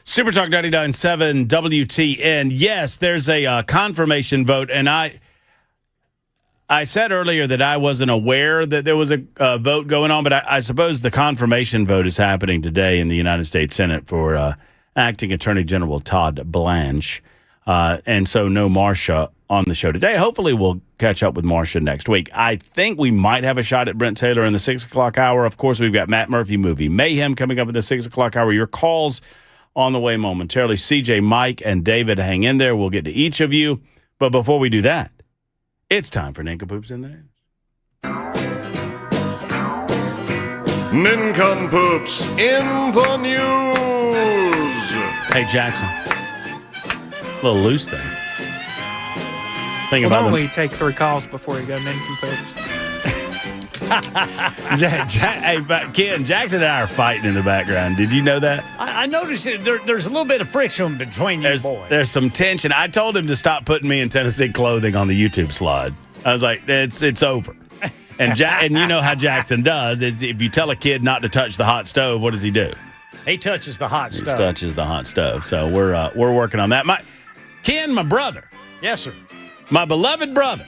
Super Talk 99.7 WTN. Yes, there's a confirmation vote, and I said earlier that I wasn't aware that there was a vote going on, but I suppose the confirmation vote is happening today in the United States Senate for Acting Attorney General Todd Blanche. And so no Marsha on the show today. Hopefully we'll catch up with Marsha next week. I think we might have a shot at Brent Taylor in the 6 o'clock hour. Of course, we've got Matt Murphy Movie Mayhem coming up at the 6 o'clock hour. Your calls on the way momentarily. CJ, Mike, and David, hang in there. We'll get to each of you. But before we do that, it's time for Nincompoops in the News. Nincompoops in the News. Hey, Jackson. A little loose thing. Think about normally take 3 calls before you go Nincompoops. Hey, but Ken, Jackson and I are fighting in the background. Did you know that? I noticed there's a little bit of friction between you boys. There's some tension. I told him to stop putting me in Tennessee clothing on the YouTube slide. I was like, it's over. And and you know how Jackson does is if you tell a kid not to touch the hot stove, what does he do? He touches the hot stove. He touches the hot stove. So we're working on that. Ken, my brother. Yes, sir. My beloved brother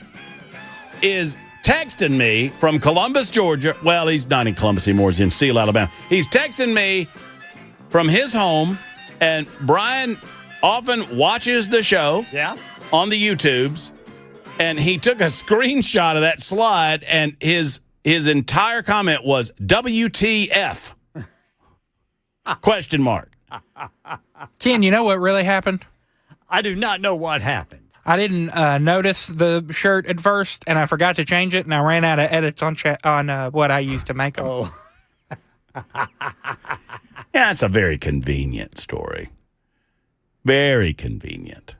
is texting me from Columbus, Georgia. Well, he's not in Columbus anymore. He's in Seal, Alabama. He's texting me from his home, and Brian often watches the show on the YouTubes, and he took a screenshot of that slide, and his entire comment was WTF? Question mark. Ken, you know what really happened? I do not know what happened. I didn't notice the shirt at first, and I forgot to change it, and I ran out of edits on what I used to make them. Oh. Yeah, it's a very convenient story. Very convenient.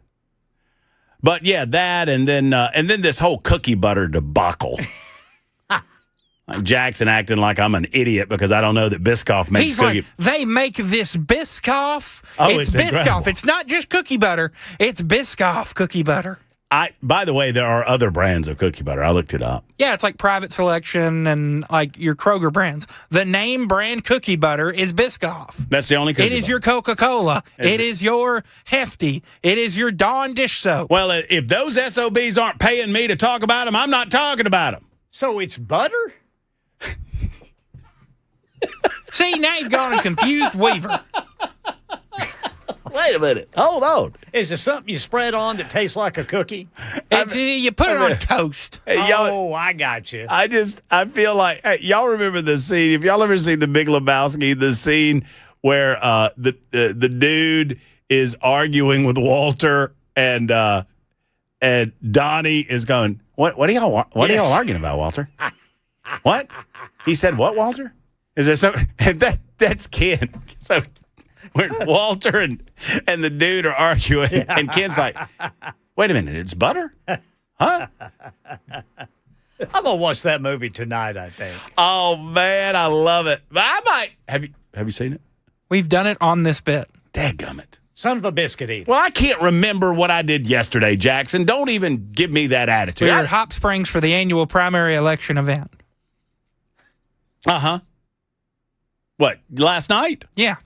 But yeah, that and then this whole cookie butter debacle Jackson acting like I'm an idiot because I don't know that Biscoff makes He's cookie. like, they make this Biscoff. Oh, it's it's incredible. Biscoff. It's not just cookie butter. It's Biscoff cookie butter. By the way, there are other brands of cookie butter. I looked it up. Yeah, it's like Private Selection and like your Kroger brands. The name brand cookie butter is Biscoff. That's the only cookie It is butter. your Coca-Cola. It is your Hefty. It is your Dawn dish soap. Well, if those SOBs aren't paying me to talk about them, I'm not talking about them. So it's butter? See, now you've gone and confused Weaver. Wait a minute. Hold on. Is it something you spread on that tastes like a cookie? You put it on toast. Hey, oh, I got you. I feel like y'all remember the scene. If y'all ever seen The Big Lebowski, the scene where the dude is arguing with Walter and Donnie is going, What are y'all arguing about, Walter? What? He said what, Walter? Is there something? That's Ken. So where Walter and the dude are arguing, and Ken's like, wait a minute, it's butter? Huh? I'm gonna watch that movie tonight, I think. Oh man, I love it. I might have you seen it? We've done it on this bit. Dadgummit. Son of a biscuit eater. Well, I can't remember what I did yesterday, Jackson. Don't even give me that attitude. We were at Hop Springs for the annual primary election event. Uh-huh. What, last night? Yeah.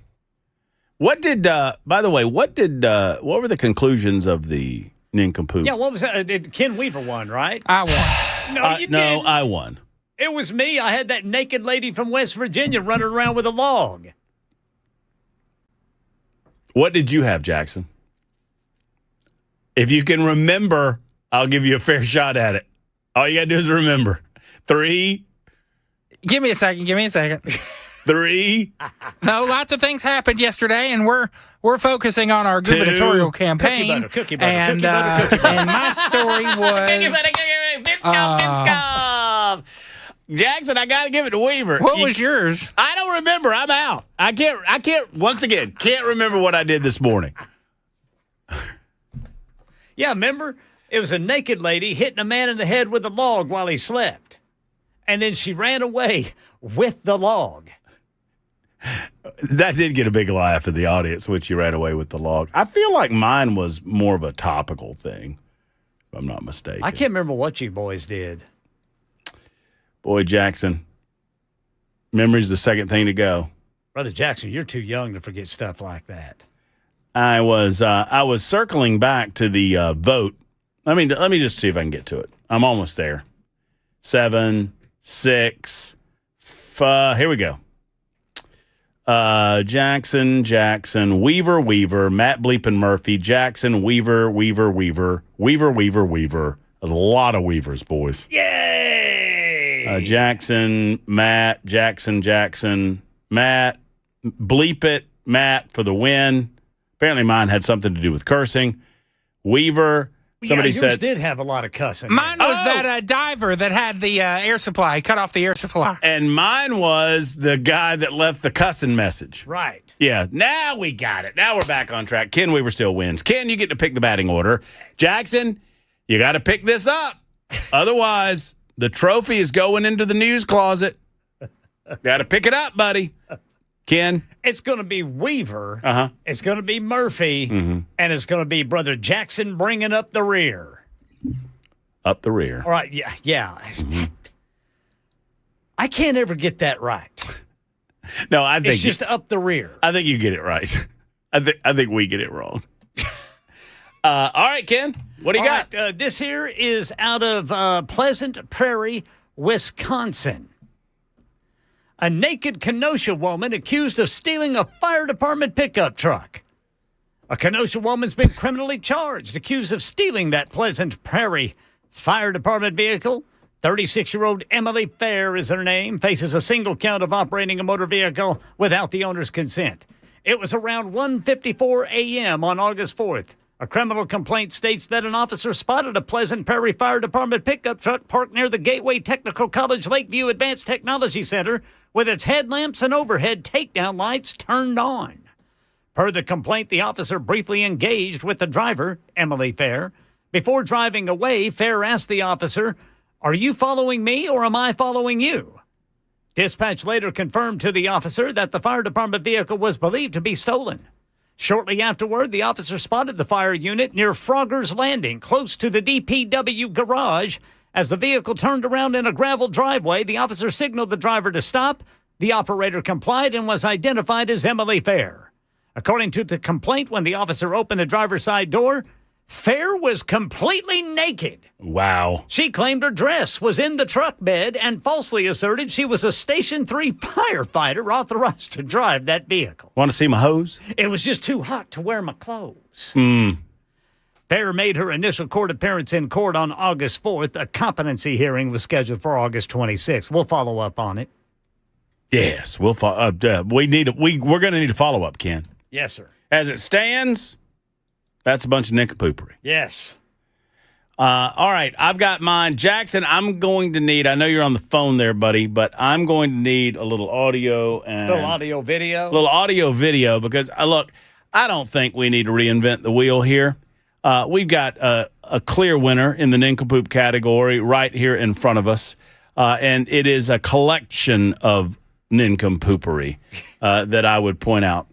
What did, by the way, what were the conclusions of the nincompoop? Yeah, what was that? Ken Weaver won, right? I won. No, you didn't. I won. It was me. I had that naked lady from West Virginia running around with a log. What did you have, Jackson? If you can remember, I'll give you a fair shot at it. All you got to do is remember. 3. Give me a second. 3. No, lots of things happened yesterday, and we're focusing on our gubernatorial campaign. Cookie butter. And my story was Biscoff. Jackson, I got to give it to Weaver. What was yours? I don't remember. I'm out. I can't. Once again, can't remember what I did this morning. Yeah, remember? It was a naked lady hitting a man in the head with a log while he slept. And then she ran away with the log. That did get a big laugh in the audience when she ran away with the log. I feel like mine was more of a topical thing, if I'm not mistaken. I can't remember what you boys did. Boy, Jackson, memory's the second thing to go. Brother Jackson, you're too young to forget stuff like that. I was circling back to the vote. Let me just see if I can get to it. I'm almost there. 7, 6, here we go. Jackson, Weaver, Matt Bleepin Murphy, Jackson, Weaver. There's a lot of Weavers, boys. Yay! Jackson, Matt, Matt, Bleep it, Matt for the win. Apparently mine had something to do with cursing. Weaver. Somebody yours said did have a lot of cussing. Mine was that diver that had the air supply, cut off the air supply. And mine was the guy that left the cussing message. Right. Yeah, now we got it. Now we're back on track. Ken Weaver still wins. Ken, you get to pick the batting order. Jackson, you got to pick this up. Otherwise, the trophy is going into the news closet. Got to pick it up, buddy. Ken? It's going to be Weaver. Uh-huh. It's going to be Murphy. Mm-hmm. And it's going to be Brother Jackson bringing up the rear. Up the rear. All right. Yeah. Mm-hmm. I can't ever get that right. No, I think it's just up the rear. I think you get it right. I think we get it wrong. All right, Ken. What do you got? Right, this here is out of Pleasant Prairie, Wisconsin. A naked Kenosha woman accused of stealing a fire department pickup truck. A Kenosha woman's been criminally charged, accused of stealing that Pleasant Prairie fire department vehicle. 36-year-old Emily Fair is her name, faces a single count of operating a motor vehicle without the owner's consent. It was around 1:54 a.m. on August 4th. A criminal complaint states that an officer spotted a Pleasant Prairie Fire Department pickup truck parked near the Gateway Technical College Lakeview Advanced Technology Center with its headlamps and overhead takedown lights turned on. Per the complaint, the officer briefly engaged with the driver, Emily Fair. Before driving away, Fair asked the officer, "Are you following me or am I following you?" Dispatch later confirmed to the officer that the fire department vehicle was believed to be stolen. Shortly afterward, the officer spotted the fire unit near Frogger's Landing, close to the DPW garage. As the vehicle turned around in a gravel driveway, the officer signaled the driver to stop. The operator complied and was identified as Emily Fair. According to the complaint, when the officer opened the driver's side door, Fair was completely naked. Wow. She claimed her dress was in the truck bed and falsely asserted she was a Station 3 firefighter authorized to drive that vehicle. Want to see my hose? It was just too hot to wear my clothes. Hmm. Fair made her initial court appearance in court on August 4th. A competency hearing was scheduled for August 26th. We'll follow up on it. Yes, we'll follow. We're going to need a follow up, Ken. Yes, sir. As it stands, that's a bunch of nincompoopry. Yes. All right, I've got mine. Jackson, I'm going to need, I know you're on the phone there, buddy, but I'm going to need a little audio and Little audio video. little audio video because, look, I don't think we need to reinvent the wheel here. We've got a clear winner in the nincompoop category right here in front of us, and it is a collection of nincompoopery that I would point out.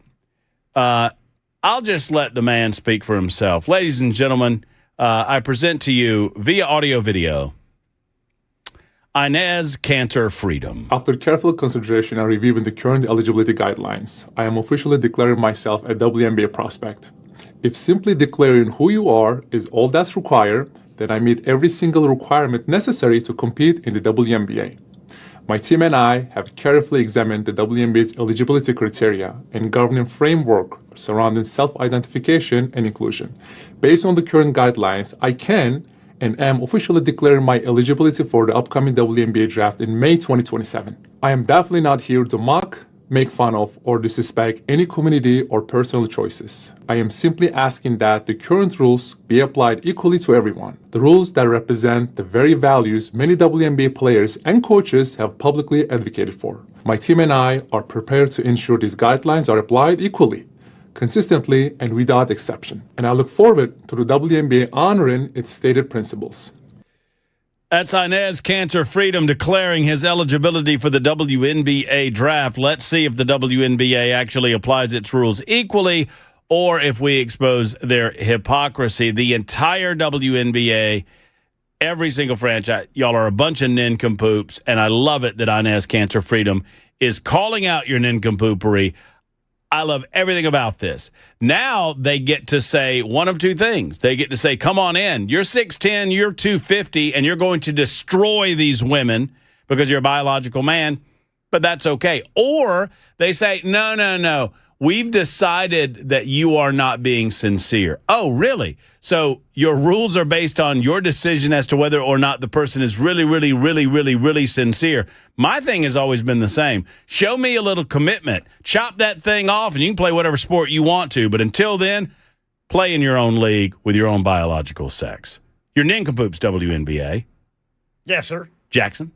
I'll just let the man speak for himself. Ladies and gentlemen, I present to you via audio video Inez Cantor Freedom. After careful consideration and reviewing the current eligibility guidelines, I am officially declaring myself a WNBA prospect. If simply declaring who you are is all that's required, then I meet every single requirement necessary to compete in the WNBA. My team and I have carefully examined the WNBA's eligibility criteria and governing framework surrounding self-identification and inclusion. Based on the current guidelines, I can and am officially declaring my eligibility for the upcoming WNBA draft in May 2027. I am definitely not here to mock, make fun of, or disrespect any community or personal choices. I am simply asking that the current rules be applied equally to everyone. The rules that represent the very values many WNBA players and coaches have publicly advocated for. My team and I are prepared to ensure these guidelines are applied equally, consistently, and without exception. And I look forward to the WNBA honoring its stated principles. That's Inez Cantor Freedom declaring his eligibility for the WNBA draft. Let's see if the WNBA actually applies its rules equally or if we expose their hypocrisy. The entire WNBA, every single franchise, y'all are a bunch of nincompoops, and I love it that Inez Cantor Freedom is calling out your nincompoopery. I love everything about this. Now they get to say one of two things. They get to say, come on in. You're 6'10", you're 250, and you're going to destroy these women because you're a biological man, but that's okay. Or they say, no. We've decided that you are not being sincere. Oh, really? So your rules are based on your decision as to whether or not the person is really sincere. My thing has always been the same. Show me a little commitment. Chop that thing off, and you can play whatever sport you want to. But until then, play in your own league with your own biological sex. Your nincompoops, WNBA. Yes, sir. Jackson?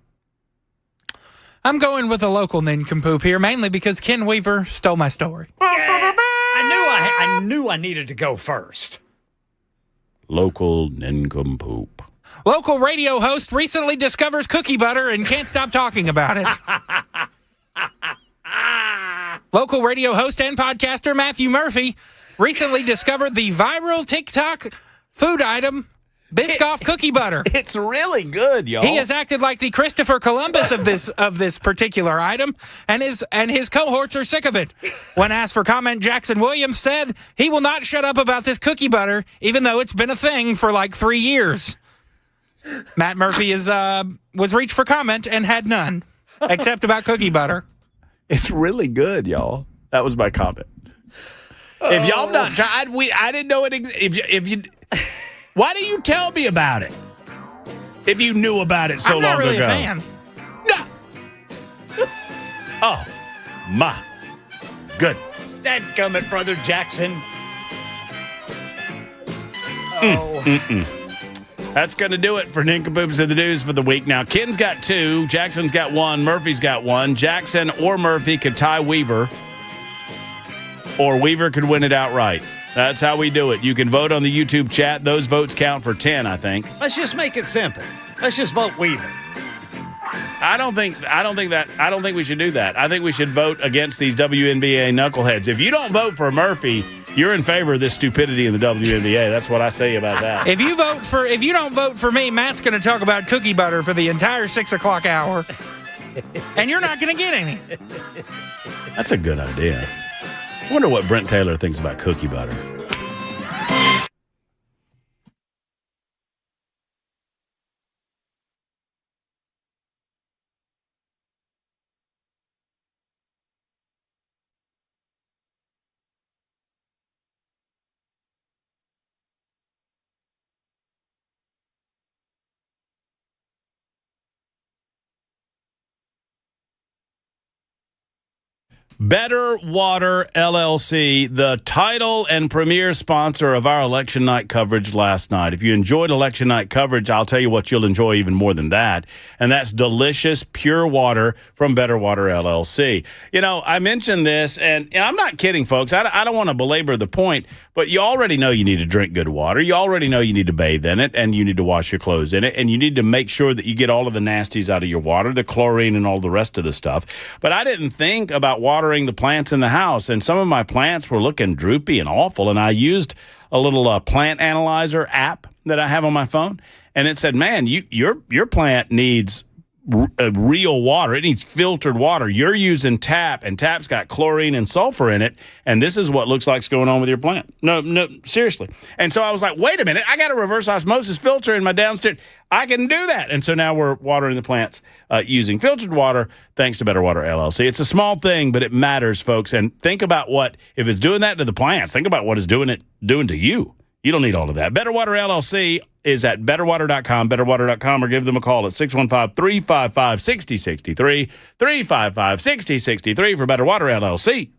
I'm going with a local nincompoop here, mainly because Ken Weaver stole my story. I knew I needed to go first. Local nincompoop. Local radio host recently discovers cookie butter and can't stop talking about it. Local radio host and podcaster Matthew Murphy recently discovered the viral TikTok food item Biscoff cookie butter. It's really good, y'all. He has acted like the Christopher Columbus of this particular item, and his cohorts are sick of it. When asked for comment, Jackson Williams said he will not shut up about this cookie butter, even though it's been a thing for like 3 years. Matt Murphy was reached for comment and had none, except about cookie butter. It's really good, y'all. That was my comment. If y'all have not tried, I didn't know it. If you. Why do you tell me about it? If you knew about it so long ago. I'm not really a fan. No. Oh, my good. Dadgummit, Brother Jackson. That's going to do it for Nincompoops of the News for the week. Now, Ken's got 2, Jackson's got 1, Murphy's got 1. Jackson or Murphy could tie Weaver, or Weaver could win it outright. That's how we do it. You can vote on the YouTube chat. Those votes count for 10, I think. Let's just make it simple. Let's just vote Weaver. I don't think we should do that. I think we should vote against these WNBA knuckleheads. If you don't vote for Murphy, you're in favor of this stupidity in the WNBA. That's what I say about that. If you don't vote for me, Matt's going to talk about cookie butter for the entire 6 o'clock hour, and you're not going to get any. That's a good idea. I wonder what Brent Taylor thinks about cookie butter. Better Water LLC, the title and premier sponsor of our election night coverage last night. If you enjoyed election night coverage, I'll tell you what you'll enjoy even more than that, and that's delicious, pure water from Better Water LLC. You know, I mentioned this, and I'm not kidding, folks. I don't want to belabor the point, but you already know you need to drink good water. You already know you need to bathe in it, and you need to wash your clothes in it, and you need to make sure that you get all of the nasties out of your water, the chlorine and all the rest of the stuff. But I didn't think about watering the plants in the house, and some of my plants were looking droopy and awful, and I used a little plant analyzer app that I have on my phone, and it said, man, your plant needs real water. It needs filtered water. You're using tap, and tap's got chlorine and sulfur in it, and this is what looks like's going on with your plant. No, seriously. And so I was like, wait a minute, I got a reverse osmosis filter in my downstairs. I can do that. And so now we're watering the plants using filtered water thanks to Better Water LLC. It's a small thing, but it matters, folks. And think about if it's doing that to the plants, think about what it's doing to you. You don't need all of that. Better Water LLC is at betterwater.com, betterwater.com, or give them a call at 615-355-6063, 355-6063 for Better Water LLC.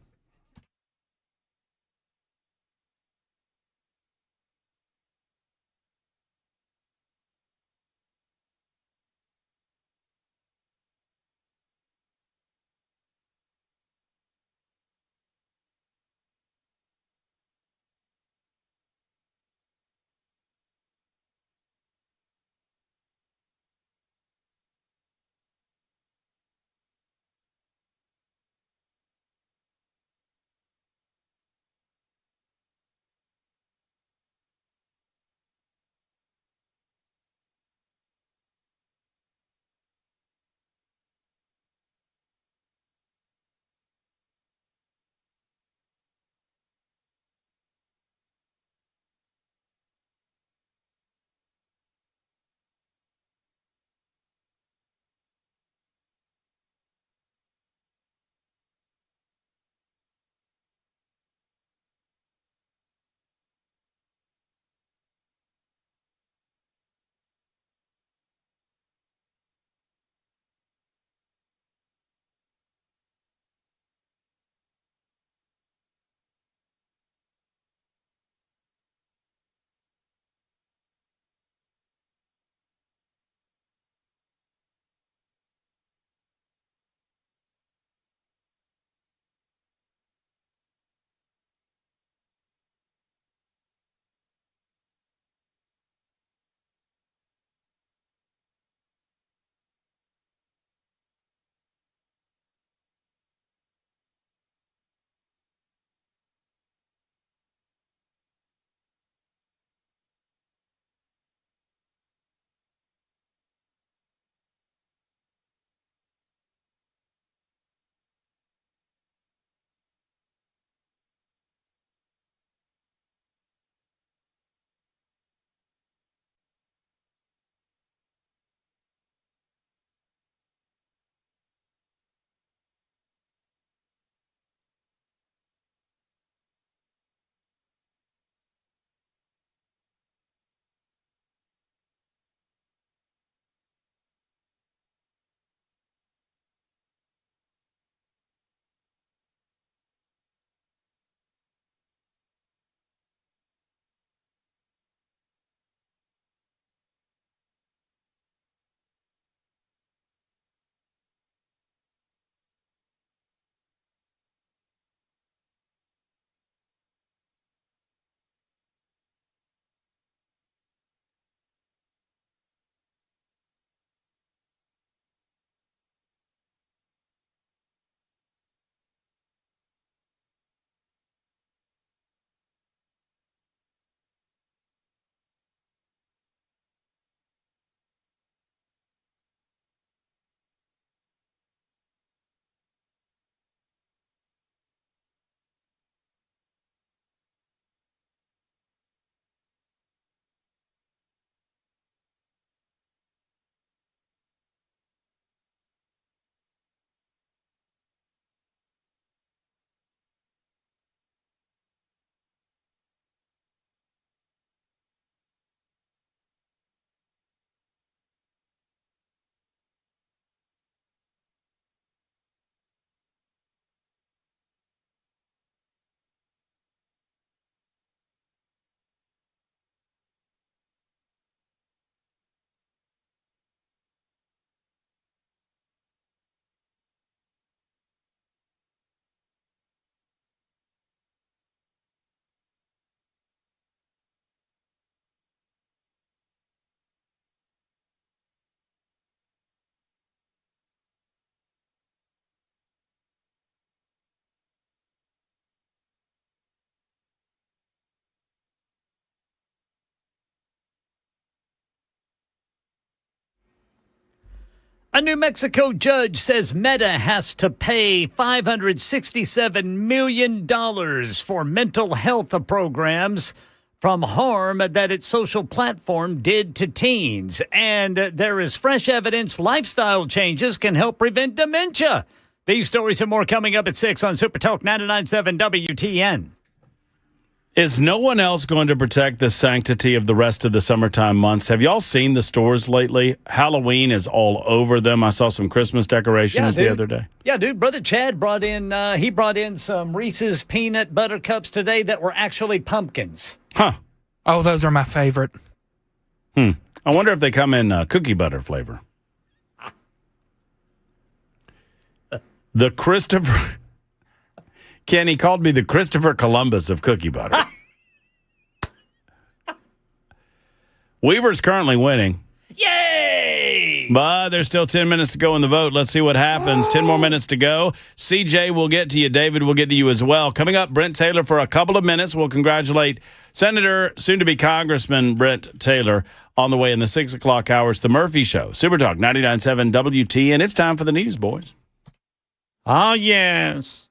A New Mexico judge says Meta has to pay $567 million for mental health programs from harm that its social platform did to teens. And there is fresh evidence lifestyle changes can help prevent dementia. These stories and more coming up at 6 on Super Talk 99.7 WTN. Is no one else going to protect the sanctity of the rest of the summertime months? Have y'all seen the stores lately? Halloween is all over them. I saw some Christmas decorations the other day. Yeah, dude. Brother Chad brought in some Reese's peanut butter cups today that were actually pumpkins. Huh. Oh, those are my favorite. I wonder if they come in cookie butter flavor. The Christopher... Kenny called me the Christopher Columbus of cookie butter. Weaver's currently winning. Yay! But there's still 10 minutes to go in the vote. Let's see what happens. 10 more minutes to go. CJ will get to you. David will get to you as well. Coming up, Brent Taylor for a couple of minutes. We'll congratulate Senator, soon-to-be Congressman Brent Taylor on the way in the 6 o'clock hours. The Murphy Show. Super Talk 99.7 WT. And it's time for the news, boys. Oh, yes.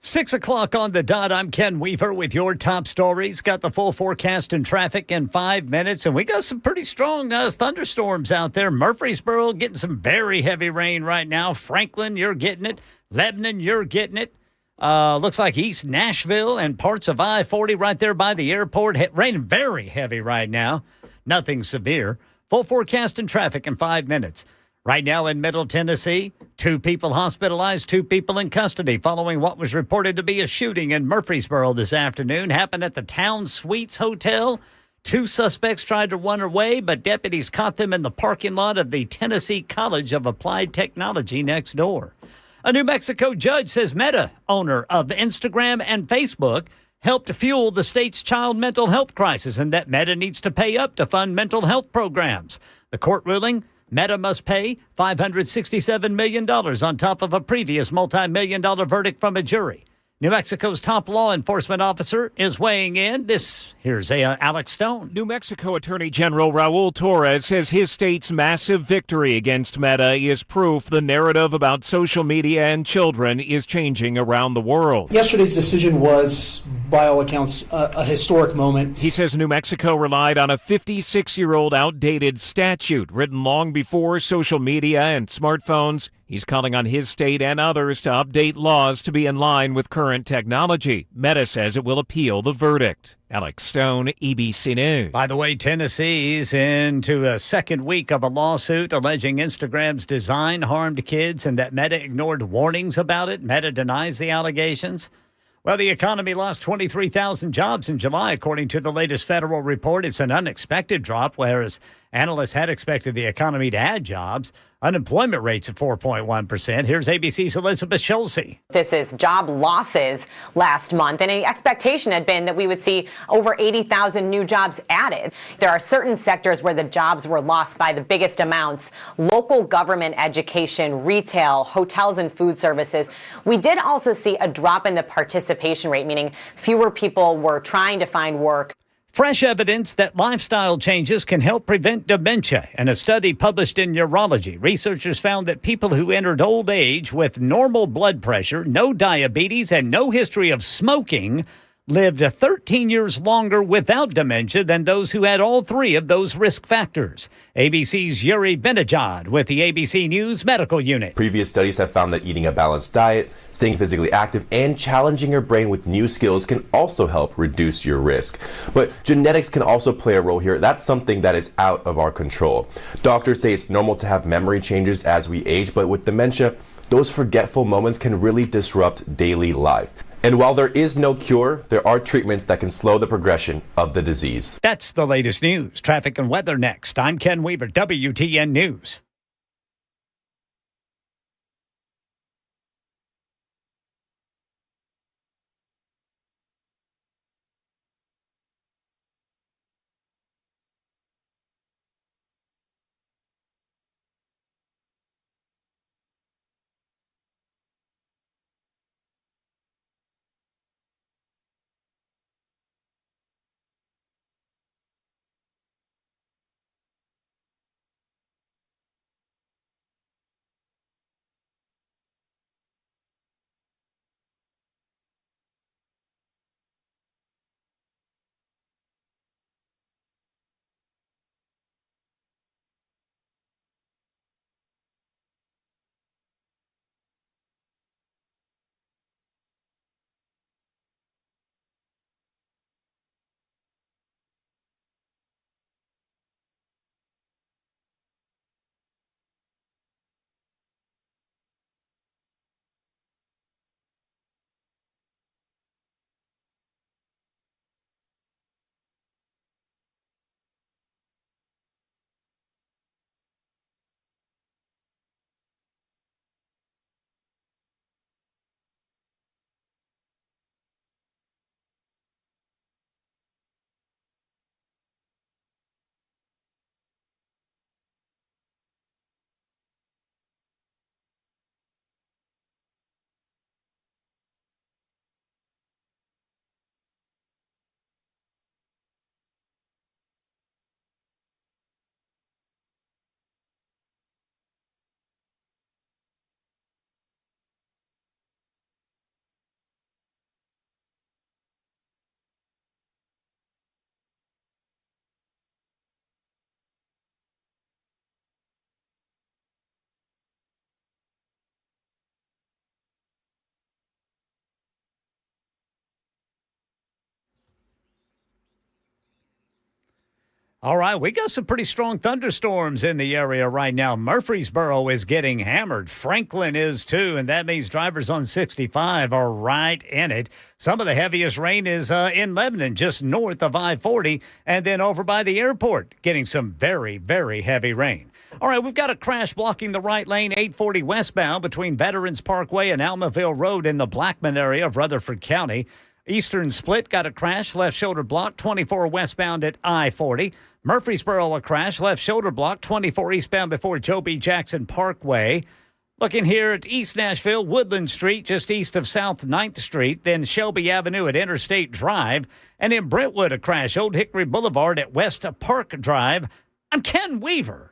Six o'clock on the dot. I'm Ken Weaver with your top stories. Got the full forecast and traffic in 5 minutes, and we got some pretty strong thunderstorms out there. Murfreesboro getting some very heavy rain right now. Franklin, you're getting it. Lebanon, you're getting it. Looks like East Nashville and parts of I-40 right there by the airport. Raining very heavy right now. Nothing severe. Full forecast and traffic in 5 minutes. Right now in Middle Tennessee, 2 people hospitalized, 2 people in custody following what was reported to be a shooting in Murfreesboro this afternoon. Happened at the Town Suites Hotel. 2 suspects tried to run away, but deputies caught them in the parking lot of the Tennessee College of Applied Technology next door. A New Mexico judge says Meta, owner of Instagram and Facebook, helped fuel the state's child mental health crisis and that Meta needs to pay up to fund mental health programs. The court ruling, Meta must pay $567 million on top of a previous multi-million-dollar verdict from a jury. New Mexico's top law enforcement officer is weighing in. Here's Alex Stone. New Mexico Attorney General Raul Torres says his state's massive victory against Meta is proof the narrative about social media and children is changing around the world. Yesterday's decision was, by all accounts, a historic moment. He says New Mexico relied on a 56-year-old outdated statute written long before social media and smartphones. He's calling on his state and others to update laws to be in line with current technology. Meta says it will appeal the verdict. Alex Stone, ABC News. By the way, Tennessee's into a second week of a lawsuit alleging Instagram's design harmed kids and that Meta ignored warnings about it. Meta denies the allegations. Well, the economy lost 23,000 jobs in July, according to the latest federal report. It's an unexpected drop, whereas analysts had expected the economy to add jobs. Unemployment rates at 4.1%. Here's ABC's Elizabeth Schulze. This is job losses last month, and the expectation had been that we would see over 80,000 new jobs added. There are certain sectors where the jobs were lost by the biggest amounts: local government, education, retail, hotels, and food services. We did also see a drop in the participation rate, meaning fewer people were trying to find work. Fresh evidence that lifestyle changes can help prevent dementia. In a study published in Neurology, researchers found that people who entered old age with normal blood pressure, no diabetes, and no history of smoking lived 13 years longer without dementia than those who had all 3 of those risk factors. ABC's Yuri Benajad with the ABC News Medical Unit. Previous studies have found that eating a balanced diet, staying physically active, and challenging your brain with new skills can also help reduce your risk. But genetics can also play a role here. That's something that is out of our control. Doctors say it's normal to have memory changes as we age, but with dementia, those forgetful moments can really disrupt daily life. And while there is no cure, there are treatments that can slow the progression of the disease. That's the latest news. Traffic and weather next. I'm Ken Weaver, WTN News. All right, we got some pretty strong thunderstorms in the area right now. Murfreesboro is getting hammered. Franklin is too, and that means drivers on 65 are right in it. Some of the heaviest rain is in Lebanon, just north of I-40, and then over by the airport, getting some very, very heavy rain. All right, we've got a crash blocking the right lane, 840 westbound between Veterans Parkway and Almaville Road in the Blackman area of Rutherford County. Eastern Split got a crash, left shoulder block, 24 westbound at I-40. Murfreesboro, a crash, left shoulder block, 24 eastbound before Joe B. Jackson Parkway. Looking here at East Nashville, Woodland Street, just east of South 9th Street, then Shelby Avenue at Interstate Drive. And in Brentwood, a crash, Old Hickory Boulevard at West Park Drive. I'm Ken Weaver.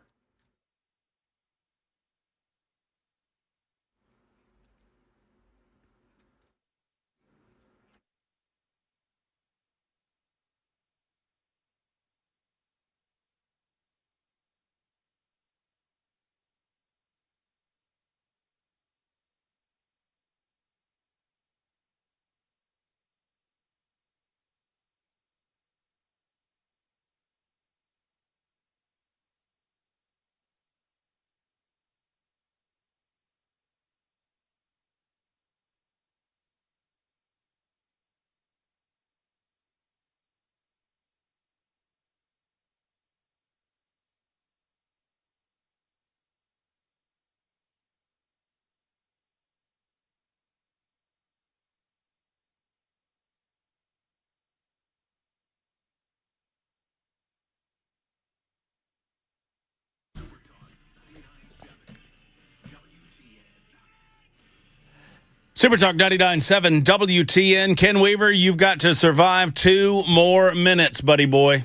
Super Talk 99.7 WTN. Ken Weaver, you've got to survive 2 more minutes, buddy boy.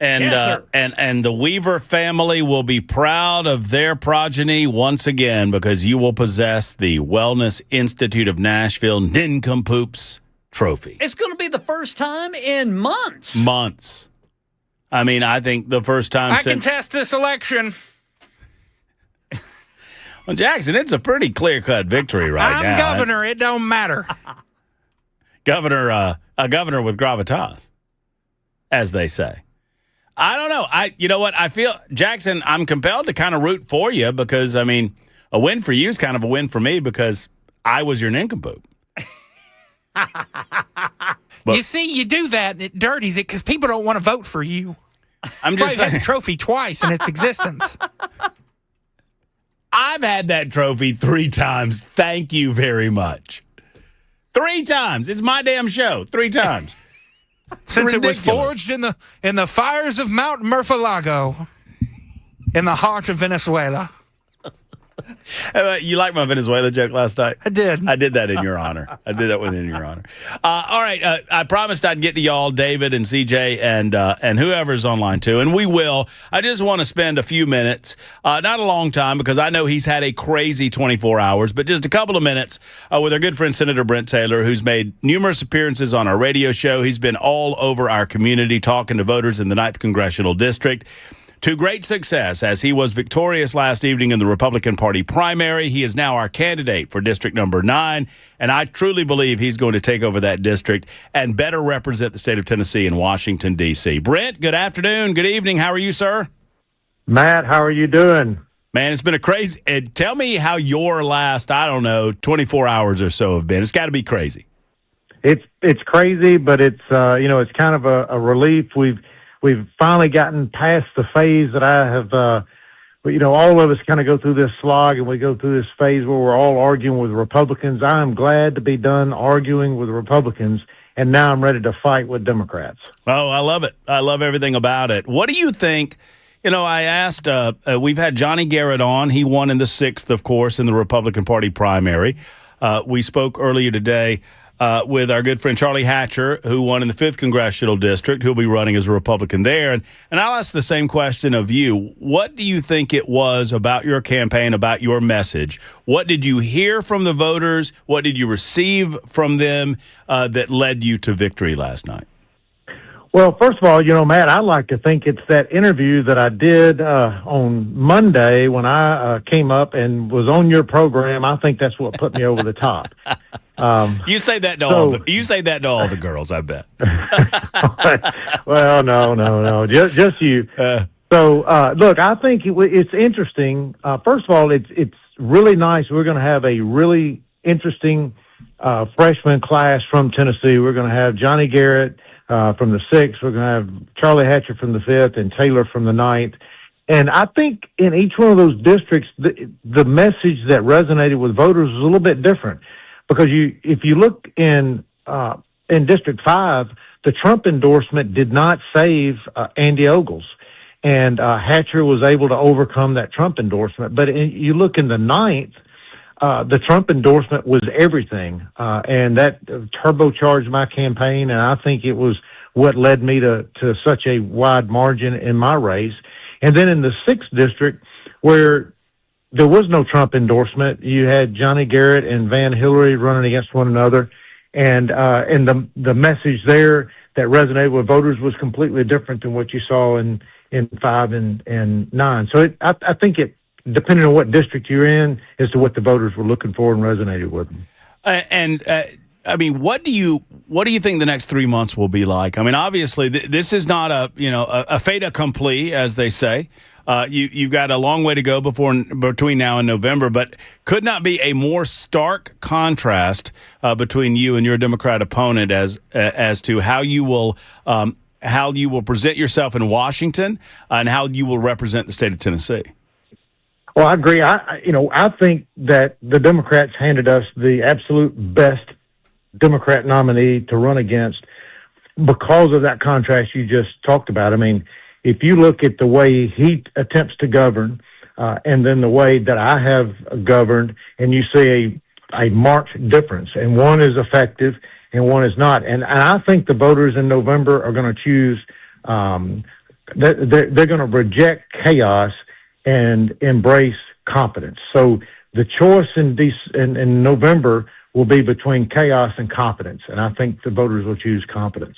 And, Yes, sir. and the Weaver family will be proud of their progeny once again because you will possess the Wellness Institute of Nashville Nincompoops Trophy. It's going to be the first time in months. Months. I mean, I think the first time I since... contest this election. Well, Jackson, it's a pretty clear-cut victory right now. I'm governor. It don't matter. A governor with gravitas, as they say. I don't know. You know what? I feel, Jackson, I'm compelled to kind of root for you because, I mean, a win for you is kind of a win for me because I was your nincompoop. You see, you do that and it dirties it because people don't want to vote for you. I'm just Probably had saying. the trophy twice in its existence. I've had that trophy 3 times. Thank you very much. 3 times. It's my damn show. 3 times. Since it was Ridiculous. forged in the fires of Mount Murphy-Lago, in the heart of Venezuela. You like my Venezuela joke last night? I did. I did that in your honor. I did that in your honor. All right. I promised I'd get to y'all, David and CJ and whoever's online too, and we will. I just want to spend a few minutes, not a long time because I know he's had a crazy 24 hours, but just a couple of minutes with our good friend Senator Brent Taylor, who's made numerous appearances on our radio show. He's been all over our community talking to voters in the 9th Congressional District. To great success, as he was victorious last evening in the Republican Party primary. He is now our candidate for District Number 9, and I truly believe he's going to take over that district and better represent the state of Tennessee in Washington, D.C. Brent, good afternoon, good evening. How are you, sir? Matt, how are you doing? Man, it's been a crazy... tell me how your last, 24 hours or so have been. It's got to be crazy. It's crazy, but it's it's kind of a relief. We've finally gotten past the phase that I have, all of us kind of go through this slog and we go through this phase where we're all arguing with Republicans. I am glad to be done arguing with Republicans, and now I'm ready to fight with Democrats. Oh, I love it. I love everything about it. What do you think? I asked, we've had Johnny Garrett on. He won in the 6th, of course, in the Republican Party primary. We spoke earlier today with our good friend Charlie Hatcher, who won in the 5th Congressional District, who'll be running as a Republican there. And I'll ask the same question of you. What do you think it was about your campaign, about your message? What did you hear from the voters? What did you receive from them that led you to victory last night? Well, first of all, Matt, I like to think it's that interview that I did on Monday when I came up and was on your program. I think that's what put me over the top. You say that to all the girls, I bet. Well, no, just you. Look, I think it's interesting. First of all, it's really nice. We're going to have a really interesting freshman class from Tennessee. We're going to have Johnny Garrett from the 6th. We're going to have Charlie Hatcher from the 5th and Taylor from the 9th. And I think in each one of those districts, the message that resonated with voters was a little bit different. Because if you look in District 5, the Trump endorsement did not save Andy Ogles. And Hatcher was able to overcome that Trump endorsement. But you look in the 9th, the Trump endorsement was everything, and that turbocharged my campaign, and I think it was what led me to such a wide margin in my race. And then in the 6th district, where there was no Trump endorsement, you had Johnny Garrett and Van Hillary running against one another, and the message there that resonated with voters was completely different than what you saw in 5 and 9. So I think it, depending on what district you're in, as to what the voters were looking for and resonated with them. I mean, what do you think the next 3 months will be like? I mean, obviously, this is not a fait accompli, as they say. You've got a long way to go between now and November, but could not be a more stark contrast between you and your Democrat opponent as to how you will present yourself in Washington and how you will represent the state of Tennessee. Well, I agree. I think that the Democrats handed us the absolute best Democrat nominee to run against because of that contrast you just talked about. I mean, if you look at the way he attempts to govern and then the way that I have governed, and you see a marked difference, and one is effective and one is not. And I think the voters in November are going to choose, they're going to reject chaos and embrace competence. So the choice in November will be between chaos and competence, and I think the voters will choose competence.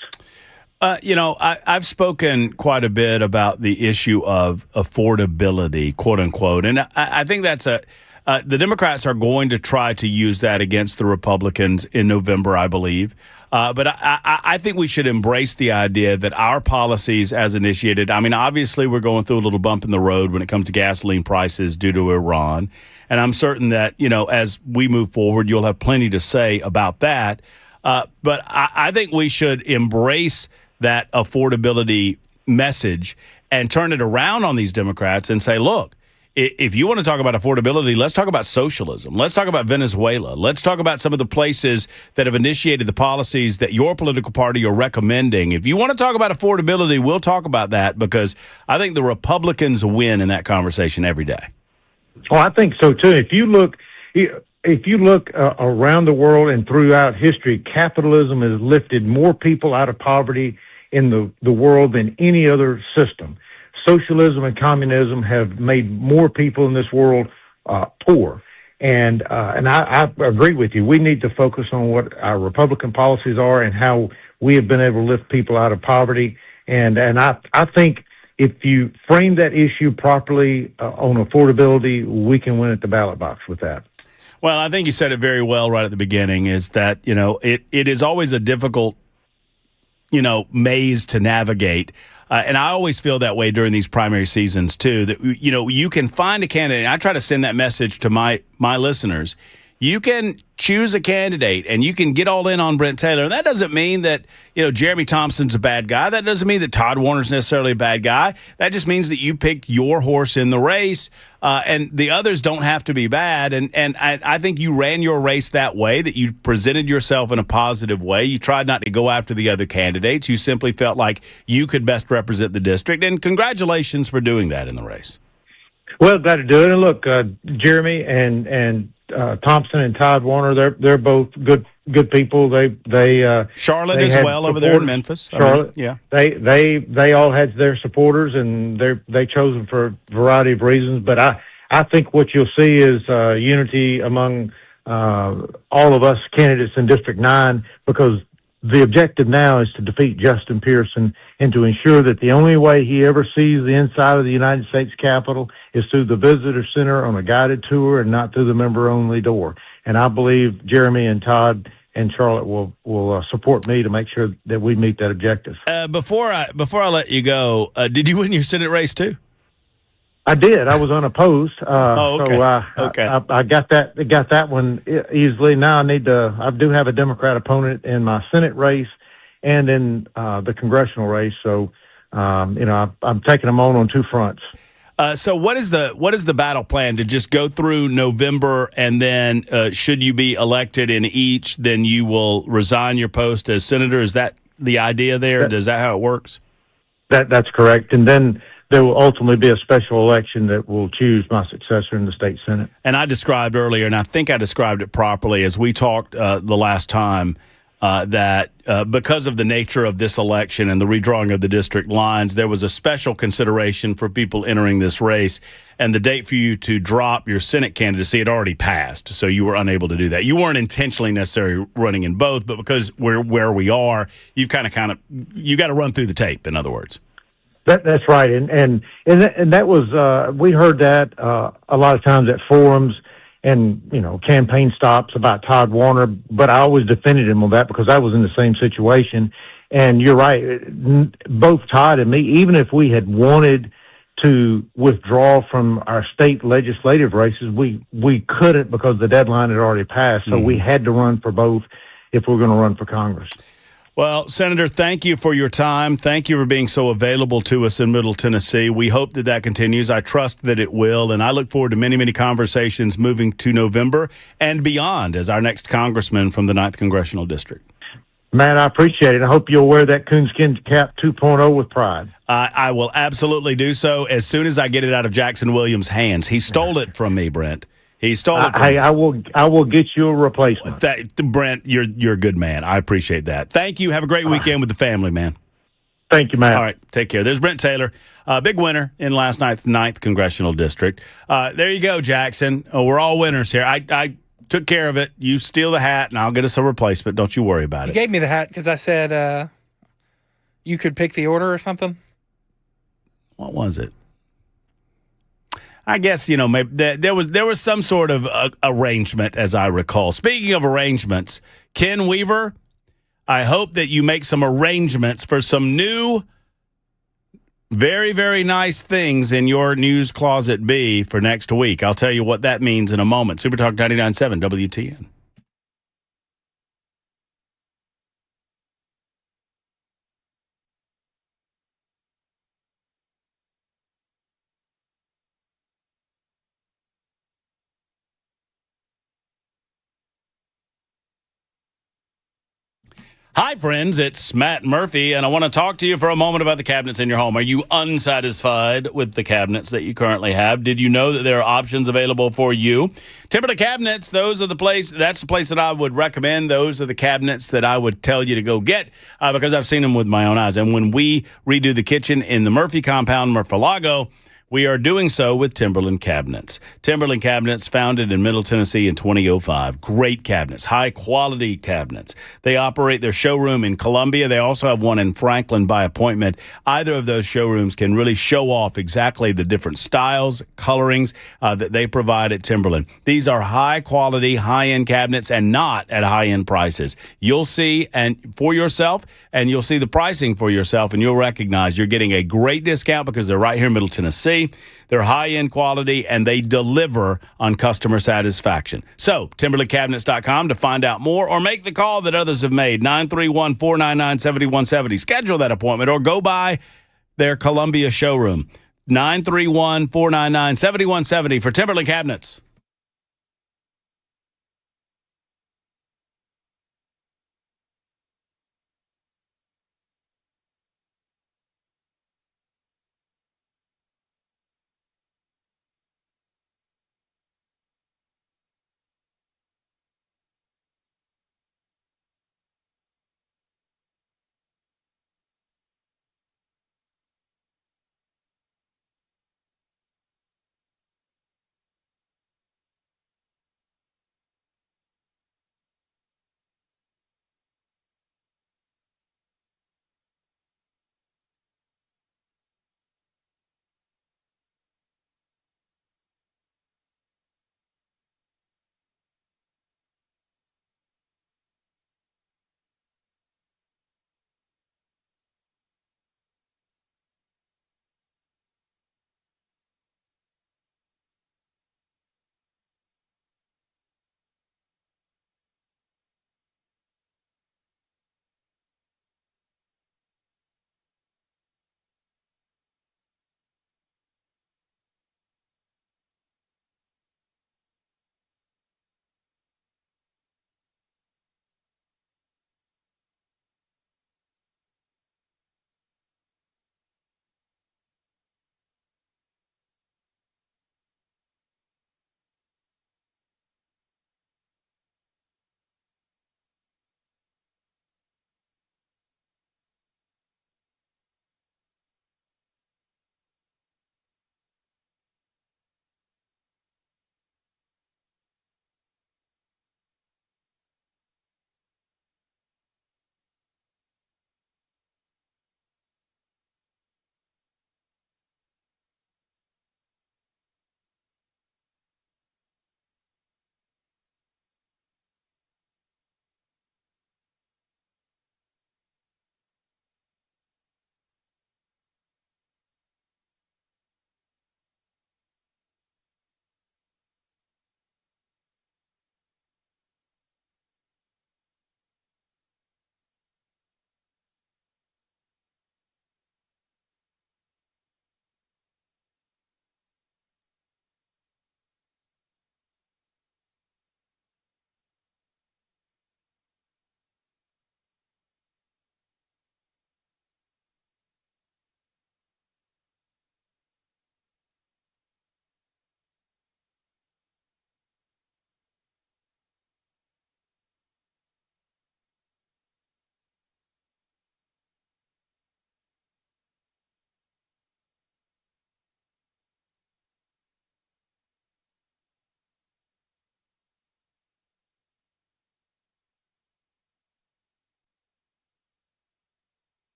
I've spoken quite a bit about the issue of affordability, quote unquote, and I think that's the Democrats are going to try to use that against the Republicans in November, I believe. But I think we should embrace the idea that our policies as initiated, I mean, obviously we're going through a little bump in the road when it comes to gasoline prices due to Iran. And I'm certain that, as we move forward, you'll have plenty to say about that. But I think we should embrace that affordability message and turn it around on these Democrats and say, look, if you want to talk about affordability, let's talk about socialism. Let's talk about Venezuela. Let's talk about some of the places that have initiated the policies that your political party are recommending. If you want to talk about affordability, we'll talk about that, because I think the Republicans win in that conversation every day. Oh, I think so, too. If you look around the world and throughout history, capitalism has lifted more people out of poverty in the world than any other system. Socialism and communism have made more people in this world poor. And I agree with you. We need to focus on what our Republican policies are and how we have been able to lift people out of poverty. And I think if you frame that issue properly on affordability, we can win at the ballot box with that. Well, I think you said it very well right at the beginning, is that, it is always a difficult, maze to navigate. And I always feel that way during these primary seasons, too, that, you can find a candidate. And I try to send that message to my listeners. You can choose a candidate and you can get all in on Brent Taylor. And that doesn't mean that, Jeremy Thompson's a bad guy. That doesn't mean that Todd Warner's necessarily a bad guy. That just means that you picked your horse in the race, and the others don't have to be bad. And I think you ran your race that way, that you presented yourself in a positive way. You tried not to go after the other candidates. You simply felt like you could best represent the district. And congratulations for doing that in the race. Well, glad to do it. And look, Jeremy and Thompson and Todd Warner, they're both good people. They Charlotte as well over there in Memphis. Charlotte, yeah. They all had their supporters, and they chose them for a variety of reasons. But I think what you'll see is unity among all of us candidates in District 9, because the objective now is to defeat Justin Pearson and to ensure that the only way he ever sees the inside of the United States Capitol is through the visitor center on a guided tour and not through the member-only door. And I believe Jeremy and Todd and Charlotte will support me to make sure that we meet that objective. Before I let you go, did you win your Senate race too? I did. I was unopposed, okay. So Okay. I got that one easily. Now I do have a Democrat opponent in my Senate race and in the congressional race. So I'm taking them on two fronts. So what is the battle plan to just go through November, and then should you be elected in each, then you will resign your post as senator? Is that the idea there? Is that how it works? That's correct. And then there will ultimately be a special election that will choose my successor in the state Senate. And I described earlier, and I think I described it properly as we talked the last time, that because of the nature of this election and the redrawing of the district lines, there was a special consideration for people entering this race, and the date for you to drop your Senate candidacy had already passed, so you were unable to do that. You weren't intentionally necessarily running in both, but because we're where we are, you got to run through the tape, in other words. That's right, and that was we heard that a lot of times at forums and campaign stops about Todd Warner, but I always defended him on that because I was in the same situation. And you're right, both Todd and me, even if we had wanted to withdraw from our state legislative races, we couldn't because the deadline had already passed. So we had to run for both if we're going to run for Congress. Well, Senator, thank you for your time. Thank you for being so available to us in Middle Tennessee. We hope that continues. I trust that it will, and I look forward to many, many conversations moving to November and beyond as our next congressman from the 9th Congressional District. Man, I appreciate it. I hope you'll wear that coonskin cap 2.0 with pride. I will absolutely do so as soon as I get it out of Jackson Williams' hands. He stole it from me, Brent. He stole it from me. I will get you a replacement. Brent, you're a good man. I appreciate that. Thank you. Have a great weekend with the family, man. Thank you, man. All right, take care. There's Brent Taylor, big winner in last night's 9th Congressional District. There you go, Jackson. We're all winners here. I took care of it. You steal the hat, and I'll get us a replacement. Don't you worry about You it. gave me the hat because I said you could pick the order or something. What was it? I guess, maybe there was some sort of arrangement, as I recall. Speaking of arrangements, Ken Weaver, I hope that you make some arrangements for some new, very, very nice things in your News Closet B for next week. I'll tell you what that means in a moment. Super Talk 99.7 WTN. Hi, friends. It's Matt Murphy, and I want to talk to you for a moment about the cabinets in your home. Are you unsatisfied with the cabinets that you currently have? Did you know that there are options available for you? Timberland Cabinets, that's the place that I would recommend. Those are the cabinets that I would tell you to go get because I've seen them with my own eyes. And when we redo the kitchen in the Murphy compound, Murphy-Lago, we are doing so with Timberland Cabinets. Timberland Cabinets, founded in Middle Tennessee in 2005. Great cabinets, high-quality cabinets. They operate their showroom in Columbia. They also have one in Franklin by appointment. Either of those showrooms can really show off exactly the different styles, colorings that they provide at Timberland. These are high-quality, high-end cabinets and not at high-end prices. You'll see for yourself, and you'll see the pricing for yourself, and you'll recognize you're getting a great discount because they're right here in Middle Tennessee. They're high-end quality, and they deliver on customer satisfaction. So, TimberlandCabinets.com to find out more or make the call that others have made, 931-499-7170. Schedule that appointment or go by their Columbia showroom, 931-499-7170 for Timberland Cabinets.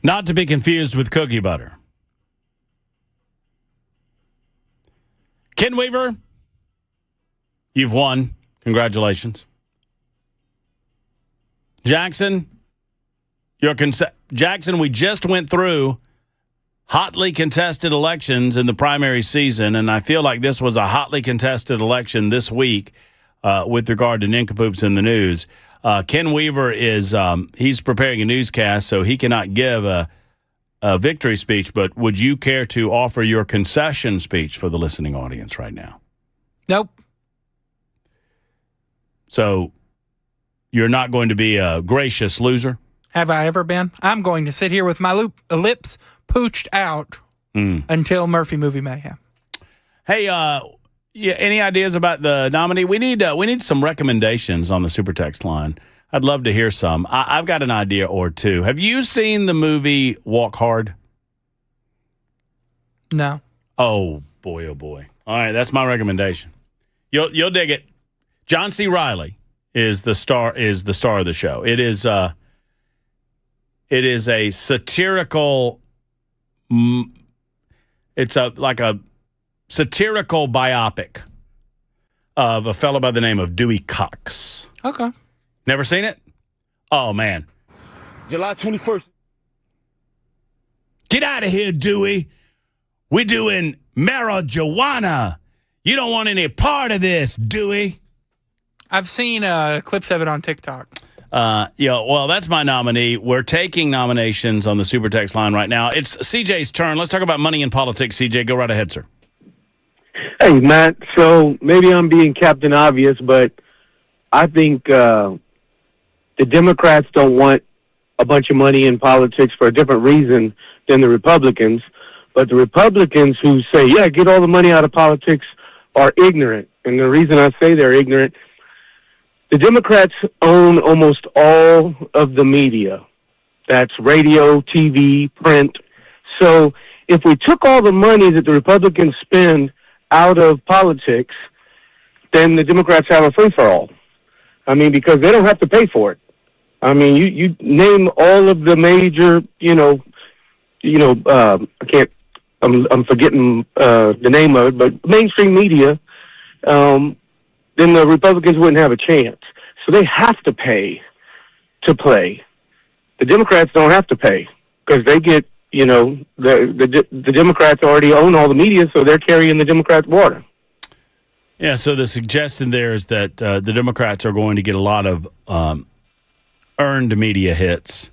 Not to be confused with cookie butter. Ken Weaver, you've won. Congratulations. Jackson, Jackson, we just went through hotly contested elections in the primary season, and I feel like this was a hotly contested election this week with regard to nincompoops in the news. Ken Weaver is he's preparing a newscast, so he cannot give a victory speech, but would you care to offer your concession speech for the listening audience right now? Nope. So you're not going to be a gracious loser? Have I ever been? I'm going to sit here with my lips pooched out until Murphy Movie Mayhem. Hey, any ideas about the nominee? We need some recommendations on the super text line. I'd love to hear some. I've got an idea or two. Have you seen the movie Walk Hard? No. Oh boy, oh boy. All right, that's my recommendation. You'll dig it. John C. Reilly is the star of the show. It is a satirical. It's like a satirical biopic of a fellow by the name of Dewey Cox. Okay. Never seen it? Oh, man. July 21st. Get out of here, Dewey. We're doing marijuana. You don't want any part of this, Dewey. I've seen clips of it on TikTok. Well, that's my nominee. We're taking nominations on the super text line right now. It's CJ's turn. Let's talk about money in politics. CJ, go right ahead, sir. Hey, Matt. So maybe I'm being Captain Obvious, but I think the Democrats don't want a bunch of money in politics for a different reason than the Republicans. But the Republicans who say, yeah, get all the money out of politics are ignorant. And the reason I say they're ignorant, the Democrats own almost all of the media. That's radio, TV, print. So if we took all the money that the Republicans spend out of politics, then the Democrats have a free-for-all. I mean, because they don't have to pay for it. I mean, you name all of the major, I'm forgetting the name of it, but mainstream media, then the Republicans wouldn't have a chance. So they have to pay to play. The Democrats don't have to pay because they get, the Democrats already own all the media, so they're carrying the Democrats' water. Yeah, so the suggestion there is that the Democrats are going to get a lot of earned media hits,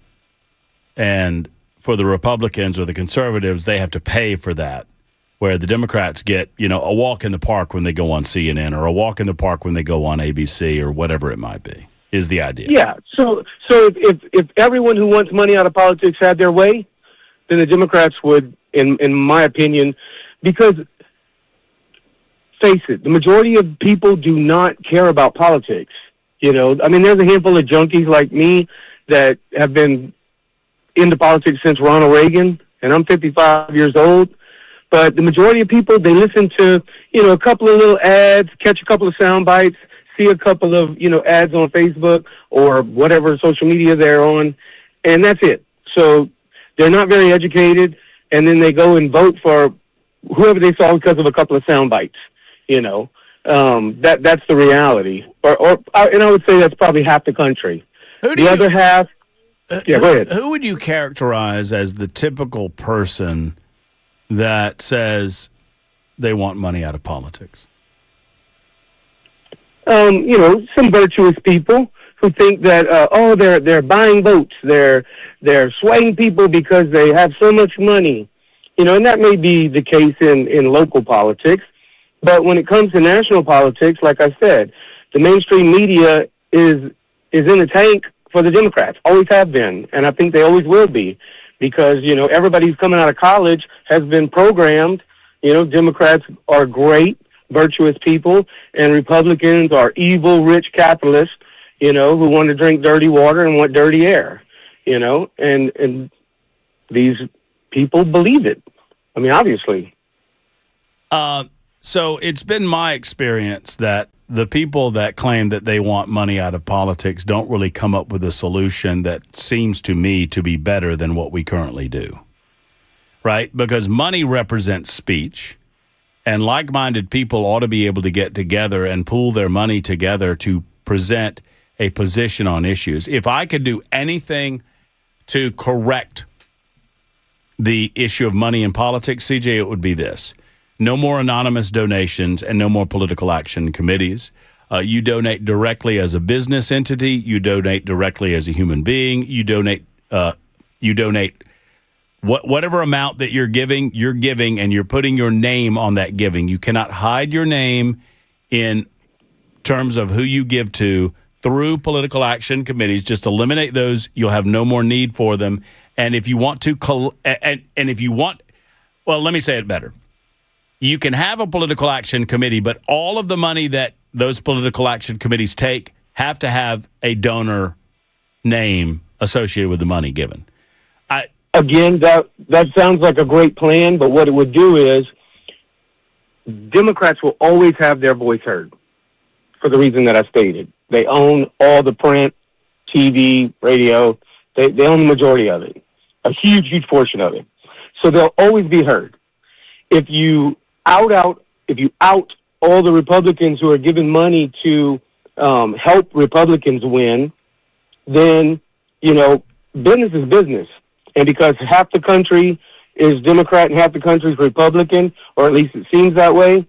and for the Republicans or the conservatives, they have to pay for that, where the Democrats get, a walk in the park when they go on CNN or a walk in the park when they go on ABC or whatever it might be, is the idea. Yeah, so if everyone who wants money out of politics had their way, then the Democrats would, in my opinion, because face it, the majority of people do not care about politics. There's a handful of junkies like me that have been into politics since Ronald Reagan, and I'm 55 years old. But the majority of people, they listen to, a couple of little ads, catch a couple of sound bites, see a couple of, ads on Facebook or whatever social media they're on, and that's it. So they're not very educated, and then they go and vote for whoever they saw because of a couple of sound bites, That's the reality. And I would say that's probably half the country. The other half, go ahead. Who would you characterize as the typical person that says they want money out of politics? Some virtuous people who think that they're buying votes, they're swaying people because they have so much money, and that may be the case in local politics, but when it comes to national politics, like I said, the mainstream media is in the tank for the Democrats, always have been, and I think they always will be, because everybody who's coming out of college has been programmed. Democrats are great, virtuous people, and Republicans are evil, rich capitalists, who want to drink dirty water and want dirty air, and these people believe it. I mean, obviously. So it's been my experience that the people that claim that they want money out of politics don't really come up with a solution that seems to me to be better than what we currently do, right? Because money represents speech, and like-minded people ought to be able to get together and pool their money together to present a position on issues. If I could do anything to correct the issue of money in politics, CJ, it would be this. No more anonymous donations and no more political action committees. You donate directly as a business entity. You donate directly as a human being. You donate whatever amount that you're giving, and you're putting your name on that giving. You cannot hide your name in terms of who you give to through political action committees. Just eliminate those. You'll have no more need for them. And if you want to, well, let me say it better. You can have a political action committee, but all of the money that those political action committees take have to have a donor name associated with the money given. Again, that sounds like a great plan, but what it would do is Democrats will always have their voice heard for the reason that I stated. They own all the print, TV, radio. They own the majority of it, a huge, huge portion of it. So they'll always be heard. If you out all the Republicans who are giving money to help Republicans win, then, business is business. And because half the country is Democrat and half the country is Republican, or at least it seems that way,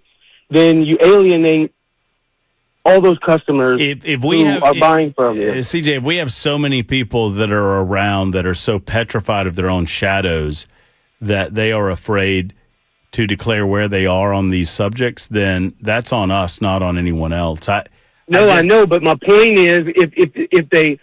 then you alienate all those customers who are buying from you. CJ, if we have so many people that are around that are so petrified of their own shadows that they are afraid to declare where they are on these subjects, then that's on us, not on anyone else. I know, but my point is, if they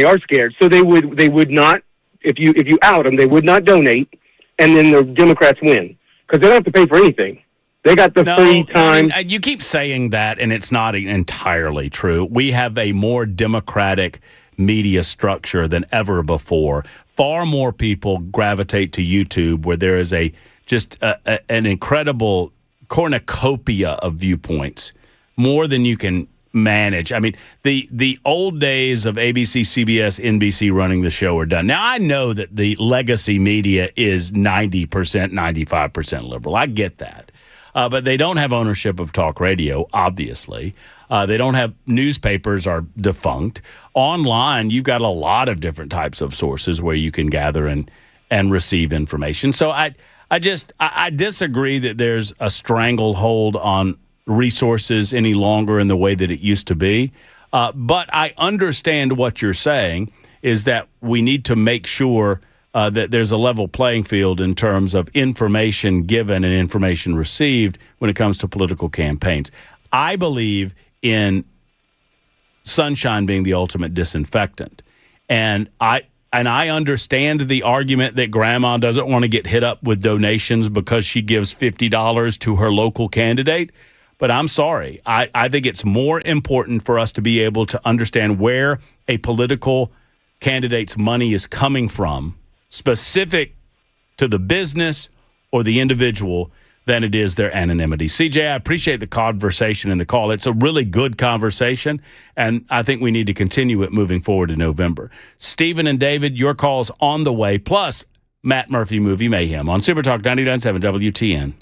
are scared, so they would not. If you out them, they would not donate, and then the Democrats win because they don't have to pay for anything. They got the free time. I mean, you keep saying that, and it's not entirely true. We have a more democratic media structure than ever before. Far more people gravitate to YouTube, where there is an incredible cornucopia of viewpoints, more than you can manage. I mean, the old days of ABC, CBS, NBC running the show are done. Now, I know that the legacy media is 90%, 95% liberal. I get that. But they don't have ownership of talk radio, obviously. They don't have newspapers are defunct. Online, you've got a lot of different types of sources where you can gather and receive information. So I disagree that there's a stranglehold on resources any longer in the way that it used to be. But I understand what you're saying is that we need to make sure that there's a level playing field in terms of information given and information received when it comes to political campaigns. I believe in sunshine being the ultimate disinfectant. And I understand the argument that grandma doesn't want to get hit up with donations because she gives $50 to her local candidate. But I'm sorry. I think it's more important for us to be able to understand where a political candidate's money is coming from, specific to the business or the individual, than it is their anonymity. CJ, I appreciate the conversation and the call. It's a really good conversation, and I think we need to continue it moving forward in November. Stephen and David, your call's on the way, plus Matt Murphy Movie Mayhem on Super Talk 99.7 WTN.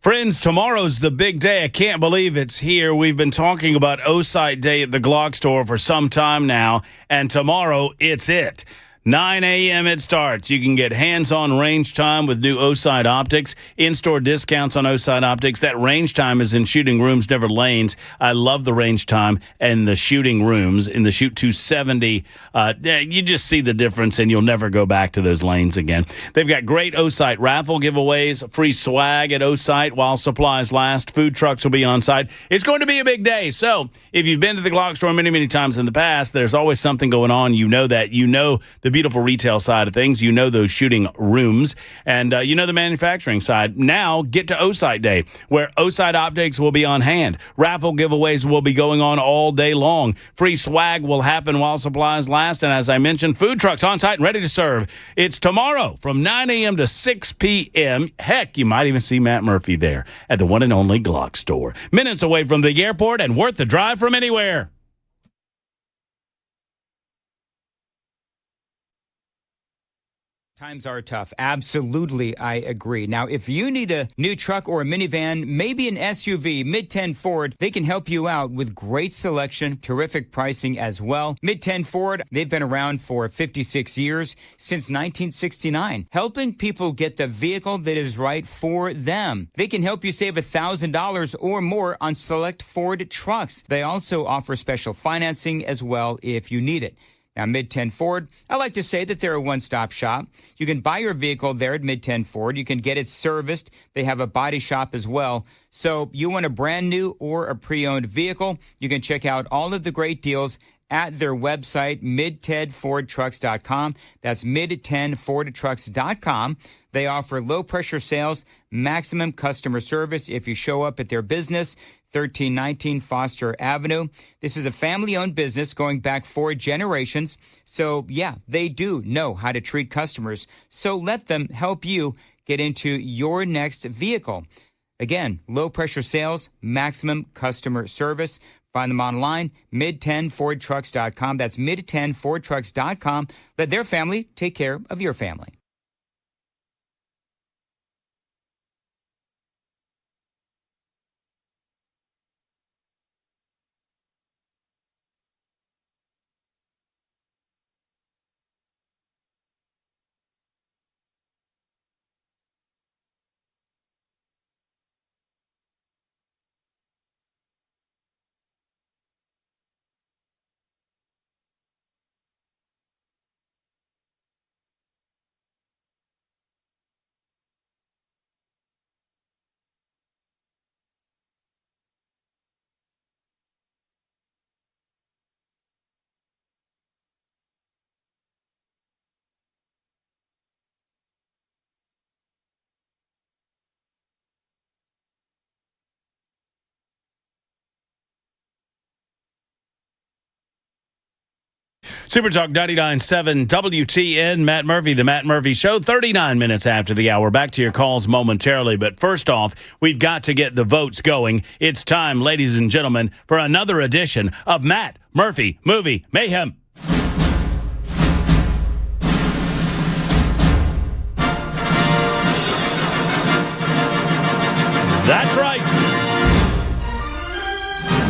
Friends, tomorrow's the big day. I can't believe it's here. We've been talking about Osite Day at the Glock store for some time now, and tomorrow it's it. 9 a.m. it starts. You can get hands-on range time with new Osite optics, in-store discounts on Osite optics. That range time is in shooting rooms, never lanes. I love the range time and the shooting rooms. In the Shoot 270, you just see the difference, and you'll never go back to those lanes again. They've got great Osite raffle giveaways, free swag at Osite while supplies last. Food trucks will be on site. It's going to be a big day. So if you've been to the Glock store many, many times in the past, there's always something going on. You know that. You know the beautiful retail side of things. You know those shooting rooms, and you know the manufacturing side. Now get to Osite Day, where Osite optics will be on hand. Raffle giveaways will be going on all day long. Free swag will happen while supplies last, and as I mentioned, food trucks on site and ready to serve. It's tomorrow from 9 a.m. to 6 p.m. Heck, you might even see Matt Murphy there at the one and only Glock store. Minutes away from the airport and worth the drive from anywhere. Times are tough. Absolutely, I agree. Now, if you need a new truck or a minivan, maybe an SUV, Mid-10 Ford, they can help you out with great selection, terrific pricing as well. Mid-10 Ford, they've been around for 56 years, since 1969, helping people get the vehicle that is right for them. They can help you save $1,000 or more on select Ford trucks. They also offer special financing as well if you need it. Now, Mid-10 Ford, I like to say that they're a one-stop shop. You can buy your vehicle there at Mid-10 Ford. You can get it serviced. They have a body shop as well. So you want a brand new or a pre-owned vehicle, you can check out all of the great deals at their website, mid10fordtrucks.com. That's mid10fordtrucks.com. They offer low-pressure sales, maximum customer service if you show up at their business, 1319 Foster Avenue. This is a family-owned business going back 4 generations. So, yeah, they do know how to treat customers. So let them help you get into your next vehicle. Again, low-pressure sales, maximum customer service. Find them online, mid10fordtrucks.com. That's mid10fordtrucks.com. Let their family take care of your family. Super Talk 99.7 WTN, Matt Murphy, The Matt Murphy Show, 39 minutes after the hour. Back to your calls momentarily, but first off, we've got to get the votes going. It's time, ladies and gentlemen, for another edition of Matt Murphy Movie Mayhem. That's right.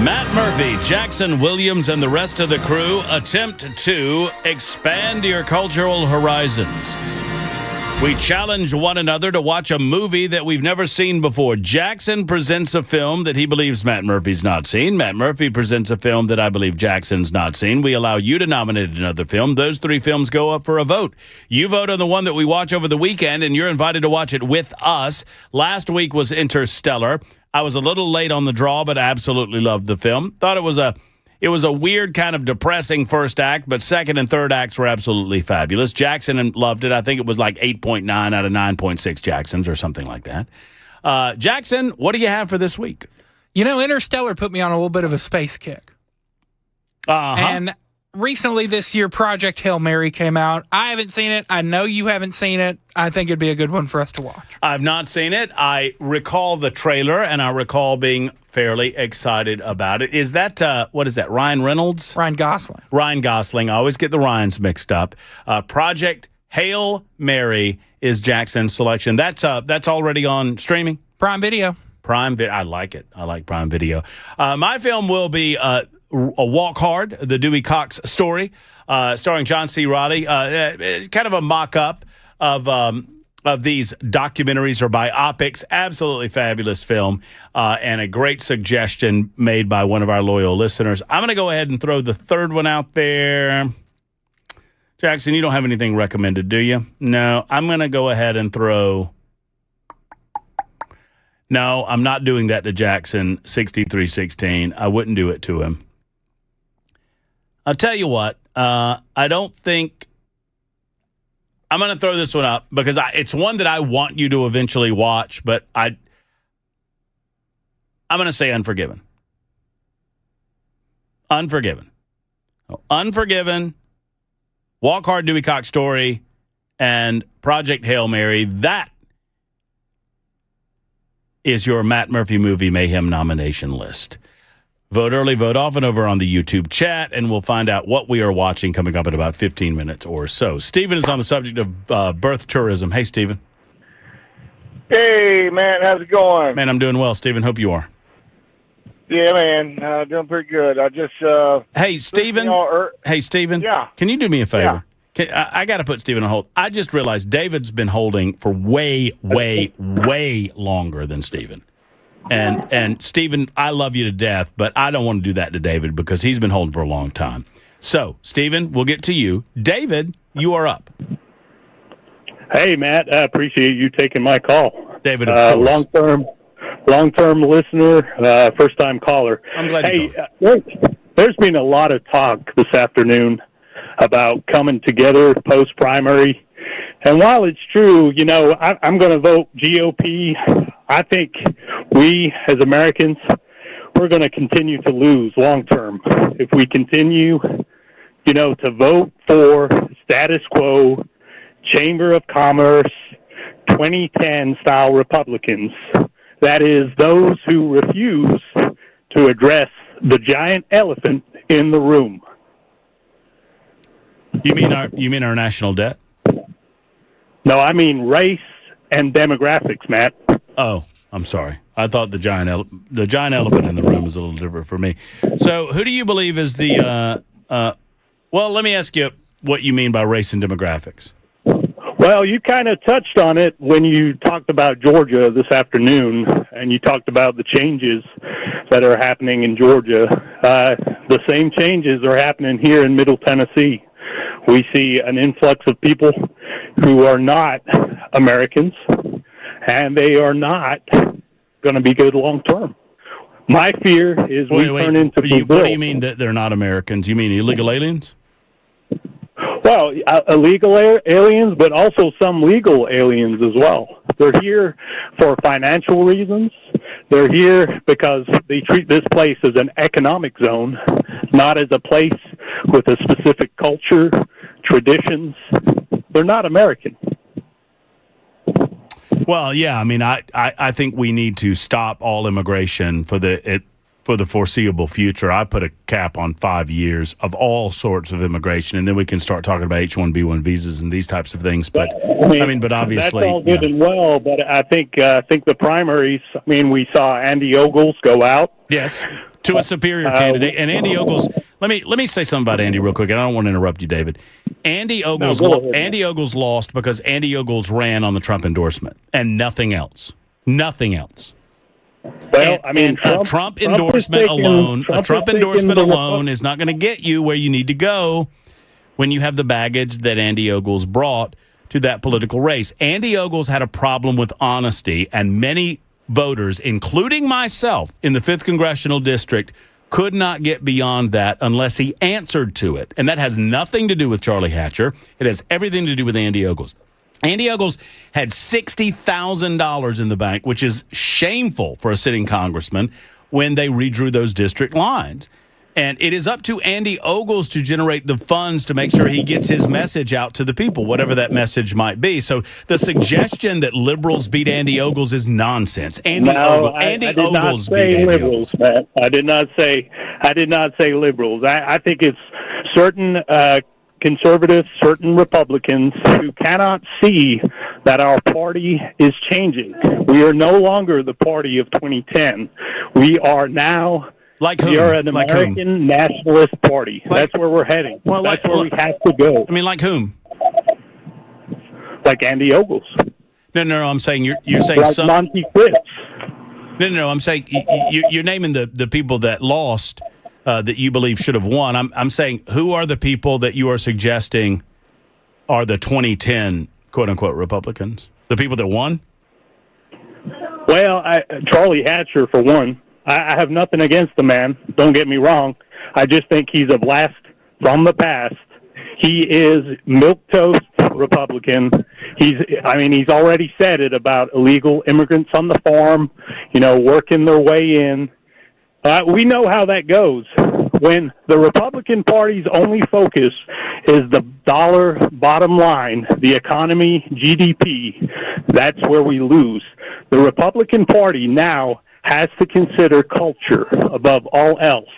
Matt Murphy, Jackson Williams, and the rest of the crew attempt to expand your cultural horizons. We challenge one another to watch a movie that we've never seen before. Jackson presents a film that he believes Matt Murphy's not seen. Matt Murphy presents a film that I believe Jackson's not seen. We allow you to nominate another film. Those 3 films go up for a vote. You vote on the one that we watch over the weekend, and you're invited to watch it with us. Last week was Interstellar. I was a little late on the draw, but I absolutely loved the film. Thought it was a weird kind of depressing first act, but second and third acts were absolutely fabulous. Jackson loved it. I think it was like 8.9 out of 9.6 Jacksons or something like that. Jackson, what do you have for this week? You know, Interstellar put me on a little bit of a space kick. Uh-huh. And recently this year, Project Hail Mary came out. I haven't seen it. I know you haven't seen it. I think it'd be a good one for us to watch. I've not seen it. I recall the trailer, and I recall being fairly excited about it. Is that, what is that, Ryan Reynolds? Ryan Gosling. Ryan Gosling. I always get the Ryans mixed up. Project Hail Mary is Jackson's selection. That's already on streaming? Prime Video. Prime Video. I like it. I like Prime Video. My film will be a Walk Hard, the Dewey Cox story, starring John C. Reilly. Kind of a mock-up of these documentaries or biopics. Absolutely fabulous film, and a great suggestion made by one of our loyal listeners. I'm going to go ahead and throw the third one out there. Jackson, you don't have anything recommended, do you? No, I'm going to go ahead and throw... No, I'm not doing that to Jackson, 6316. I wouldn't do it to him. I'll tell you what, I don't think... I'm going to throw this one up because it's one that I want you to eventually watch, but I'm going to say Unforgiven. Unforgiven, Walk Hard, Dewey Cox story, and Project Hail Mary. That is your Matt Murphy Movie Mayhem nomination list. Vote early, vote often over on the YouTube chat, and we'll find out what we are watching coming up in about 15 minutes or so. Stephen is on the subject of birth tourism. Hey, Stephen. Hey, man, how's it going? Man, I'm doing well, Stephen. Hope you are. Yeah, man, doing pretty good. I just Hey, Stephen. Hey, Stephen. Yeah. Can you do me a favor? I got to put Stephen on hold. I just realized David's been holding for way longer than Stephen. And Stephen, I love you to death, but I don't want to do that to David because he's been holding for a long time. So, Stephen, we'll get to you. David, you are up. Hey, Matt, I appreciate you taking my call. David, of course. Long-term listener, first-time caller. I'm glad you called. There's been a lot of talk this afternoon about coming together post-primary. And while it's true, I'm going to vote GOP. I think we, as Americans, we're going to continue to lose long-term if we continue, to vote for status quo, Chamber of Commerce, 2010-style Republicans. That is, those who refuse to address the giant elephant in the room. You mean our national debt? No, I mean race and demographics, Matt. Oh, I'm sorry. I thought the giant elephant in the room is a little different for me. So, who do you believe is the? Well, let me ask you what you mean by race and demographics. Well, you kind of touched on it when you talked about Georgia this afternoon, and you talked about the changes that are happening in Georgia. The same changes are happening here in Middle Tennessee. We see an influx of people who are not Americans, and they are not going to be good long term. My fear is we turn into Brazil. What do you mean that they're not Americans? You mean illegal aliens? Well, illegal aliens, but also some legal aliens as well. They're here for financial reasons. They're here because they treat this place as an economic zone, not as a place with a specific culture, traditions. They're not American. Well, yeah. I mean, I think we need to stop all immigration for the foreseeable future. I put a cap on 5 years of all sorts of immigration, and then we can start talking about H-1B1 visas and these types of things. But but obviously, that's all good and well. But I think the primaries. I mean, we saw Andy Ogles go out. Yes, to a superior candidate, and Andy Ogles. Let me say something about Andy real quick. And I don't want to interrupt you, David. Andy Ogles lost because Andy Ogles ran on the Trump endorsement and nothing else. Nothing else. Well, I mean, Trump endorsement alone is not going to get you where you need to go when you have the baggage that Andy Ogles brought to that political race. Andy Ogles had a problem with honesty, and many voters, including myself in the 5th Congressional District, could not get beyond that unless he answered to it. And that has nothing to do with Charlie Hatcher. It has everything to do with Andy Ogles. Andy Ogles had $60,000 in the bank, which is shameful for a sitting congressman when they redrew those district lines. And it is up to Andy Ogles to generate the funds to make sure he gets his message out to the people, whatever that message might be. So the suggestion that liberals beat Andy Ogles is nonsense. Andy Ogles beat Andy liberals, Ogles. Matt. I did not say liberals. I think it's certain conservatives, certain Republicans who cannot see that our party is changing. We are no longer the party of 2010. We are now. We are an American nationalist party. That's where we're heading. Well, that's where we have to go. I mean, like whom? Like Andy Ogles. No. I'm saying you're saying like some. Monty Fritz. No. I'm saying you're naming the people that lost that you believe should have won. I'm saying who are the people that you are suggesting are the 2010 quote unquote Republicans? The people that won? Well, Charlie Hatcher for one. I have nothing against the man. Don't get me wrong. I just think he's a blast from the past. He is milquetoast Republican. He's already said it about illegal immigrants on the farm, working their way in. We know how that goes. When the Republican Party's only focus is the dollar bottom line, the economy, GDP, that's where we lose. The Republican Party now has to consider culture above all else.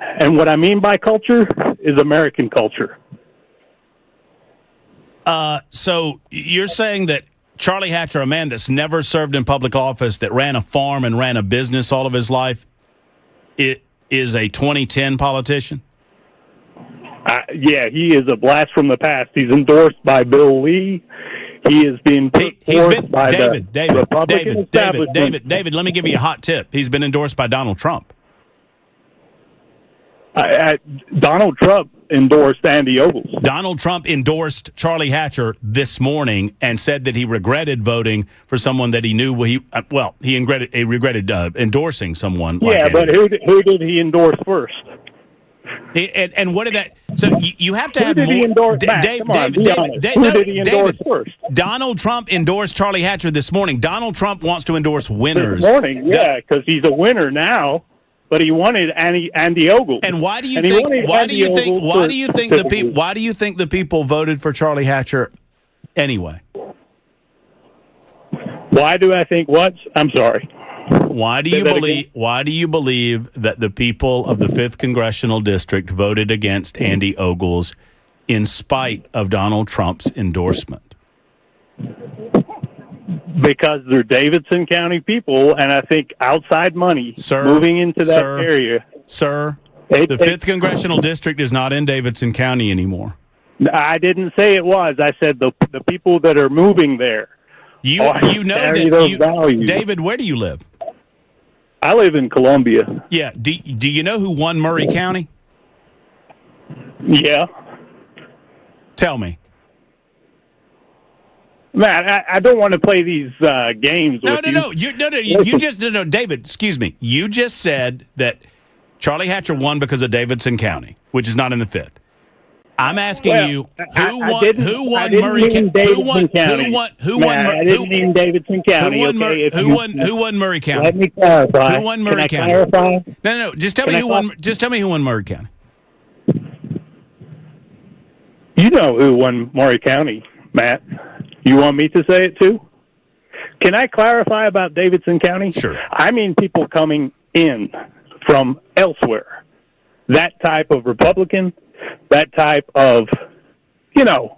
And what I mean by culture is American culture. So you're saying that Charlie Hatcher, a man that's never served in public office, that ran a farm and ran a business all of his life, it is a 2010 politician? Yeah, he is a blast from the past. He's endorsed by Bill Lee. He has been put forth by the Republican establishment. David, let me give you a hot tip. He's been endorsed by Donald Trump. Donald Trump endorsed Andy Ogles. Donald Trump endorsed Charlie Hatcher this morning and said that he regretted voting for someone that he knew he regretted endorsing someone. Yeah, but who did he endorse first? And what did that? So you have to have more. Who did he endorse? Who did he endorse first? Donald Trump endorsed Charlie Hatcher this morning. Donald Trump wants to endorse winners. This morning, yeah, because he's a winner now. But he wanted Andy Ogles. And why do you think? Why do you think the people voted for Charlie Hatcher anyway? Why do I think what? I'm sorry. Why do you believe that the people of the 5th Congressional District voted against Andy Ogles in spite of Donald Trump's endorsement? Because they're Davidson County people, and I think outside money moving into that area. Sir, the 5th Congressional District is not in Davidson County anymore. I didn't say it was. I said the people that are moving there. You know that David, where do you live? I live in Columbia. Yeah. Do you know who won Murray County? Yeah. Tell me. Matt, I don't want to play these games with you. David, excuse me. You just said that Charlie Hatcher won because of Davidson County, which is not in the 5th. I'm asking you who won Murray County? Who won Murray County? Let me clarify. Who won Murray County? Clarify? No. Just tell me who won. Just tell me who won Murray County. You know who won Murray County, Matt. You want me to say it too? Can I clarify about Davidson County? Sure. I mean people coming in from elsewhere. That type of Republican, that type of,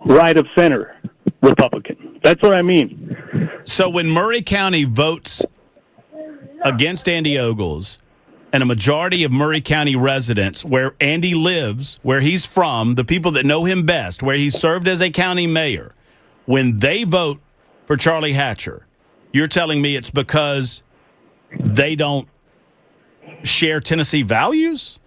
right of center Republican. That's what I mean. So when Murray County votes against Andy Ogles, and a majority of Murray County residents, where Andy lives, where he's from, the people that know him best, where he served as a county mayor, when they vote for Charlie Hatcher, you're telling me it's because they don't share Tennessee values?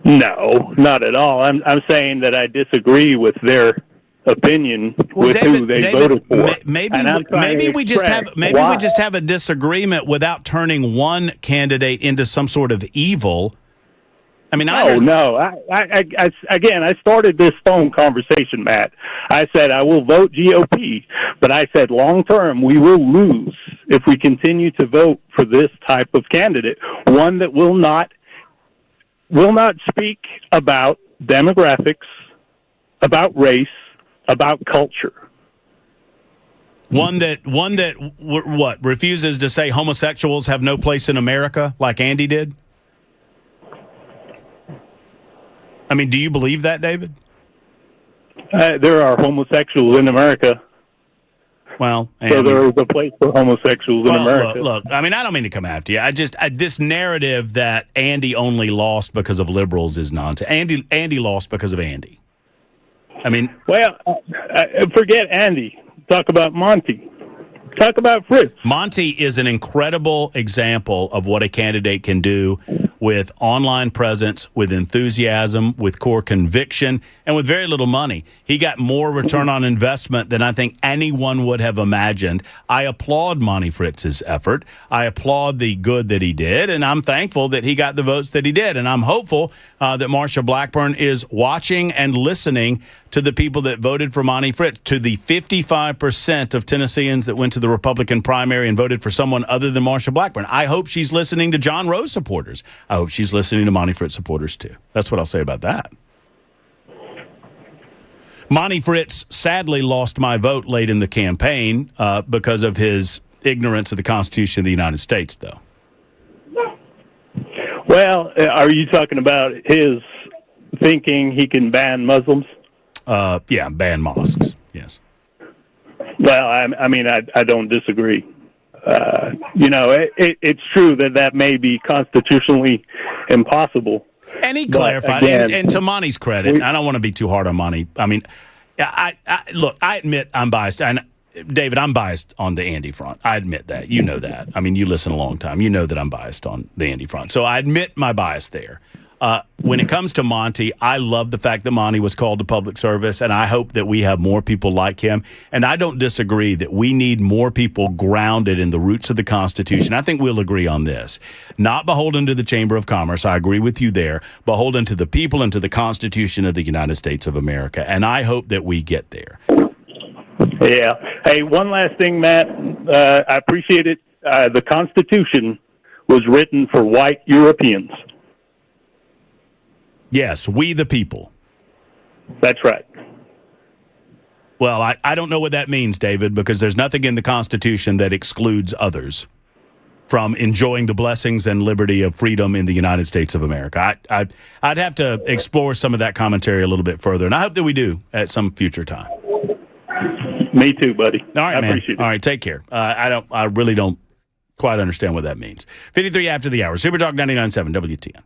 No, not at all. I'm saying that I disagree with their opinion with who they voted for. Maybe we just have a disagreement without turning one candidate into some sort of evil. I mean, I started this phone conversation, Matt. I said I will vote GOP, but I said long term we will lose if we continue to vote for this type of candidate, one that will not will not speak about demographics, about race, about culture. One that what refuses to say homosexuals have no place in America, like Andy did. I mean, do you believe that, David? There are homosexuals in America. Well, so there is a place for homosexuals in America. Look, I mean, I don't mean to come after you. This narrative that Andy only lost because of liberals is nonsense. Andy lost because of Andy. I mean, well, forget Andy. Talk about Monty. Talk about Fritz. Monty is an incredible example of what a candidate can do with online presence, with enthusiasm, with core conviction, and with very little money. He got more return on investment than I think anyone would have imagined. I applaud Monty Fritz's effort. I applaud the good that he did, and I'm thankful that he got the votes that he did. And I'm hopeful that Marsha Blackburn is watching and listening to the people that voted for Monty Fritz, to the 55% of Tennesseans that went to the Republican primary and voted for someone other than Marsha Blackburn. I hope she's listening to John Rose supporters. I hope she's listening to Monty Fritz supporters, too. That's what I'll say about that. Monty Fritz sadly lost my vote late in the campaign because of his ignorance of the Constitution of the United States, though. Well, are you talking about his thinking he can ban Muslims? Yeah, ban mosques, yes. Well, I mean, I don't disagree. It's true that may be constitutionally impossible. And he clarified, and to Monty's credit, I don't want to be too hard on Monty. I mean, I admit I'm biased. And David, I'm biased on the Andy front. I admit that. You know that. I mean, you listen a long time. You know that I'm biased on the Andy front. So I admit my bias there. When it comes to Monty, I love the fact that Monty was called to public service, and I hope that we have more people like him. And I don't disagree that we need more people grounded in the roots of the Constitution. I think we'll agree on this. Not beholden to the Chamber of Commerce. I agree with you there. Beholden to the people and to the Constitution of the United States of America. And I hope that we get there. Yeah. Hey, one last thing, Matt. I appreciate it. The Constitution was written for white Europeans. Yes, we the people. That's right. Well, I don't know what that means, David, because there's nothing in the Constitution that excludes others from enjoying the blessings and liberty of freedom in the United States of America. I'd have to explore some of that commentary a little bit further, and I hope that we do at some future time. Me too, buddy. All right, I man. appreciate it. All right, take care. I really don't quite understand what that means. 53 after the hour. Super Talk 99.7 WTN.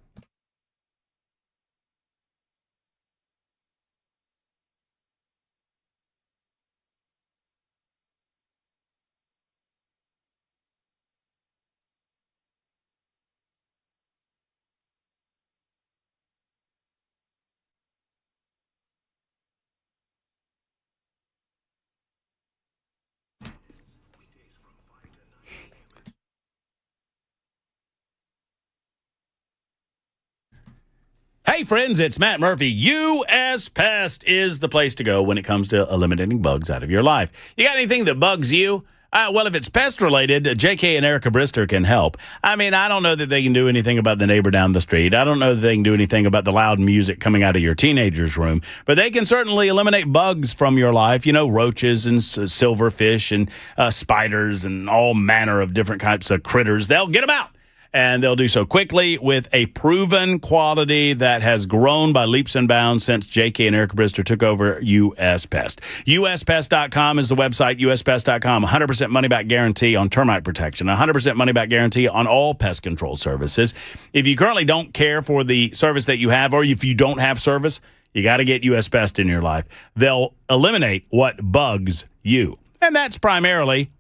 Hey, friends, it's Matt Murphy. U.S. Pest is the place to go when it comes to eliminating bugs out of your life. You got anything that bugs you? Well, if it's pest-related, J.K. and Erica Brister can help. I mean, I don't know that they can do anything about the neighbor down the street. I don't know that they can do anything about the loud music coming out of your teenager's room. But they can certainly eliminate bugs from your life. You know, roaches and silverfish and spiders and all manner of different types of critters. They'll get them out. And they'll do so quickly with a proven quality that has grown by leaps and bounds since J.K. and Eric Brister took over U.S. Pest. USPest.com is the website, USPest.com. 100% money-back guarantee on termite protection, 100% money-back guarantee on all pest control services. If you currently don't care for the service that you have, or if you don't have service, you got to get U.S. Pest in your life. They'll eliminate what bugs you. And that's primarily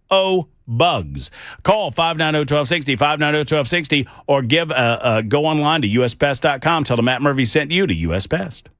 bugs. Call 590-1260, 590-1260, or go online to uspest.com. Tell them Matt Murphy sent you to US Pest.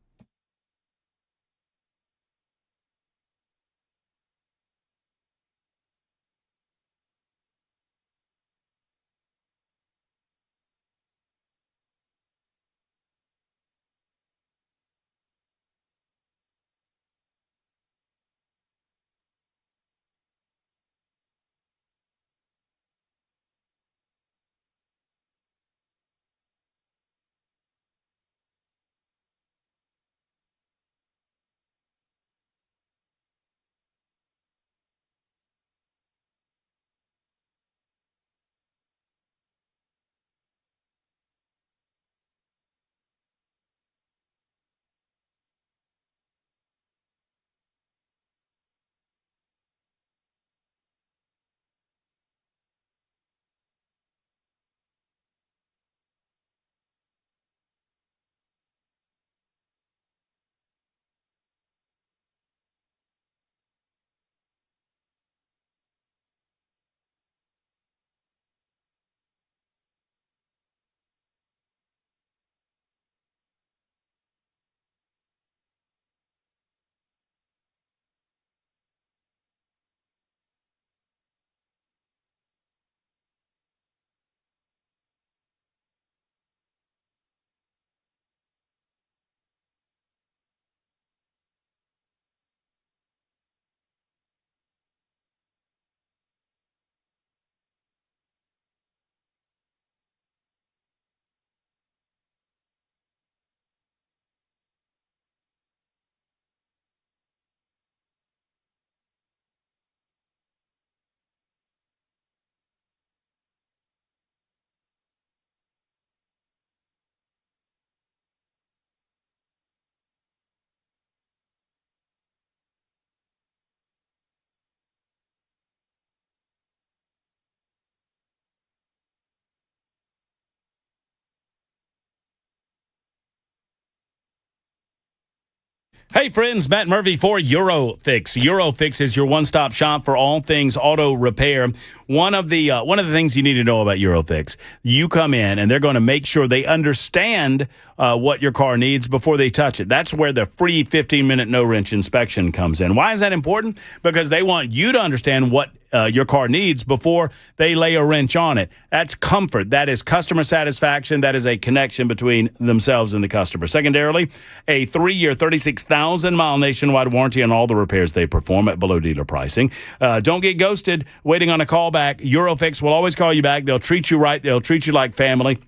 Hey, friends, Matt Murphy for Eurofix. Eurofix is your one-stop shop for all things auto repair. One of the things you need to know about Eurofix, you come in and they're going to make sure they understand what your car needs before they touch it. That's where the free 15-minute no-wrench inspection comes in. Why is that important? Because they want you to understand what your car needs before they lay a wrench on it. That's comfort. That is customer satisfaction. That is a connection between themselves and the customer. Secondarily, a 3-year, 36,000-mile nationwide warranty on all the repairs they perform at below dealer pricing. Don't get ghosted waiting on a call back. Eurofix will always call you back. They'll treat you right. They'll treat you like family.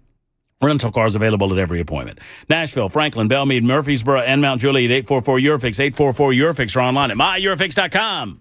Rental cars available at every appointment. Nashville, Franklin, Belmead, Murfreesboro, and Mount Juliet, 844-EUROFIX, 844-EUROFIX, or online at myeurofix.com.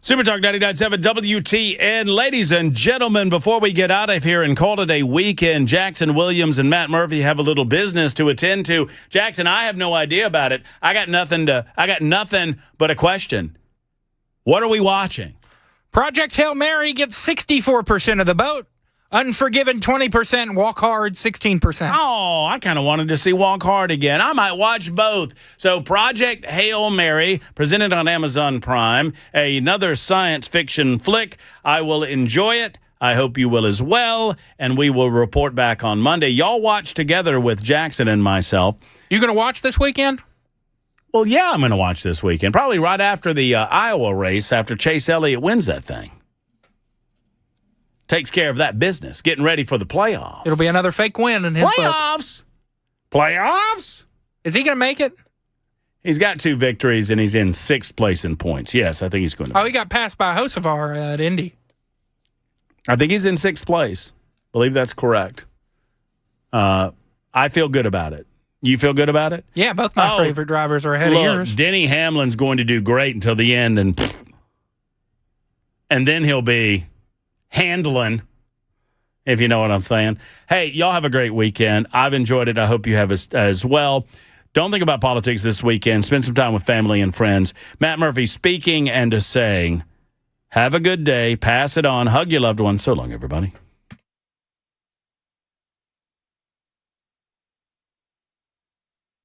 Super Talk 99.7 WTN. Ladies and gentlemen, before we get out of here and call it a weekend, Jackson Williams and Matt Murphy have a little business to attend to. Jackson, I have no idea about it. I got nothing but a question. What are we watching? Project Hail Mary gets 64% of the vote. Unforgiven 20%, Walk Hard 16%. Oh, I kind of wanted to see Walk Hard again. I might watch both. So Project Hail Mary, presented on Amazon Prime, another science fiction flick. I will enjoy it. I hope you will as well, and we will report back on Monday. Y'all watch together with Jackson and myself. You going to watch this weekend? Well, yeah, I'm going to watch this weekend, probably right after the Iowa race, after Chase Elliott wins that thing. Takes care of that business, getting ready for the playoffs. It'll be another fake win in his playoffs. Playoffs? Is he going to make it? He's got 2 victories, and he's in 6th place in points. Yes, I think he's going to. Oh, he got passed by Hocevar at Indy. I think he's in 6th place. I believe that's correct. I feel good about it. You feel good about it? Yeah, both my favorite drivers are ahead of yours. Denny Hamlin's going to do great until the end, and then he'll be handling, if you know what I'm saying. Hey, y'all have a great weekend. I've enjoyed it. I hope you have as well. Don't think about politics this weekend. Spend some time with family and friends. Matt Murphy speaking and saying, have a good day. Pass it on. Hug your loved ones. So long, everybody.